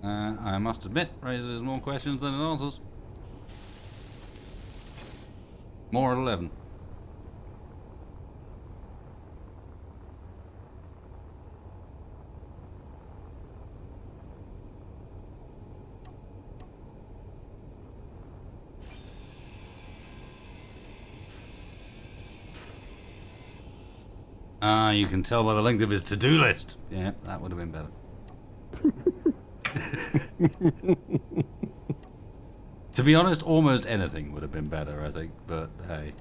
I must admit, raises more questions than it answers. More at 11. Ah, you can tell by the length of his to-do list. Yeah, that would have been better. To be honest, almost anything would have been better, I think, but hey.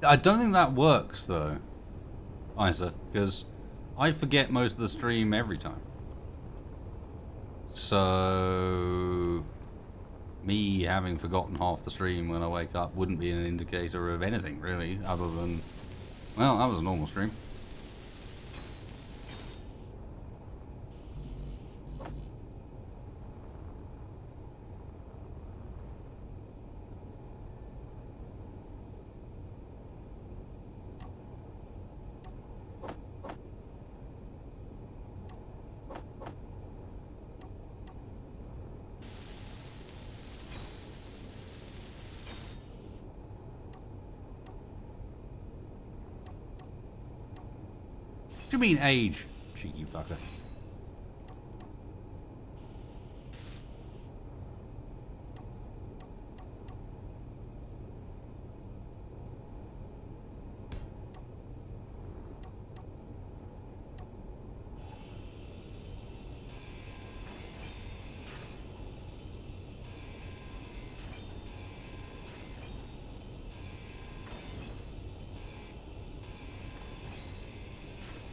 I don't think that works, though, Isa, because I forget most of the stream every time. So, me having forgotten half the stream when I wake up wouldn't be an indicator of anything, really, other than, well, that was a normal stream. What do you mean age, cheeky fucker?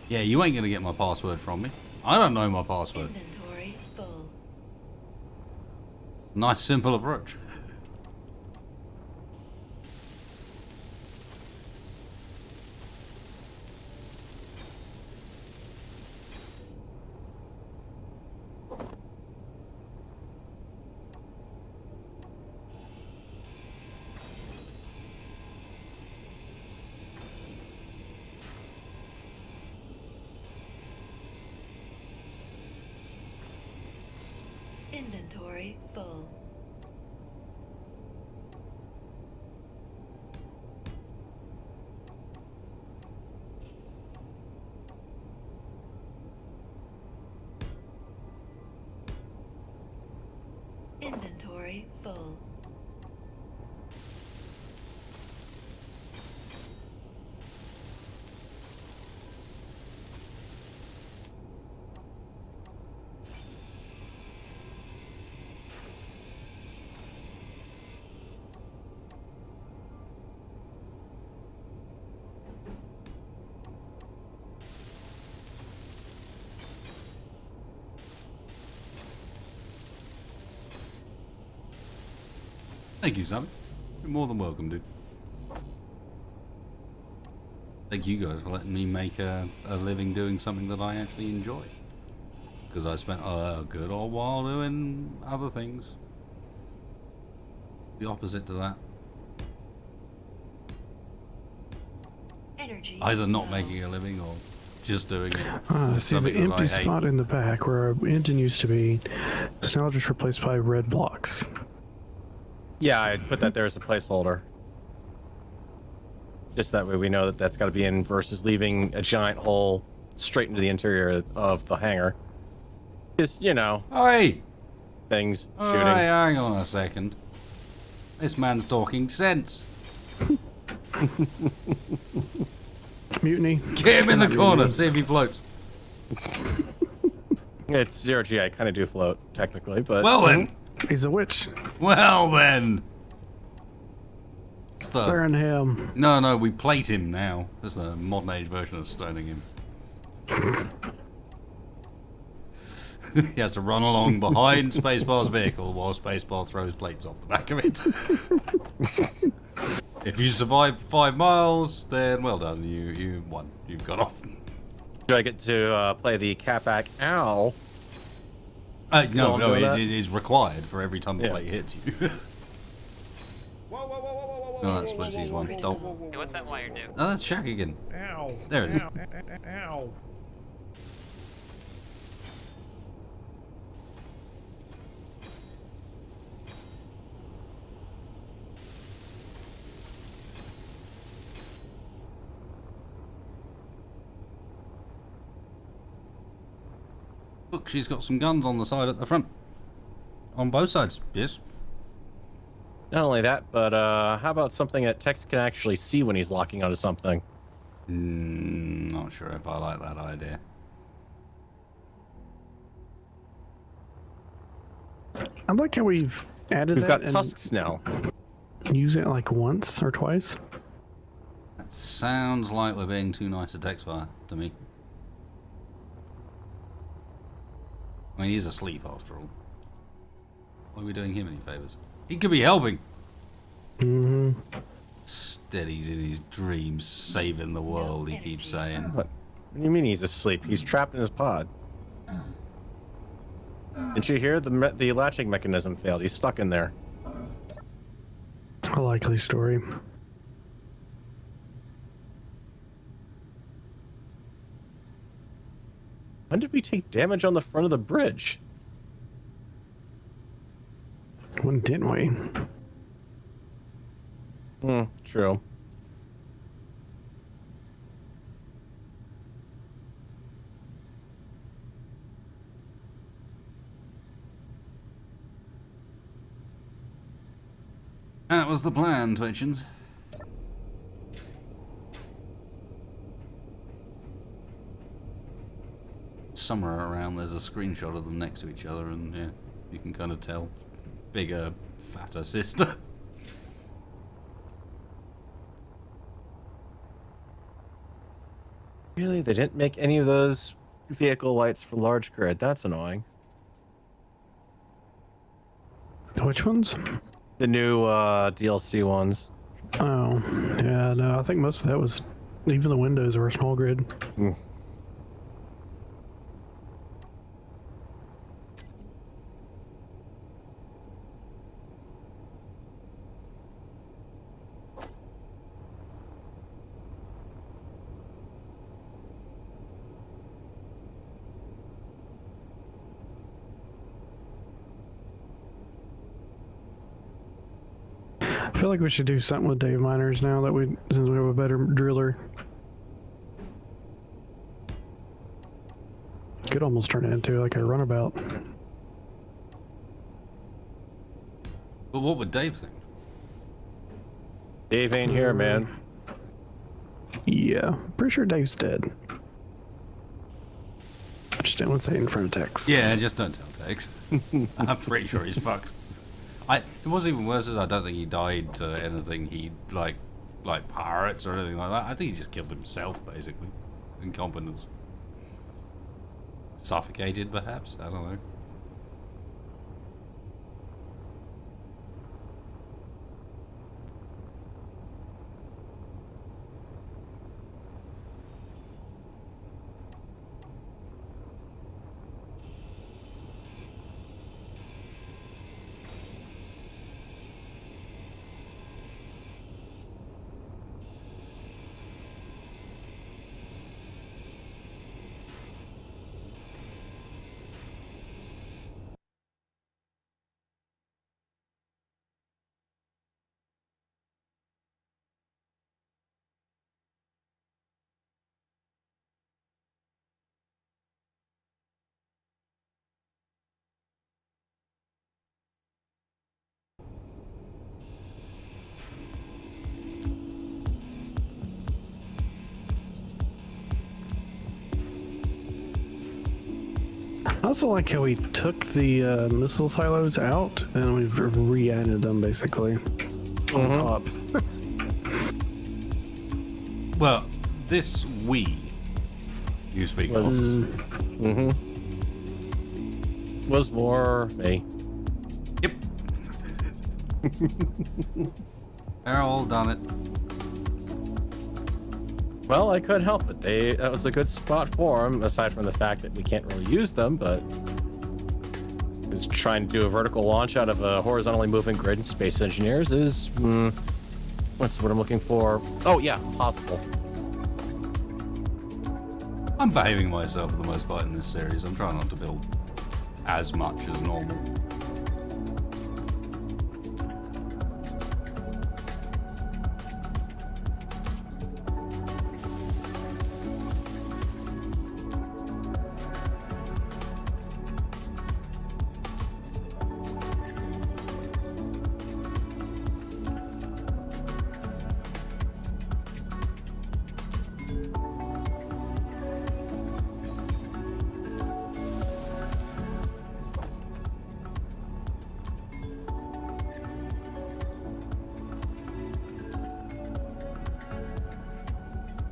Yeah, you ain't gonna get my password from me. I don't know my password. Inventory full. Nice, simple approach. Inventory full. Inventory full. Thank you, Sammy. You're more than welcome, dude. Thank you guys for letting me make a living doing something that I actually enjoy. Because I spent a good old while doing other things. The opposite to that. Energy Either not flow. making a living or just doing it. See the Something that I empty hate. spot in the back where our engine used to be is now just replaced by red blocks. Yeah, I put that there as a placeholder. Just that way we know that that's got to be in versus leaving a giant hole straight into the interior of the hangar. Just, you know, Oi! things All shooting. right, hang on a second. This man's talking sense. Mutiny. Get him in the corner, see if he floats. It's 0G. I kind of do float, technically, but... Well then. He's a witch. Well then. It's the... Burn him. No, we plate him now. That's the modern age version of stoning him. He has to run along behind Spacebar's vehicle while Spacebar throws plates off the back of it. If you survive 5 miles, then well done. You won. You've got off. Do I get to play the catback ow? No, it is required for every time the plate hits you. No, that's Splitsy's one. Don't. Hey, what's that wire do? Oh, that's Shaq again. Ow. There it is. Ow. Look, she's got some guns on the side at the front. On both sides, yes. Not only that, but how about something that Tex can actually see when he's locking onto something? Not sure if I like that idea. I like how we've added We've that got tusks now. Use it like once or twice. That sounds like we're being too nice to Texfire to me. I mean, he's asleep after all. Why are we doing him any favours? He could be helping. Instead, he's in his dreams, saving the world, he keeps saying. What do you mean he's asleep? He's trapped in his pod. Didn't you hear? The latching mechanism failed. He's stuck in there. A likely story. When did we take damage on the front of the bridge? When didn't we? True. That was the plan, Twitchins. Somewhere around there's a screenshot of them next to each other, and yeah, you can kind of tell. Bigger, fatter sister. Really? They didn't make any of those vehicle lights for large grid. That's annoying. Which ones? The new DLC ones. Oh, yeah, no, I think most of that was, even the windows were a small grid. I feel like we should do something with Dave Miners now that since we have a better driller. Could almost turn it into like a runabout. But what would Dave think? Dave ain't here, man. Yeah, pretty sure Dave's dead. I just didn't want to say it in front of Tex. Yeah, just don't tell Tex. I'm pretty sure he's fucked. It was even worse as I don't think he died to anything he like pirates or anything like that. I think he just killed himself basically. Incompetence. Suffocated perhaps? I don't know. I also like how we took the missile silos out and we've re-added them basically on top. Well, this we you speak of. Was more me. Yep. They're all done it. Well, I couldn't help it. That was a good spot for them, aside from the fact that we can't really use them, but is trying to do a vertical launch out of a horizontally moving grid in Space Engineers is, what's what I'm looking for? Oh yeah, possible. I'm behaving myself for the most part in this series. I'm trying not to build as much as normal.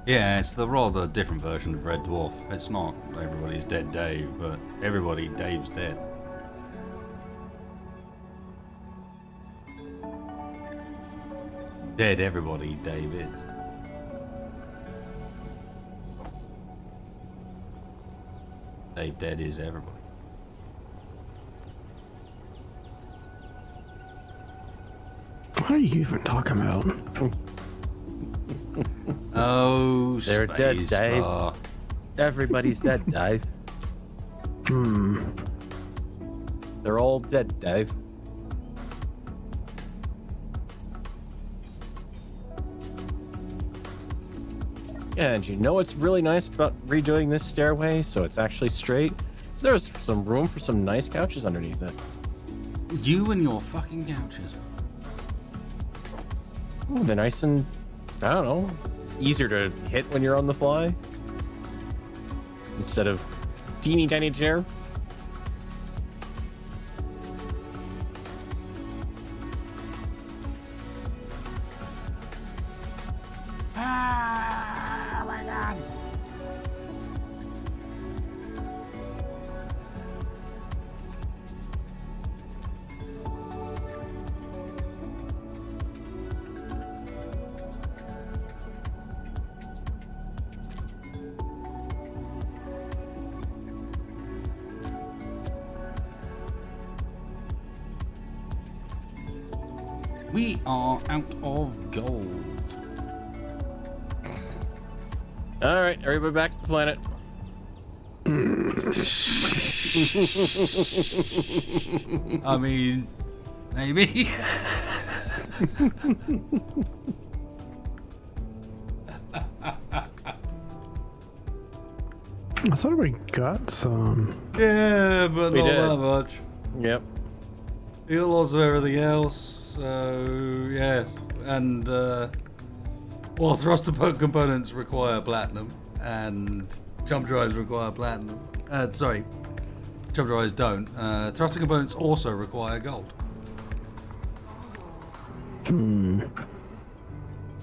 Yeah, it's the rather different version of Red Dwarf. It's not Everybody's Dead Dave, but everybody Dave's dead. Dead everybody Dave is. Dave dead is everybody. What are you even talking about? Oh, they're dead, Dave. Bar. Everybody's dead, Dave. They're all dead, Dave. And you know what's really nice about redoing this stairway so it's actually straight? So there's some room for some nice couches underneath it. You and your fucking couches. Ooh, they're nice and, I don't know, easier to hit when you're on the fly. Instead of teeny tiny chair. Ah, oh my god. We are out of gold. All right, everybody back to the planet. I mean, maybe. I thought we got some. Yeah, but We not did. that much. Yep. We got lots of everything else, so yeah. And well, thruster components require platinum, and jump drives require platinum. Sorry, jump drives don't. Thruster components also require gold.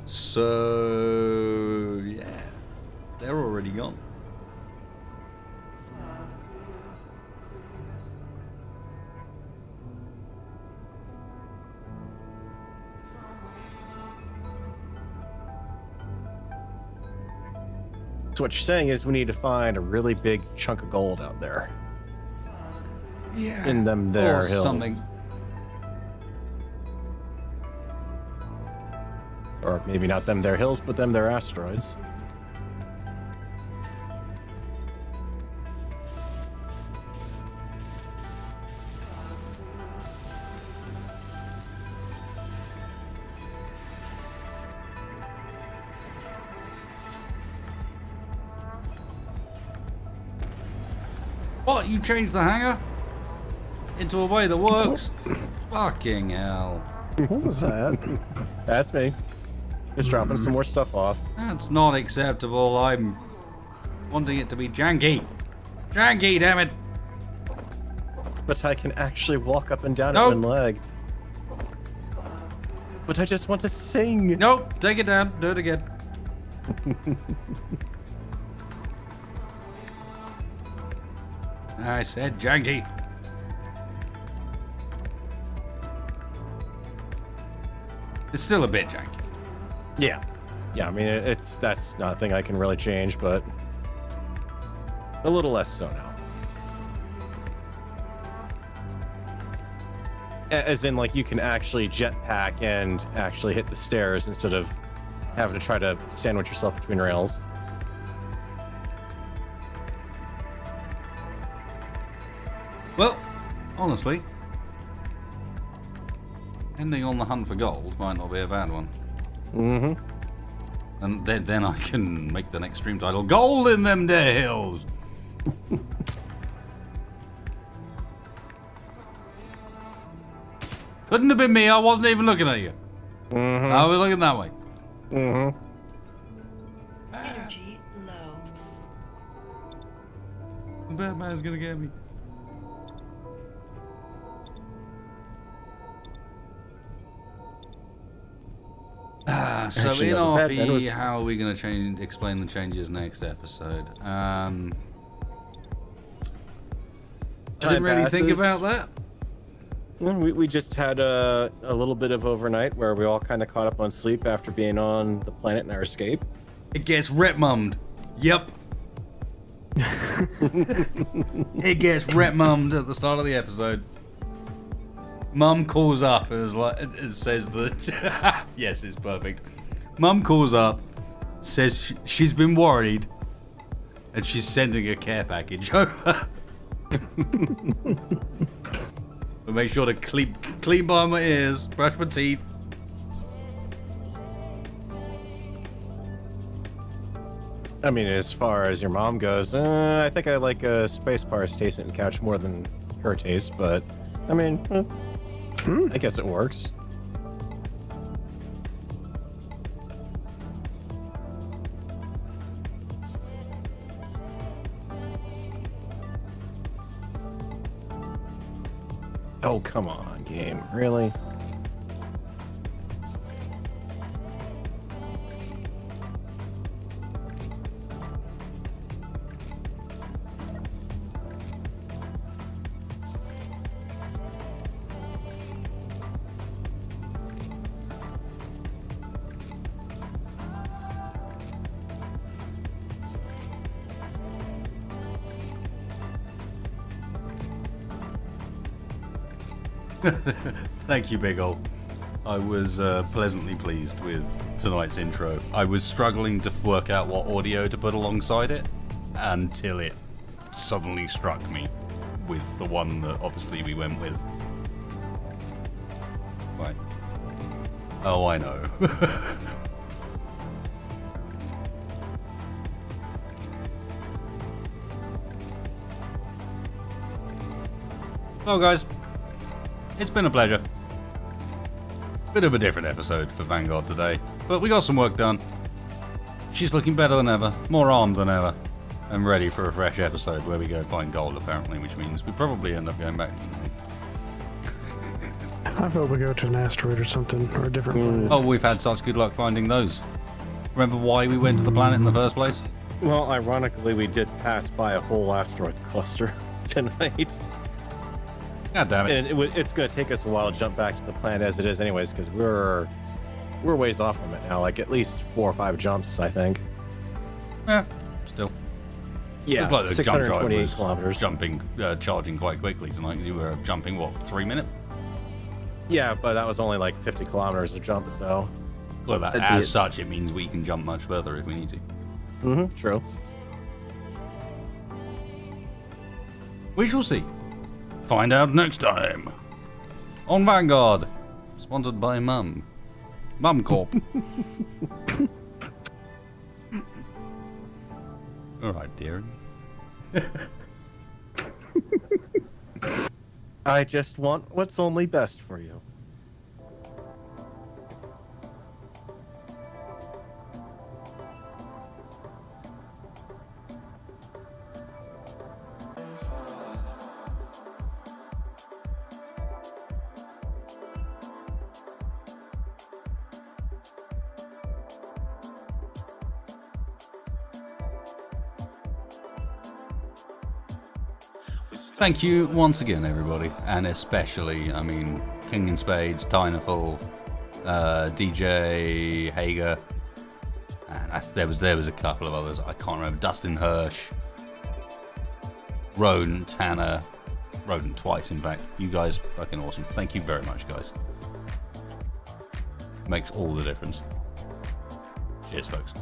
So yeah, they're already gone. So what you're saying is we need to find a really big chunk of gold out there. Yeah. In them there Or hills. something. Or maybe not them there hills, but them there asteroids. What? You changed the hangar into a way that works? Fucking hell. What was that? That's me. Just dropping some more stuff off. That's not acceptable. I'm wanting it to be janky. Janky, damn it. but I can actually walk up and down Nope. it one-legged. But I just want to sing. Nope, take it down. Do it again. I said janky. It's still a bit janky. Yeah. Yeah, I mean, that's not a thing I can really change, but a little less so now. As in, like, you can actually jetpack and actually hit the stairs instead of having to try to sandwich yourself between rails. Well, honestly, ending on the hunt for gold might not be a bad one. Mm-hmm. And then I can make the next stream title Gold in Them Dales! Couldn't have been me, I wasn't even looking at you. Mm-hmm. I was looking that way. Mm-hmm. Energy low. The Batman's gonna get me. So Actually, in no, the Batman RP, was- how are we going to explain the changes next episode? I didn't Time really think passes. about that. Well, we just had a little bit of overnight where we all kind of caught up on sleep after being on the planet in our escape. It gets rep-mummed. Yep. It gets rep-mummed at the start of the episode. Mum calls up and it says that... Yes, it's perfect. Mum calls up, says she's been worried, and she's sending a care package over. But make sure to clean by my ears, brush my teeth. I mean, as far as your mom goes, I think I like Space Bar's taste and couch more than her taste, but I mean, I guess it works. Oh, come on, game. Really? Thank you, Big Ol. I was pleasantly pleased with tonight's intro. I was struggling to work out what audio to put alongside it until it suddenly struck me with the one that obviously we went with. Right. Oh, I know. Well, guys, it's been a pleasure. Bit of a different episode for Vanguard today, but we got some work done. She's looking better than ever, more armed than ever, and ready for a fresh episode where we go find gold, apparently, which means we probably end up going back. I vote we go to an asteroid or something, or a different planet. Oh, we've had such good luck finding those. Remember why we went to the planet in the first place? Well, ironically, we did pass by a whole asteroid cluster tonight. God damn it. And it's going to take us a while to jump back to the planet as it is anyways, because we're ways off from it now, like at least 4 or 5 jumps, I think. Yeah, still. Yeah, Looks like the jump drive 628 was kilometers. charging quite quickly tonight. You were jumping, what, 3 minutes? Yeah, but that was only like 50 kilometers of jump, so... Well, that, That'd be as it. such, it means we can jump much further if we need to. Mm-hmm, true. We shall see. Find out next time. On Vanguard. Sponsored by Mum. Mum Corp. Alright, dear. I just want what's only best for you. Thank you once again, everybody, and especially, I mean, King in Spades, Tyneful, DJ Hager, and there was a couple of others I can't remember. Dustin Hirsch, Rodent, Tanner, Rodent twice, in fact. You guys fucking awesome. Thank you very much, guys. Makes all the difference. Cheers, folks.